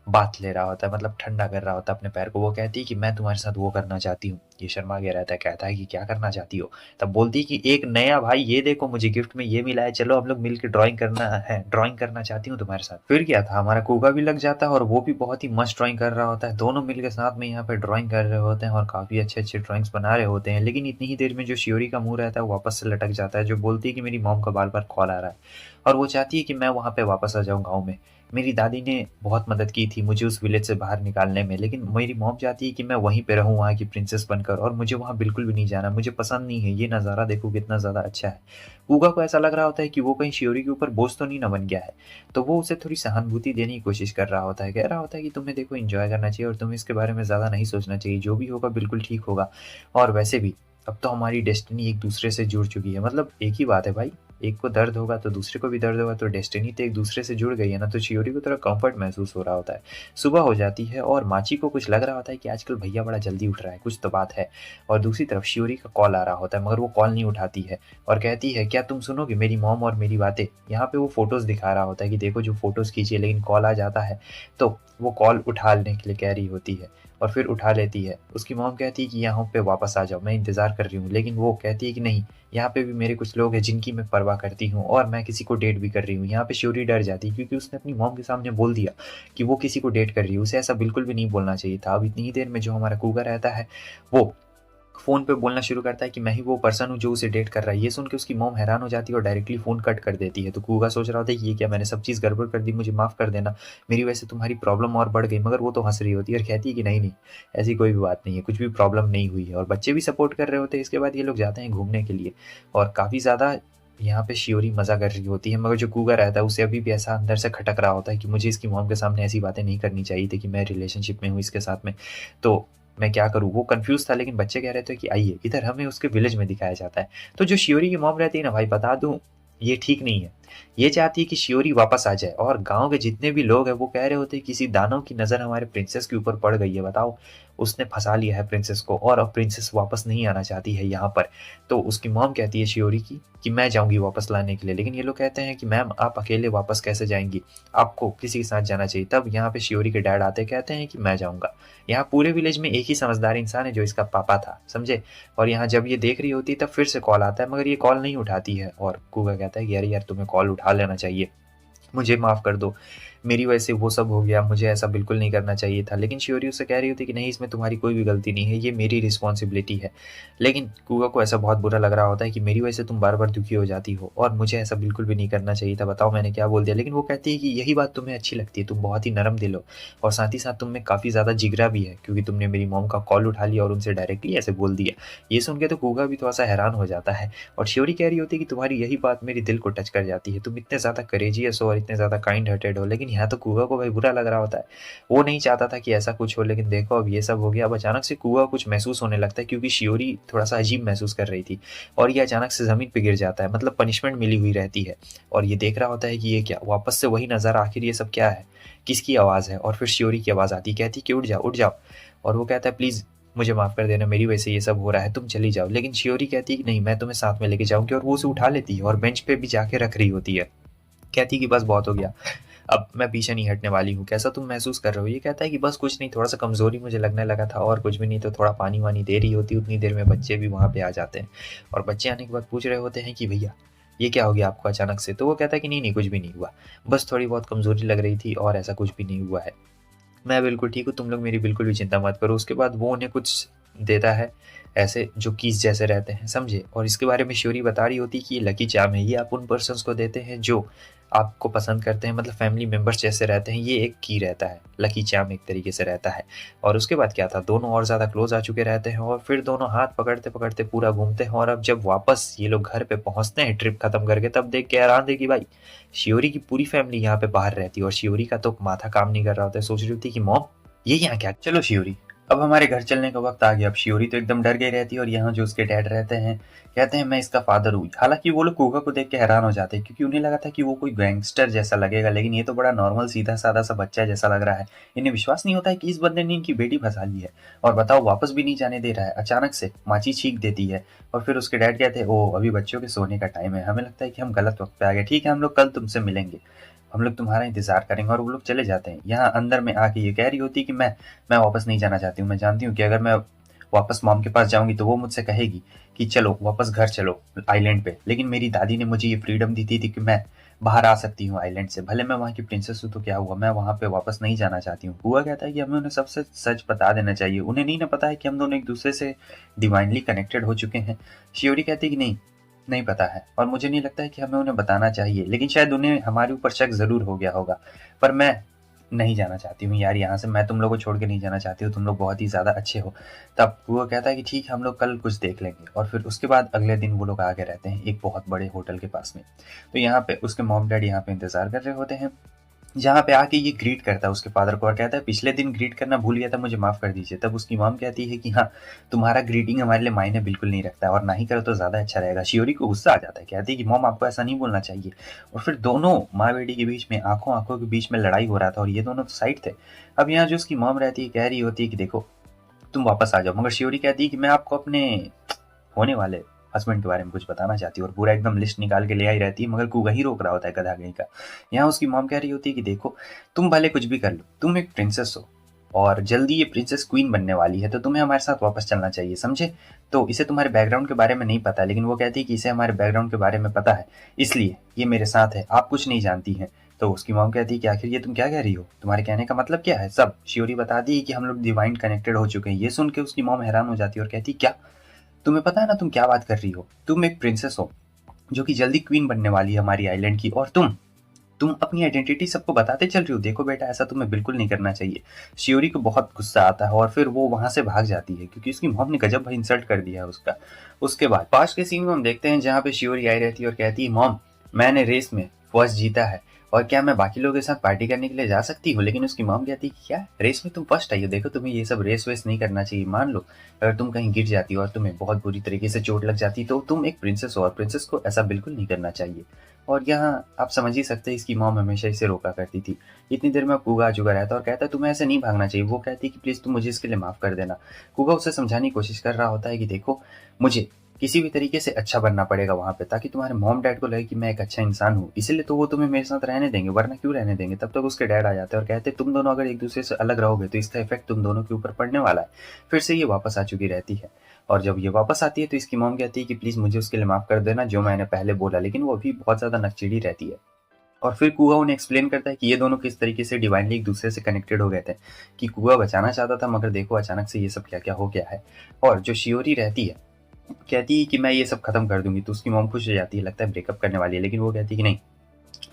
बाथ ले रहा होता है, मतलब ठंडा कर रहा होता है अपने पैर को। वो कहती है कि मैं तुम्हारे साथ वो करना चाहती हूँ। ये शर्मा गया रहता है, कहता है कि क्या करना चाहती हो? तब बोलती है कि एक नया भाई, ये देखो मुझे गिफ्ट में ये मिला है, चलो हम लोग मिलकर ड्राइंग करना है, ड्राइंग करना चाहती हूँ तुम्हारे साथ। फिर क्या था, हमारा कुगा भी लग जाता है और वो भी बहुत ही मस्त ड्राइंग कर रहा होता है। दोनों मिलकर साथ में यहाँ पे ड्राइंग कर रहे होते हैं और काफी अच्छे अच्छे ड्राइंग्स बना रहे होते हैं। लेकिन इतनी ही देर में जो शियोरी का मुंह रहता है वो वापस से लटक जाता है, जो बोलती है कि मेरी मॉम का बार बार कॉल आ रहा है और वो चाहती है कि मैं वहाँ पे वापस आ जाऊँ गाँव में। मेरी दादी ने बहुत मदद की थी मुझे उस विलेज से बाहर निकालने में, लेकिन मेरी मॉम चाहती है कि मैं वहीं पे रहूँ वहाँ की प्रिंसेस बनकर, और मुझे वहाँ बिल्कुल भी नहीं जाना, मुझे पसंद नहीं है। ये नज़ारा देखो कितना ज़्यादा अच्छा है। ऊगा को ऐसा लग रहा होता है कि वो कहीं शियोरी के ऊपर बोझ तो नहीं ना बन गया है, तो वो उसे थोड़ी सहानुभूति देने की कोशिश कर रहा होता है। कह रहा होता है कि तुम्हें देखो एन्जॉय करना चाहिए और तुम्हें इसके बारे में ज़्यादा नहीं सोचना चाहिए, जो भी होगा बिल्कुल ठीक होगा। और वैसे भी अब तो हमारी डेस्टिनी एक दूसरे से जुड़ चुकी है, मतलब एक ही बात है भाई, एक को दर्द होगा तो दूसरे को भी दर्द होगा, तो डेस्टिनी तो एक दूसरे से जुड़ गई है ना। तो शियोरी को थोड़ा कंफर्ट महसूस हो रहा होता है। सुबह हो जाती है और माची को कुछ लग रहा होता है कि आजकल भैया बड़ा जल्दी उठ रहा है, कुछ तो बात है। और दूसरी तरफ शियोरी का कॉल आ रहा होता है, मगर वो कॉल नहीं उठाती है और कहती है क्या तुम सुनोगे मेरी मॉम और मेरी बातें। यहाँ पे वो फोटोज दिखा रहा होता है कि देखो जो फोटोज खींचिए, लेकिन कॉल आ जाता है तो वो कॉल उठा लेने के लिए कह रही होती है और फिर उठा लेती है। उसकी मॉम कहती है कि यहाँ पे वापस आ जाओ, मैं इंतज़ार कर रही हूँ, लेकिन वो कहती है कि नहीं, यहाँ पे भी मेरे कुछ लोग हैं जिनकी मैं परवाह करती हूँ और मैं किसी को डेट भी कर रही हूँ। यहाँ पे शियोरी डर जाती है क्योंकि उसने अपनी मॉम के सामने बोल दिया कि वो किसी को डेट कर रही है। उसे ऐसा बिल्कुल भी नहीं बोलना चाहिए था। अब इतनी ही देर में जो हमारा कूगा रहता है वो फ़ोन पे बोलना शुरू करता है कि मैं ही वो पर्सन हूँ जो उसे डेट कर रहा है। ये सुन के उसकी मॉम हैरान हो जाती है और डायरेक्टली फ़ोन कट कर देती है। तो कूगा सोच रहा होता है कि ये क्या, मैंने सब चीज़ गड़बड़ कर दी, मुझे माफ़ कर देना, मेरी वजह से तुम्हारी प्रॉब्लम और बढ़ गई। मगर वो तो हँस रही होती है और कहती है कि नहीं, नहीं, ऐसी कोई भी बात नहीं है, कुछ भी प्रॉब्लम नहीं हुई है। और बच्चे भी सपोर्ट कर रहे होते हैं। इसके बाद ये लोग जाते हैं घूमने के लिए और काफ़ी ज़्यादा यहाँ पे शियोरी मज़ा कर रही होती है, मगर जो कूगा रहता है उसे अभी भी ऐसा अंदर से खटक रहा होता है कि मुझे इसकी मॉम के सामने ऐसी बातें नहीं करनी चाहिए थी कि मैं रिलेशनशिप में हूँ इसके साथ में। तो मैं क्या करूँ? वो कन्फ्यूज़ था, लेकिन बच्चे कह रहे थे कि आइए, इधर हमें उसके विलेज में दिखाया जाता है। तो जो शियोरी की मॉम रहती है ना भाई, बता दूँ, ये ठीक नहीं है। ये चाहती है कि शियोरी वापस आ जाए और गाँव के जितने भी लोग हैं वो कह रहे होते हैं किसी दानव की नज़र हमारे प्रिंसेस के ऊपर पड़ गई है। बताओ, उसने फँसा लिया है प्रिंसेस को और अब प्रिंसेस वापस नहीं आना चाहती है यहाँ पर। तो उसकी मॉम कहती है शियोरी की कि मैं जाऊँगी वापस लाने के लिए, लेकिन ये लोग कहते हैं कि मैम आप अकेले वापस कैसे जाएँगी? आपको किसी के साथ जाना चाहिए। तब यहाँ पे शियोरी के डैड आते, कहते हैं कि मैं जाऊँगा। यहाँ पूरे विलेज में एक ही समझदार इंसान है जो इसका पापा था, समझे? और यहाँ जब ये देख रही होती है तब फिर से कॉल आता है, मगर ये कॉल नहीं उठाती है और कूगा कहता है कि अरे यार, तुम्हें कॉल उठा लेना चाहिए, मुझे माफ़ कर दो, मेरी वजह से वो सब हो गया, मुझे ऐसा बिल्कुल नहीं करना चाहिए था। लेकिन शियोरी उससे कह रही होती है कि नहीं, इसमें तुम्हारी कोई भी गलती नहीं है, ये मेरी रिस्पॉन्सिबिलिटी है। लेकिन कूगा को ऐसा बहुत बुरा लग रहा होता है कि मेरी वजह से तुम बार-बार दुखी हो जाती हो और मुझे ऐसा बिल्कुल भी नहीं करना चाहिए था, बताओ मैंने क्या बोल दिया? लेकिन वो कहती है कि यही बात तुम्हें अच्छी लगती है, तुम बहुत ही नरम दिल हो और साथ ही साथ तुम में काफ़ी ज़्यादा जिगरा भी है क्योंकि तुमने मेरी मॉम का कॉल उठा लिया और उनसे डायरेक्टली ऐसे बोल दिया। ये सुन के तो कूगा भी थोड़ा-सा हैरान हो जाता है और शियोरी कह रही होती है कि तुम्हारी यही बात मेरे दिल को टच कर जाती है, तुम इतने ज़्यादा करेजियस हो और इतने ज़्यादा काइंड हार्टेड हो। लेकिन यहाँ तो कूगा को भाई बुरा लग रहा होता है। वो नहीं चाहता था कि ऐसा कुछ हो, लेकिन देखो अब ये सब हो गया। अब अचानक से कूगा कुछ महसूस होने लगता है क्योंकि शियोरी थोड़ा-सा अजीब महसूस कर रही थी और ये अचानक से ज़मीन पे गिर जाता है, मतलब पनिशमेंट मिली हुई रहती है और ये देख रहा होता है कि ये क्या? वापस से वही नज़ारा, आखिर ये सब क्या है? किसकी आवाज़ है? और फिर शियोरी की आवाज़ आती है, कहती है कि उठ जाओ, उठ जाओ। और वो कहता है प्लीज़ मुझे माफ़ कर देना, मेरी वजह से ये सब हो रहा है, तुम चली जाओ। लेकिन शियोरी कहती है कि नहीं, मैं तुम्हें साथ में लेके जाऊँगी और वो उसे उठा लेती है और बेंच पे भी जाके रख रही होती है। कहती है कि बस बहुत हो गया, अब मैं पीछे नहीं हटने वाली हूँ, कैसा तुम महसूस कर रहे हो? ये कहता है कि बस कुछ नहीं, थोड़ा-सा कमज़ोरी मुझे लगने लगा था और कुछ भी नहीं, तो थोड़ा पानी-वानी दे रही होती, उतनी देर में बच्चे भी वहाँ पे आ जाते हैं और बच्चे आने के बाद पूछ रहे होते हैं कि भैया ये क्या हो गया आपको अचानक से? तो वो कहता है कि नहीं, नहीं, कुछ भी नहीं हुआ, बस थोड़ी बहुत कमज़ोरी लग रही थी और ऐसा कुछ भी नहीं हुआ है। मैं बिल्कुल ठीक हूँ, तुम लोग मेरी बिल्कुल भी चिंता मत करो। उसके बाद वो उन्हें कुछ देता है, ऐसे जो कीज़ जैसे रहते हैं, समझे? और इसके बारे में श्योरी बता रही होती है कि ये लकी चार्म है, ये आप उन पर्सन्स को देते हैं जो आपको पसंद करते हैं, मतलब फैमिली मेंबर्स जैसे रहते हैं, ये एक की रहता है, लकी चार्म एक तरीके से रहता है। और उसके बाद क्या था, दोनों और ज़्यादा क्लोज़ आ चुके रहते हैं और फिर दोनों हाथ पकड़ते-पकड़ते पूरा घूमते हैं और अब जब वापस ये लोग घर पे पहुँचते हैं ट्रिप खत्म करके, तब देख के हैरान थे कि भाई शियोरी की पूरी फैमिली यहाँ पे बाहर रहती है और शियोरी का तो माथा काम नहीं कर रहा होता है, सोच रही होती है कि मॉम ये यहाँ क्या? चलो शियोरी, अब हमारे घर चलने का वक्त आ गया। अब शियोरी तो एकदम डर गई रहती है और यहाँ जो उसके डैड रहते हैं कहते हैं मैं इसका फादर हूँ। हालांकि वो लोग कुका को देख के हैरान हो जाते हैं क्योंकि उन्हें लगा था कि वो कोई गैंगस्टर जैसा लगेगा, लेकिन ये तो बड़ा नॉर्मल सीधा साधा सा बच्चा जैसा लग रहा है। इन्हें विश्वास नहीं होता है कि इस बंदे ने इनकी बेटी फंसा ली है और बताओ वापस भी नहीं जाने दे रहा है। अचानक से माची छींक देती है और फिर उसके डैड कहते हैं ओ अभी बच्चों के सोने का टाइम है, हमें लगता है कि हम गलत वक्त पे आ गए, ठीक है हम लोग कल तुमसे मिलेंगे, हम लोग तुम्हारा इंतजार करेंगे। और वो लोग चले जाते हैं। यहाँ अंदर में आके ये कह रही होती है कि मैं वापस नहीं जाना चाहती हूँ, मैं जानती हूँ कि अगर मैं वापस मॉम के पास जाऊंगी तो वो मुझसे कहेगी कि चलो वापस घर चलो आइलैंड पे, लेकिन मेरी दादी ने मुझे ये फ्रीडम दी थी कि मैं बाहर आ सकती हूँ आइलैंड से, भले मैं वहाँ की प्रिंसेस हूँ तो क्या हुआ, मैं वहाँ पे वापस नहीं जाना चाहती हूँ। हुआ कहता है कि हमें उन्हें सबसे सच बता देना चाहिए, उन्हें नहीं ना पता है कि हम दोनों एक दूसरे से डिवाइनली कनेक्टेड हो चुके हैं। शियोरी कहती है कि नहीं नहीं पता है और मुझे नहीं लगता है कि हमें उन्हें बताना चाहिए, लेकिन शायद उन्हें हमारे ऊपर शक ज़रूर हो गया होगा, पर मैं नहीं जाना चाहती हूँ यार यहाँ से, मैं तुम लोगों को छोड़ के नहीं जाना चाहती हूँ, तुम लोग बहुत ही ज़्यादा अच्छे हो। तब वो कहता है कि ठीक है हम लोग कल कुछ देख लेंगे और फिर उसके बाद अगले दिन वो लोग आगे रहते हैं एक बहुत बड़े होटल के पास में। तो यहाँ पे उसके मॉम डैडी यहाँ पे इंतज़ार कर रहे होते हैं, जहाँ पे आके ये ग्रीट करता है उसके फादर को और कहता है पिछले दिन ग्रीट करना भूल गया था, मुझे माफ़ कर दीजिए। तब उसकी मॉम कहती है कि हाँ तुम्हारा ग्रीटिंग हमारे लिए मायने बिल्कुल नहीं रखता है और ना ही करो तो ज़्यादा अच्छा रहेगा। शियोरी को गुस्सा आ जाता है, कहती है कि मॉम आपको ऐसा नहीं बोलना चाहिए। और फिर दोनों माँ बेटी के बीच में आंखों आंखों के बीच में लड़ाई हो रहा था और ये दोनों तो साइड थे। अब यहाँ जो उसकी मॉम रहती है कह रही होती है कि देखो तुम वापस आ जाओ, मगर शियोरी कहती है कि मैं आपको अपने होने वाले हस्बैंड के बारे में कुछ बताना चाहती हूँ और पूरा एकदम लिस्ट निकाल के ले आई रहती है, मगर कुगा ही रोक रहा होता है गधा कहीं का। यहाँ उसकी मॉम कह रही होती है कि देखो तुम भले कुछ भी कर लो, तुम एक प्रिंसेस हो और जल्दी ये प्रिंसेस क्वीन बनने वाली है, तो तुम्हें हमारे साथ वापस चलना चाहिए, समझे? तो इसे तुम्हारे बैकग्राउंड के बारे में नहीं पता, लेकिन वो कहती है कि इसे हमारे बैकग्राउंड के बारे में पता है, इसलिए ये मेरे साथ है, आप कुछ नहीं जानती हैं। तो उसकी मॉम कहती है कि आखिर ये तुम क्या कह रही हो, तुम्हारे कहने का मतलब क्या है? सब शियोरी बता दी कि हम लोग डिवाइन कनेक्टेड हो चुके हैं। ये सुन के उसकी मॉम हैरान हो जाती है और कहती क्या, तुम्हें पता है ना तुम क्या बात कर रही हो, तुम एक प्रिंसेस हो जो कि जल्दी क्वीन बनने वाली है हमारी आइलैंड की, और तुम अपनी आइडेंटिटी सबको बताते चल रही हो, देखो बेटा ऐसा तुम्हें बिल्कुल नहीं करना चाहिए। शियोरी को बहुत गुस्सा आता है और फिर वो वहां से भाग जाती है क्योंकि उसकी मॉम ने गजब भाई इंसल्ट कर दिया है उसका। उसके बाद पास के सीन में हम देखते हैं जहाँ पे शियोरी आई रहती है और कहती है मॉम मैंने रेस में फर्स्ट जीता है और क्या मैं बाकी लोगों के साथ पार्टी करने के लिए जा सकती हूँ? लेकिन उसकी मॉम कहती है क्या रेस में तुम फर्स्ट आई हो, देखो तुम्हें ये सब रेस वेस नहीं करना चाहिए, मान लो अगर तुम कहीं गिर जाती हो और तुम्हें बहुत बुरी तरीके से चोट लग जाती तो तुम एक प्रिंसेस हो और प्रिंसेस को ऐसा बिल्कुल नहीं करना चाहिए। और यहाँ आप समझ ही सकते हैं इसकी मॉम हमेशा इसे रोका करती थी। इतनी देर में कुगा जुगा रहता और कहता है तुम्हें ऐसे नहीं भागना चाहिए। वो कहती है कि प्लीज़ तुम मुझे इसके लिए माफ़ कर देना। कुगा उसे समझाने की कोशिश कर रहा होता है कि देखो मुझे किसी भी तरीके से अच्छा बनना पड़ेगा वहाँ पे, ताकि तुम्हारे मॉम डैड को लगे कि मैं एक अच्छा इंसान हूँ, इसीलिए तो वो तुम्हें मेरे साथ रहने देंगे, वरना क्यों रहने देंगे। तब तक उसके डैड आ जाते हैं और कहते हैं तुम दोनों अगर एक दूसरे से अलग रहोगे तो इसका इफेक्ट तुम दोनों के ऊपर पड़ने वाला है। फिर से ये वापस आ चुकी रहती है और जब ये वापस आती है तो इसकी मॉम कहती है कि प्लीज़ मुझे उसके लिए माफ़ कर देना जो मैंने पहले बोला, लेकिन वो अभी बहुत ज़्यादा नकचिड़ी रहती है। और फिर कुआ उन्हें एक्सप्लेन करता है कि ये दोनों किस तरीके से डिवाइनली एक दूसरे से कनेक्टेड हो गए थे, कि कुआ बचाना चाहता था मगर देखो अचानक से ये सब क्या क्या हो गया है। और जो शियोरी रहती है कहती है कि मैं ये सब खत्म कर दूंगी, तो उसकी मॉम खुश हो जाती है, लगता है ब्रेकअप करने वाली है, लेकिन वो कहती है कि नहीं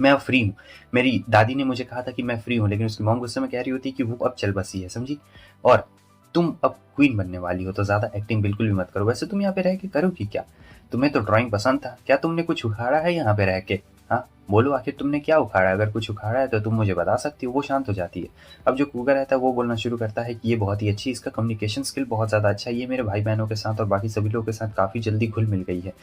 मैं अब फ्री हूँ, मेरी दादी ने मुझे कहा था कि मैं फ्री हूँ, लेकिन उसकी मॉम गुस्से में कह रही होती है कि वो अब चल बसी है, समझी, और तुम अब क्वीन बनने वाली हो तो ज़्यादा एक्टिंग बिल्कुल भी मत करो। वैसे तुम यहाँ पे रह के करोगी क्या, तुम्हें तो ड्राइंग पसंद था, क्या तुमने कुछ उखाड़ा है यहाँ पे रह के? हाँ बोलो आखिर तुमने क्या उखाड़ा है, अगर कुछ उखाड़ा है तो तुम मुझे बता सकती हो। वो शांत हो जाती है। अब जो कूगा रहता है वो बोलना शुरू करता है कि ये बहुत ही अच्छी, इसका कम्युनिकेशन स्किल बहुत ज़्यादा अच्छा है, ये मेरे भाई बहनों के साथ और बाकी सभी लोगों के साथ काफ़ी जल्दी घुल मिल गई है,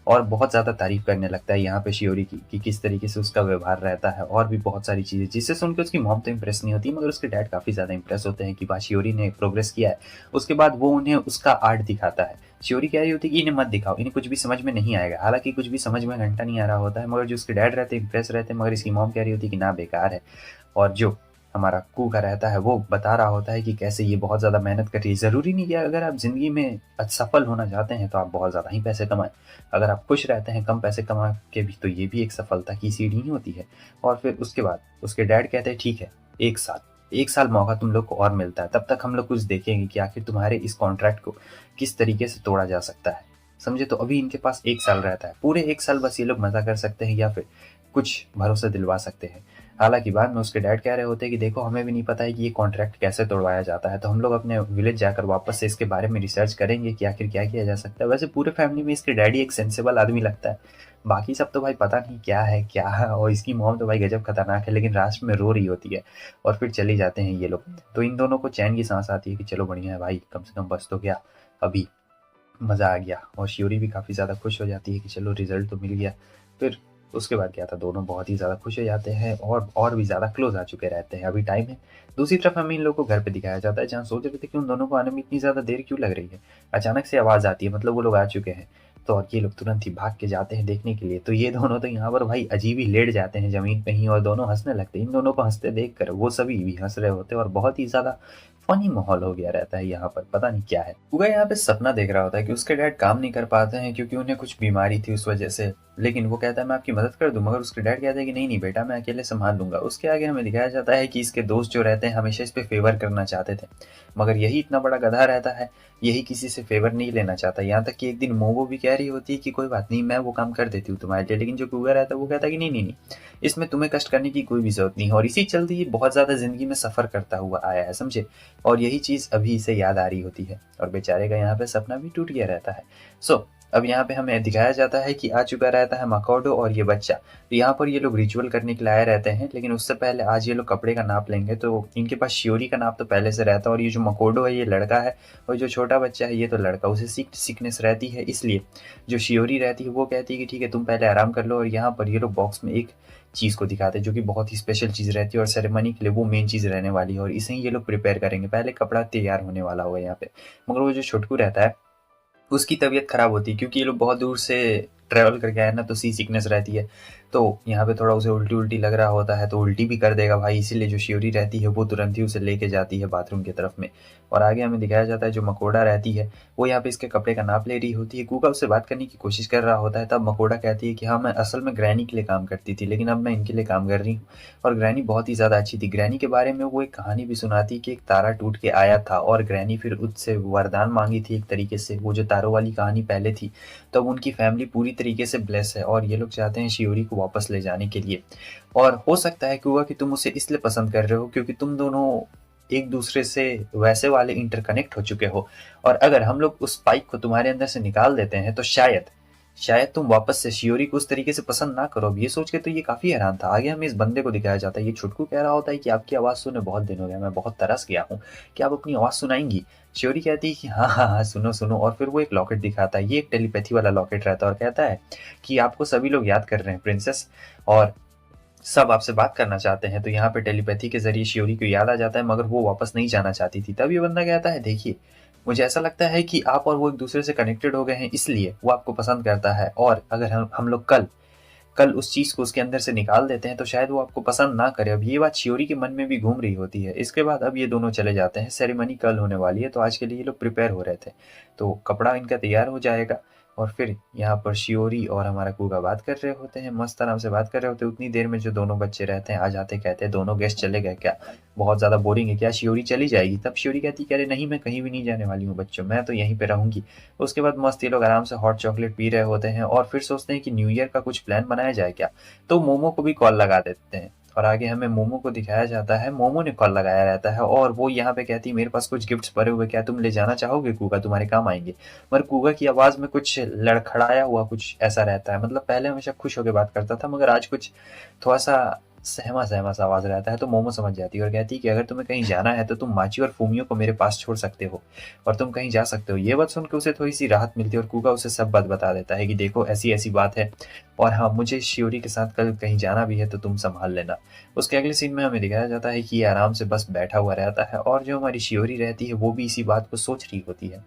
और बहुत ज़्यादा तारीफ करने लगता है यहाँ पे शियोरी की कि किस तरीके से उसका व्यवहार रहता है और भी बहुत सारी चीज़ें, जिससे सुन के उसकी मॉम तो इंप्रेस नहीं होती मगर उसके डैड काफ़ी ज़्यादा इंप्रेस होते हैं कि वाह शियोरी ने प्रोग्रेस किया है। उसके बाद वो उन्हें उसका आर्ट दिखाता है। शियोरी कह रही होती है कि इन्हें मत दिखाओ, इन्हें कुछ भी समझ में नहीं आएगा। हालांकि कुछ भी समझ में घंटा नहीं आ रहा होता है, मगर जो उसके डैड रहते हैं इंप्रेस रहते हैं, मगर इसकी मॉम कह रही होती है कि ना बेकार है। और जो हमारा कूका रहता है वो बता रहा होता है कि कैसे ये बहुत ज़्यादा मेहनत कर रही है। ज़रूरी नहीं कि अगर आप ज़िंदगी में सफल होना चाहते हैं तो आप बहुत ज़्यादा ही पैसे कमाएं, अगर आप खुश रहते हैं कम पैसे कमा के भी तो ये भी एक सफलता की सीढ़ी ही होती है। और फिर उसके बाद उसके डैड कहते हैं ठीक है, एक साल 1 साल मौका तुम लोग को और मिलता है, तब तक हम लोग कुछ देखेंगे कि आखिर तुम्हारे इस कॉन्ट्रैक्ट को किस तरीके से तोड़ा जा सकता है, समझे? तो अभी इनके पास 1 साल रहता है, पूरे 1 साल बस ये लोग मज़ा कर सकते हैं या फिर कुछ भरोसा दिलवा सकते हैं। हालाँकि बाद में उसके डैड कह रहे होते हैं कि देखो हमें भी नहीं पता है कि ये कॉन्ट्रैक्ट कैसे तोड़वाया जाता है, तो हम लोग अपने विलेज जाकर वापस से इसके बारे में रिसर्च करेंगे कि आखिर क्या किया जा सकता है। वैसे पूरे फैमिली में इसके डैडी एक सेंसिबल आदमी लगता है, बाकी सब तो भाई पता नहीं क्या है, और इसकी मॉम तो भाई गजब खतरनाक है, लेकिन लास्ट में रो रही होती है और फिर चले जाते हैं ये लोग। तो इन दोनों को चैन की सांस आती है कि चलो बढ़िया है भाई, कम से कम बच तो गया, अभी मज़ा आ गया। और शियोरी भी काफ़ी ज़्यादा खुश हो जाती है कि चलो रिजल्ट तो मिल गया। फिर उसके बाद क्या था, दोनों बहुत ही ज़्यादा खुश हो जाते हैं और भी ज़्यादा क्लोज आ चुके रहते हैं। अभी टाइम है, दूसरी तरफ हमें इन लोगों को घर पे दिखाया जाता है, जहाँ सोच रहे थे कि उन दोनों को आने में इतनी ज़्यादा देर क्यों लग रही है। अचानक से आवाज़ आती है, मतलब वो लोग आ चुके हैं। तो और ये लोग तुरंत ही भाग के जाते हैं देखने के लिए। तो ये दोनों तो यहाँ पर भाई अजीब ही लेट जाते हैं ज़मीन पे ही और दोनों हँसने लगते हैं। इन दोनों को हँसते देख कर वो सभी भी हँस रहे होते हैं और बहुत ही ज़्यादा फ़नी माहौल हो गया रहता है यहाँ पर, पता नहीं क्या है। कुगा यहाँ पे सपना देख रहा होता है कि उसके डैड काम नहीं कर पाते हैं क्योंकि उन्हें कुछ बीमारी थी उस वजह से। लेकिन वो कहता है मैं आपकी मदद कर दूँ, मगर उसके डैड कहते हैं कि नहीं, नहीं बेटा, मैं अकेले सँभाल लूँगा। उसके आगे हमें दिखाया जाता है कि इसके दोस्त जो रहते हैं हमेशा इस पे फ़ेवर करना चाहते थे, मगर यही इतना बड़ा गधा रहता है, यही किसी से फ़ेवर नहीं लेना चाहता। यहाँ तक कि एक दिन मोमो भी कह रही होती है कि कोई बात नहीं, मैं वो काम कर देती हूँ तुम्हारे लिए, लेकिन जो कुगा रहता है वो कहता है कि नहीं, नहीं, नहीं, इसमें तुम्हें कष्ट करने की कोई भी ज़रूरत नहीं है। और इसी चलते ये बहुत ज़्यादा ज़िंदगी में सफ़र करता हुआ आया है, समझे? और यही चीज़ अभी इसे याद आ रही होती है और बेचारे का यहाँ पे सपना भी टूट गया रहता है। सो अब यहाँ पे हमें दिखाया जाता है कि आ चुका रहता है मकोडो और ये बच्चा। तो यहाँ पर ये लोग रिचुअल करने के लिए आए रहते हैं, लेकिन उससे पहले आज ये लोग कपड़े का नाप लेंगे। तो इनके पास शियोरी का नाप तो पहले से रहता है और ये जो मकोडो है ये लड़का है और जो छोटा बच्चा है ये तो लड़का। उसे सिकनेस रहती है, इसलिए जो शियोरी रहती है वो कहती है कि ठीक है तुम पहले आराम कर लो। और यहाँ पर ये लोग बॉक्स में एक चीज़ को दिखाते हैं जो कि बहुत ही स्पेशल चीज़ रहती है और सेरेमनी के लिए वो मेन चीज़ रहने वाली है और इसे ही ये लोग प्रिपेयर करेंगे। पहले कपड़ा तैयार होने वाला होगा यहाँ पे, मगर वो जो छोटकू रहता है उसकी तबीयत ख़राब होती है क्योंकि ये लोग बहुत दूर से ट्रैवल करके आए ना, तो सी सिकनेस रहती है। तो यहाँ पे थोड़ा उसे उल्टी-उल्टी लग रहा होता है, तो उल्टी भी कर देगा भाई, इसीलिए जो शियोरी रहती है वो तुरंत ही उसे लेके जाती है बाथरूम की तरफ में। और आगे हमें दिखाया जाता है जो मकोड़ा रहती है वो यहाँ पे इसके कपड़े का नाप ले रही होती है। कुका उससे बात करने की कोशिश कर रहा होता है, तब मकोड़ा कहती है कि हाँ, मैं असल में ग्रैनी के लिए काम करती थी, लेकिन अब मैं इनके लिए काम कर रही हूँ। और ग्रैनी बहुत ही ज़्यादा अच्छी थी। ग्रैनी के बारे में वो एक कहानी भी सुनाती कि एक तारा टूट के आया था और ग्रैनी फिर उससे वरदान माँगी थी एक तरीके से। वो जो तारों वाली कहानी पहले थी, तब उनकी फैमिली पूरी तरीके से ब्लेस है और ये लोग चाहते हैं शियोरी को वापस ले जाने के लिए। और हो सकता है कुआ कि तुम उसे इसलिए पसंद कर रहे हो क्योंकि तुम दोनों एक दूसरे से वैसे वाले इंटरकनेक्ट हो चुके हो, और अगर हम लोग उस स्पाइक को तुम्हारे अंदर से निकाल देते हैं तो शायद तुम वापस से शियोरी को उस तरीके से पसंद ना करो। अब ये सोच के तो ये काफ़ी हैरान था। आगे हमें इस बंदे को दिखाया जाता है, ये छुटकू कह रहा होता है कि आपकी आवाज़ सुने बहुत दिन हो गया, मैं बहुत तरस गया हूँ, क्या आप अपनी आवाज़ सुनाएंगी? शियोरी कहती है कि हाँ, हाँ, हाँ, सुनो, सुनो। और फिर वो एक लॉकेट दिखाता है, ये एक टेलीपैथी वाला लॉकेट रहता है और कहता है कि आपको सभी लोग याद कर रहे हैं प्रिंसेस, और सब आपसे बात करना चाहते हैं। तो यहाँ पे टेलीपैथी के ज़रिए शियोरी को याद आ जाता है, मगर वो वापस नहीं जाना चाहती थी। तब ये बंदा कहता है, देखिए मुझे ऐसा लगता है कि आप और वो एक दूसरे से कनेक्टेड हो गए हैं, इसलिए वो आपको पसंद करता है। और अगर हम लोग कल कल उस चीज़ को उसके अंदर से निकाल देते हैं तो शायद वो आपको पसंद ना करे। अब ये बात शियोरी के मन में भी घूम रही होती है। इसके बाद अब ये दोनों चले जाते हैं, सेरेमनी कल होने वाली है, तो आज के लिए ये लोग प्रिपेयर हो रहे थे। तो कपड़ा इनका तैयार हो जाएगा और फिर यहाँ पर शियोरी और हमारा कुगा बात कर रहे होते हैं, मस्त आराम से बात कर रहे होते हैं। उतनी देर में जो दोनों बच्चे रहते हैं आ जाते, कहते हैं दोनों गेस्ट चले गए क्या, बहुत ज़्यादा बोरिंग है क्या, शियोरी चली जाएगी? तब शियोरी कहती कह रहे नहीं, मैं कहीं भी नहीं जाने वाली हूँ बच्चों, मैं तो यहीं पे रहूंगी। उसके बाद मस्त ये लोग आराम से हॉट चॉकलेट पी रहे होते हैं और फिर सोचते हैं कि न्यू ईयर का कुछ प्लान बनाया जाए क्या। तो मोमो को भी कॉल लगा देते हैं और आगे हमें मोमो को दिखाया जाता है, मोमो ने कॉल लगाया रहता है और वो यहाँ पे कहती है मेरे पास कुछ गिफ्ट्स पड़े हुए, क्या तुम ले जाना चाहोगे कुगा, तुम्हारे काम आएंगे। मगर कुगा की आवाज़ में कुछ लड़खड़ाया हुआ कुछ ऐसा रहता है, मतलब पहले हमेशा खुश होकर बात करता था मगर आज कुछ थोड़ा सा सहमा सहमा सा आवाज़ रहता है। तो मोमो समझ जाती है और कहती है कि अगर तुम्हें कहीं जाना है तो तुम माची और फूमियो को मेरे पास छोड़ सकते हो और तुम कहीं जा सकते हो। ये बात सुन के उसे थोड़ी सी राहत मिलती है और कुगा उसे सब बात बता देता है कि देखो ऐसी ऐसी बात है और हाँ, मुझे शियोरी के साथ कल कहीं जाना भी है तो तुम संभाल लेना। उसके अगले सीन में हमें दिखाया जाता है कि ये आराम से बस बैठा हुआ रहता है और जो हमारी शियोरी रहती है वो भी इसी बात को सोच रही होती है।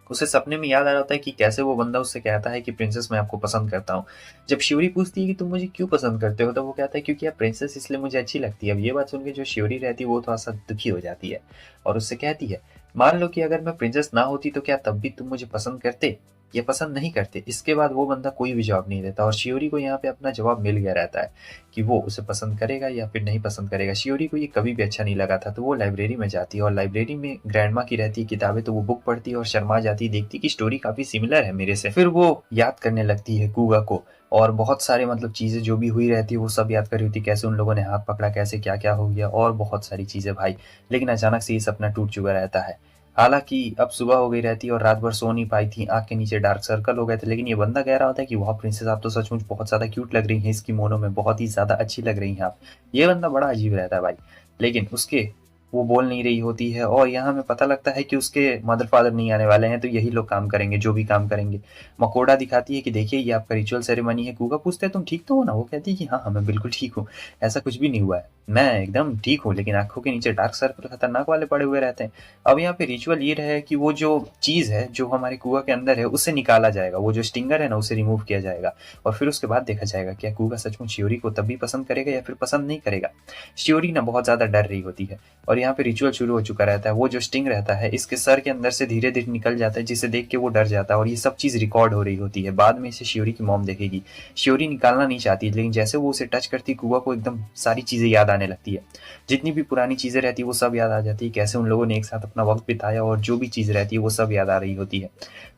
उसे सपने में याद आ रहा होता है कि कैसे वो बंदा उससे कहता है कि प्रिंसेस मैं आपको पसंद करता हूँ। जब शियोरी पूछती है कि तुम मुझे क्यों पसंद करते हो, तो वो कहता है क्योंकि आप प्रिंसेस इसलिए मुझे अच्छी लगती है। अब ये बात सुन के जो शियोरी रहती है वो थोड़ा सा दुखी हो जाती है और उससे कहती है मान लो कि अगर मैं प्रिंसेस ना होती तो क्या तब भी तुम मुझे पसंद करते? ये पसंद नहीं करते। इसके बाद वो बंदा कोई भी जवाब नहीं देता और शियोरी को यहाँ पे अपना जवाब मिल गया रहता है कि वो उसे पसंद करेगा या फिर नहीं पसंद करेगा। शियोरी को ये कभी भी अच्छा नहीं लगा था, तो वो लाइब्रेरी में जाती है और लाइब्रेरी में ग्रैंडमा की रहती है किताबें, तो वो बुक पढ़ती है और शर्मा जाती है, देखती कि स्टोरी काफ़ी सिमिलर है मेरे से। फिर वो याद करने लगती है कुगा को और बहुत सारे मतलब चीज़ें जो भी हुई रहती है वो सब याद कर रही होती है, कैसे उन लोगों ने हाथ पकड़ा, कैसे क्या-क्या हो गया और बहुत सारी चीज़ें भाई। लेकिन अचानक से ये सपना टूट चुका रहता है। हालाँकि अब सुबह हो गई रहती है और रात भर सो नहीं पाई थी, आँख के नीचे डार्क सर्कल हो गए थे, लेकिन ये बंदा कह रहा होता है कि वाह प्रिंसेस, आप तो सचमुच बहुत ज़्यादा क्यूट लग रही हैं इस किमोनो में, बहुत ही ज़्यादा अच्छी लग रही हैं आप। ये बंदा बड़ा अजीब रहता है भाई। लेकिन उसके वो बोल नहीं रही होती है और यहाँ हमें पता लगता है कि उसके मदर फादर नहीं आने वाले हैं, तो यही लोग काम करेंगे, जो भी काम करेंगे। मकोडा दिखाती है कि देखिए ये आपका रिचुअल सेरेमनी है। कुगा पूछते हैं तुम ठीक तो हो ना? वो कहती है कि हाँ हाँ मैं बिल्कुल ठीक हूँ, ऐसा कुछ भी नहीं हुआ है, मैं एकदम ठीक हूँ, लेकिन आंखों के नीचे डार्क सर्कल खतरनाक वाले पड़े हुए रहते हैं। अब यहाँ पे रिचुअल ये रहे कि वो जो चीज़ है जो हमारे कुआ के अंदर है उसे निकाला जाएगा, वो जो स्टिंगर है ना उसे रिमूव किया जाएगा और फिर उसके बाद देखा जाएगा क्या कुगा सचमुच शियोरी को तब भी पसंद करेगा या फिर पसंद नहीं करेगा। शियोरी ना बहुत ज़्यादा डर रही होती है और यहाँ पे रिचुअल शुरू हो चुका रहता है। वो जो स्टिंग रहता है इसके सर के अंदर से धीरे धीरे निकल जाता है, जिसे देख के वो डर जाता है और ये सब चीज़ रिकॉर्ड हो रही होती है। बाद में इसे शियोरी की मॉम देखेगी। शियोरी निकालना नहीं चाहती, लेकिन जैसे वो उसे टच करती कुआ को एकदम सारी चीज़ें याद आने लगती है। जितनी भी पुरानी चीज़ें रहती है वो सब याद आ जाती है, कैसे उन लोगों ने एक साथ अपना वक्त बिताया और जो भी चीज़ रहती है वो सब याद आ रही होती है।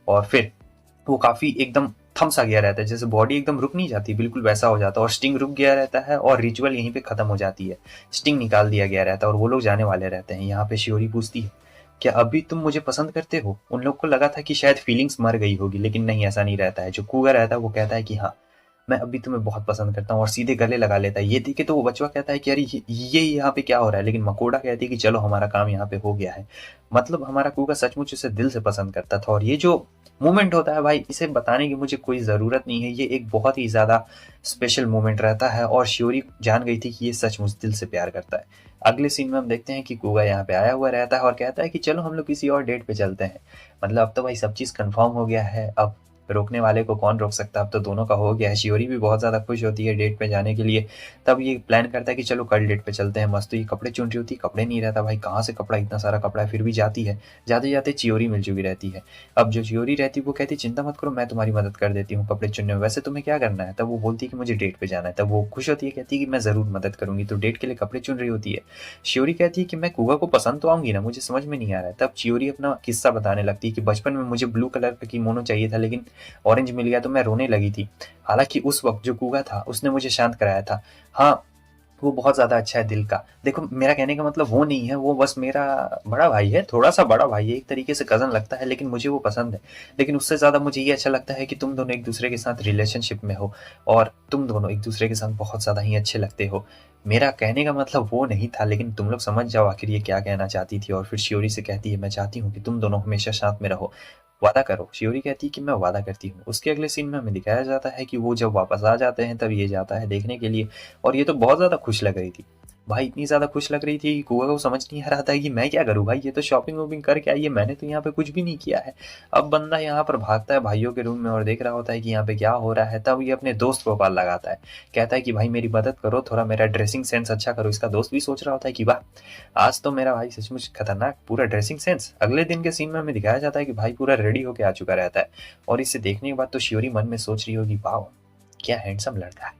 और फिर वो काफ़ी एकदम थम सा गया रहता है, जैसे बॉडी एकदम रुक नहीं जाती, बिल्कुल वैसा हो जाता है और स्टिंग रुक गया रहता है और रिचुअल यहीं पे खत्म हो जाती है। स्टिंग निकाल दिया गया रहता है और वो लोग जाने वाले रहते हैं। यहाँ पे शियोरी पूछती है क्या अभी तुम मुझे पसंद करते हो? उन लोग को लगा था कि शायद फीलिंग्स मर गई होगी, लेकिन नहीं, ऐसा नहीं रहता है। जो कुगा रहता है वो कहता है कि हाँ मैं अभी तुम्हें बहुत पसंद करता हूँ और सीधे गले लगा लेता है। ये देखे तो वो बचवा कहता है कि अरे ये यहाँ पे क्या हो रहा है, लेकिन मकोडा कहती है कि चलो हमारा काम यहाँ पे हो गया है। मतलब हमारा कुगा सचमुच उसे दिल से पसंद करता था और ये जो मोमेंट होता है भाई, इसे बताने की मुझे कोई ज़रूरत नहीं है, ये एक बहुत ही ज़्यादा स्पेशल मोमेंट रहता है और शियोरी जान गई थी कि ये सचमुच दिल से प्यार करता है। अगले सीन में हम देखते हैं कि कुगा यहाँ पे आया हुआ रहता है और कहता है कि चलो हम लोग किसी और डेट पे चलते हैं। मतलब अब तो भाई सब चीज़ कंफर्म हो गया है, अब रोकने वाले को कौन रोक सकता है, अब तो दोनों का हो गया है। शियोरी भी बहुत ज़्यादा खुश होती है डेट पे जाने के लिए। तब ये प्लान करता है कि चलो कल डेट पे चलते हैं। मस्त, तो ये कपड़े चुन रही होती है, कपड़े नहीं रहता भाई, कहाँ से कपड़ा, इतना सारा कपड़ा है, फिर भी जाती है। जाते जाते चियोरी मिल चुकी रहती है। अब जो चियोरी रहती है वो कहती है चिंता मत करो, मैं तुम्हारी मदद कर देती हूँ कपड़े चुनने में, वैसे तुम्हें क्या करना है? तब वो बोलती है कि मुझे डेट पे जाना है। तब वो खुश होती है, कहती है कि मैं ज़रूर मदद करूंगी, तो डेट के लिए कपड़े चुन रही होती है। शियोरी कहती है कि मैं कुगा को पसंद तो आऊंगी ना, मुझे समझ में नहीं आ रहा है। तब चियोरी अपना किस्सा बताने लगती है कि बचपन में मुझे ब्लू कलर का किमोनो चाहिए था, लेकिन ऑरेंज मिल गया तो मैं रोने लगी थी। हालांकि उस वक्त जो कुगा था उसने मुझे शांत कराया था। हाँ, वो बहुत ज़्यादा अच्छा है दिल का। देखो मेरा कहने का मतलब वो नहीं है, वो बस मेरा बड़ा भाई है, थोड़ा सा बड़ा भाई है, एक तरीके से कज़न लगता है, लेकिन मुझे वो पसंद है। लेकिन उससे ज़्यादा मुझे ये अच्छा लगता है कि तुम दोनों एक दूसरे के साथ रिलेशनशिप में हो और तुम दोनों एक दूसरे के साथ बहुत ज़्यादा ही अच्छे लगते हो। मेरा कहने का मतलब वो नहीं था, लेकिन तुम लोग समझ जाओ आखिर ये क्या कहना चाहती थी। और फिर शियोरी से कहती है मैं चाहती हूँ कि तुम दोनों हमेशा साथ में रहो, वादा करो। शियोरी कहती है कि मैं वादा करती हूँ। उसके अगले सीन में हमें दिखाया जाता है कि वो जब वापस आ जाते हैं तब ये जाता है देखने के लिए और ये तो बहुत ज़्यादा खुश लग रही थी भाई, इतनी ज़्यादा खुश लग रही थी कि कुआ को समझ नहीं आ रहा था कि मैं क्या करूँ भाई, ये तो शॉपिंग वॉपिंग करके आई है, मैंने तो यहाँ पे कुछ भी नहीं किया है। अब बंदा यहाँ पर भागता है भाइयों के रूम में और देख रहा होता है कि यहाँ पे क्या हो रहा है। तब ये अपने दोस्त को कॉल लगाता है, कहता है कि भाई मेरी मदद करो, थोड़ा मेरा ड्रेसिंग सेंस अच्छा करो। इसका दोस्त भी सोच रहा होता है कि वाह आज तो मेरा भाई सचमुच खतरनाक, पूरा ड्रेसिंग सेंस। अगले दिन के सीन में हमें दिखाया जाता है कि भाई पूरा रेडी होके आ चुका रहता है और इसे देखने के बाद तो शियोरी मन में सोच रही होगी वाह क्या हैंडसम लड़का है,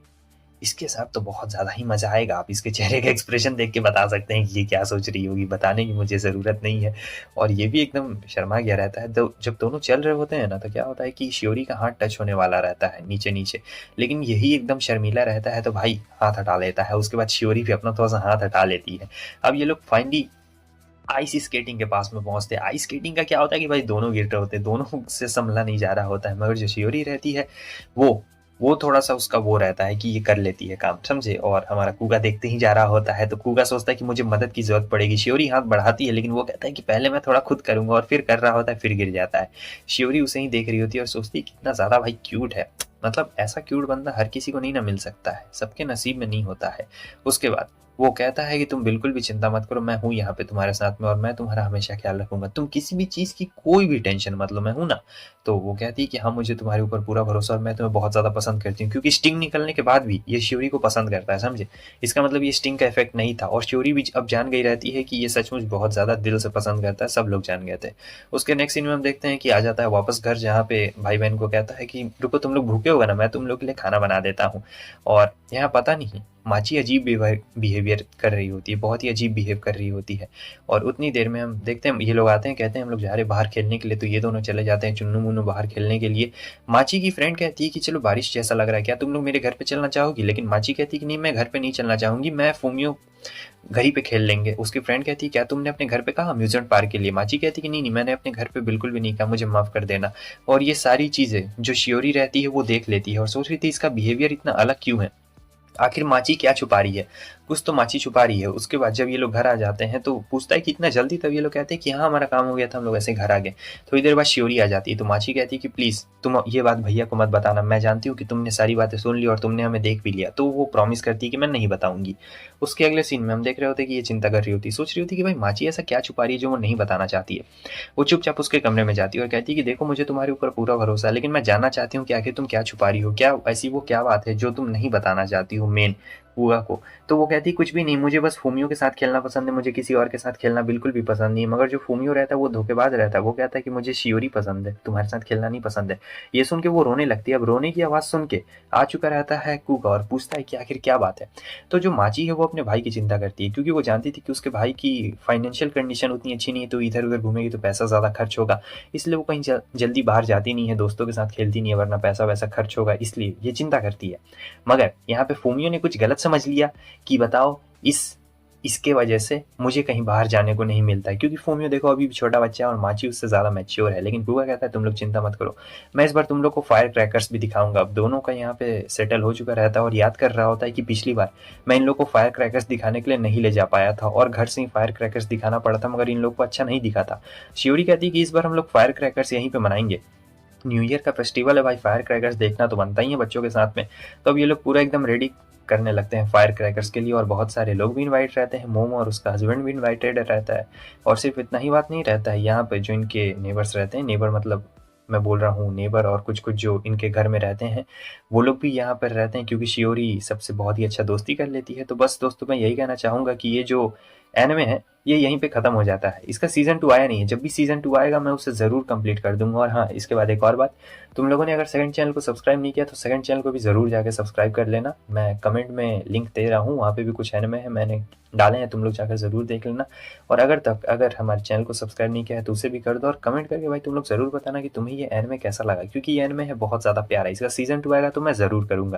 इसके साथ तो बहुत ज़्यादा ही मज़ा आएगा। आप इसके चेहरे का एक्सप्रेशन देख के बता सकते हैं कि ये क्या सोच रही होगी, बताने की मुझे ज़रूरत नहीं है। और ये भी एकदम शर्मा गया रहता है। तो जब दोनों चल रहे होते हैं ना तो क्या होता है कि शियोरी का हाथ टच होने वाला रहता है नीचे नीचे, लेकिन यही एकदम शर्मीला रहता है तो भाई हाथ हटा लेता है। उसके बाद शियोरी भी अपना थोड़ा सा हाथ हटा लेती है। अब ये लोग फाइनली आइस स्केटिंग के पास में पहुंचते हैं। आइस स्केटिंग का क्या होता है कि भाई दोनों गिर रहे होते हैं, दोनों से संभला नहीं जा रहा होता है, मगर जो शियोरी रहती है वो वो थोड़ा सा उसका वो रहता है कि ये कर लेती है काम, समझे। और हमारा कुगा देखते ही जा रहा होता है तो कुगा सोचता है कि मुझे मदद की जरूरत पड़ेगी। शियोरी हाथ बढ़ाती है लेकिन वो कहता है कि पहले मैं थोड़ा खुद करूंगा, और फिर कर रहा होता है, फिर गिर जाता है। शियोरी उसे ही देख रही होती है और सोचती है कितना ज्यादा भाई क्यूट है। मतलब ऐसा क्यूट बंदा हर किसी को नहीं ना मिल सकता है, सबके नसीब में नहीं होता है। उसके बाद वो कहता है कि तुम बिल्कुल भी चिंता मत करो, मैं हूँ यहाँ पे तुम्हारे साथ में और मैं तुम्हारा हमेशा ख्याल रखूँगा। तुम किसी भी चीज़ की कोई भी टेंशन मत लो, मैं हूँ ना। तो वो कहती है कि हाँ, मुझे तुम्हारे ऊपर पूरा भरोसा और मैं तुम्हें बहुत ज़्यादा पसंद करती हूँ, क्योंकि स्टिंग निकलने के बाद भी ये शियोरी को पसंद करता है, समझे? इसका मतलब ये स्टिंग का इफ़ेक्ट नहीं था और शियोरी भी अब जान गई रहती है कि ये सचमुच बहुत ज़्यादा दिल से पसंद करता है, सब लोग जान गए थे। उसके नेक्स्ट सीन में हम देखते हैं कि आ जाता है वापस घर, जहाँ पे भाई-बहन को कहता है कि रुको, तुम लोग भूखे होगे ना, मैं तुम लोग के लिए खाना बना देता हूँ। और यहाँ पता नहीं माची अजीब बिहेवियर कर रही होती है, बहुत ही अजीब बिहेव कर रही होती है। और उतनी देर में हम देखते हैं ये लोग आते हैं, कहते हैं हम लोग जा रहे हैं बाहर खेलने के लिए, तो ये दोनों चले जाते हैं चुन्नू-मुन्नू बाहर खेलने के लिए। माची की फ्रेंड कहती है कि चलो बारिश जैसा लग रहा है, क्या तुम लोग मेरे घर पे चलना चाहोगी? लेकिन माची कहती है कि नहीं, मैं घर पे नहीं चलना चाहूँगी, मैं फूमियो घर ही पे खेल लेंगे। उसकी फ्रेंड कहती है क्या तुमने अपने घर पे कहा अम्यूज़मेंट पार्क के लिए? माची कहती है कि नहीं, मैंने अपने घर पे बिल्कुल भी नहीं कहा, मुझे माफ़ कर देना। और ये सारी चीज़ें जो शियोरी रहती है वो देख लेती है और सोच रही थी इसका बिहेवियर इतना अलग क्यों है? आखिर माची क्या छुपा रही है? कुछ तो माची छुपा रही है। उसके बाद जब ये लोग घर आ जाते हैं तो पूछता है कि इतना जल्दी? तब ये लोग कहते हैं कि हाँ, हमारा काम हो गया था, हम लोग ऐसे ही घर आ गए। थोड़ी देर बाद शियोरी आ जाती है तो माची कहती है कि प्लीज़ तुम ये बात भैया को मत बताना, मैं जानती हूँ कि तुमने सारी बातें सुन ली और तुमने हमें देख भी लिया। तो वो प्रॉमिस करती है कि मैं नहीं बताऊँगी। उसके अगले सीन में हम देख रहे होते हैं कि ये चिंता कर रही होती है, सोच रही होती है कि भाई माची ऐसा क्या छुपा रही है जो वो नहीं बताना चाहती है। वो चुपचाप उसके कमरे में जाती है और कहती है कि देखो, मुझे तुम्हारे ऊपर पूरा भरोसा है, लेकिन मैं जानना चाहती हूँ कि आखिर तुम क्या छुपा रही हो? क्या ऐसी वो क्या बात है जो तुम नहीं बताना चाहती हो मेन बुआ को? तो वो कहती है कुछ भी नहीं, मुझे बस फूमियो के साथ खेलना पसंद है, मुझे किसी और के साथ खेलना बिल्कुल भी पसंद नहीं है। मगर जो फूमियो रहता है वो धोखेबाज रहता है, वो कहता है कि मुझे शियोरी पसंद है, तुम्हारे साथ खेलना नहीं पसंद है। ये सुन के वो रोने लगती है। अब रोने की आवाज़ सुन के आ चुका रहता है कुका और पूछता है कि आखिर क्या बात है? तो जो माची है वो अपने भाई की चिंता करती है, क्योंकि वो जानती थी कि उसके भाई की फाइनेंशियल कंडीशन उतनी अच्छी नहीं है, तो इधर-उधर घूमेगी तो पैसा ज़्यादा खर्च होगा। इसलिए वो कहीं जल्दी बाहर जाती नहीं है, दोस्तों के साथ खेलती नहीं है, वरना पैसा-वैसा खर्च होगा, इसलिए ये चिंता करती है। मगर यहाँ पे फूमियो ने कुछ गलत समझ लिया कि बताओ इसके वजह से मुझे कहीं बाहर जाने को नहीं मिलता है, क्योंकि फोमियो देखो अभी भी छोटा बच्चा है और माची उससे ज़्यादा मैच्योर है। लेकिन बुआ कहता है तुम लोग चिंता मत करो, मैं इस बार तुम लोग को फायर क्रैकर्स भी दिखाऊंगा। अब दोनों का यहाँ पे सेटल हो चुका रहता है और याद कर रहा होता है कि पिछली बार मैं इन लोग को फायर क्रैकर्स दिखाने के लिए नहीं ले जा पाया था और घर से ही फायर क्रैकर्स दिखाना पड़ा था, मगर इन लोग को अच्छा नहीं दिखा था। शियोरी कहती है कि इस बार हम लोग फायर क्रैकर्स यहीं पे मनाएंगे, न्यू ईयर का फेस्टिवल है भाई, फायर क्रैकर्स देखना तो बनता ही है बच्चों के साथ में। तो अब ये लोग पूरा एकदम रेडी करने लगते हैं फायर क्रैकर्स के लिए और बहुत सारे लोग भी इनवाइट रहते हैं, मोमो और उसका हस्बैंड भी इनवाइटेड रहता है। और सिर्फ इतना ही बात नहीं रहता है, यहाँ पे जो इनके नेबर्स रहते हैं, नेबर मतलब मैं बोल रहा हूँ नेबर और कुछ कुछ जो इनके घर में रहते हैं, वो लोग भी यहाँ पर रहते हैं, क्योंकि शियोरी सबसे बहुत ही अच्छा दोस्ती कर लेती है। तो बस दोस्तों मैं यही कहना चाहूँगा कि ये जो एनिमे है ये यहीं पे ख़त्म हो जाता है। इसका सीज़न 2 आया नहीं है, जब भी सीज़न 2 आएगा मैं उसे ज़रूर कंप्लीट कर दूँगा। और हाँ, इसके बाद एक और बात, तुम लोगों ने अगर सेकंड चैनल को सब्सक्राइब नहीं किया तो सेकंड चैनल को भी ज़रूर जाके सब्सक्राइब कर लेना। मैं कमेंट में लिंक दे रहा हूँ, वहाँ पे भी कुछ एनिमे है मैंने डाले हैं, तुम लोग जाकर ज़रूर देख लेना। और अगर हमारे चैनल को सब्सक्राइब नहीं किया है तो उसे भी कर दो और कमेंट करके भाई तुम लोग ज़रूर बताना कि तुम्हें ये एनिमे कैसा लगा, क्योंकि ये एनिमे है बहुत ज़्यादा प्यारा है। इसका सीज़न 2 आएगा तो मैं ज़रूर करूँगा।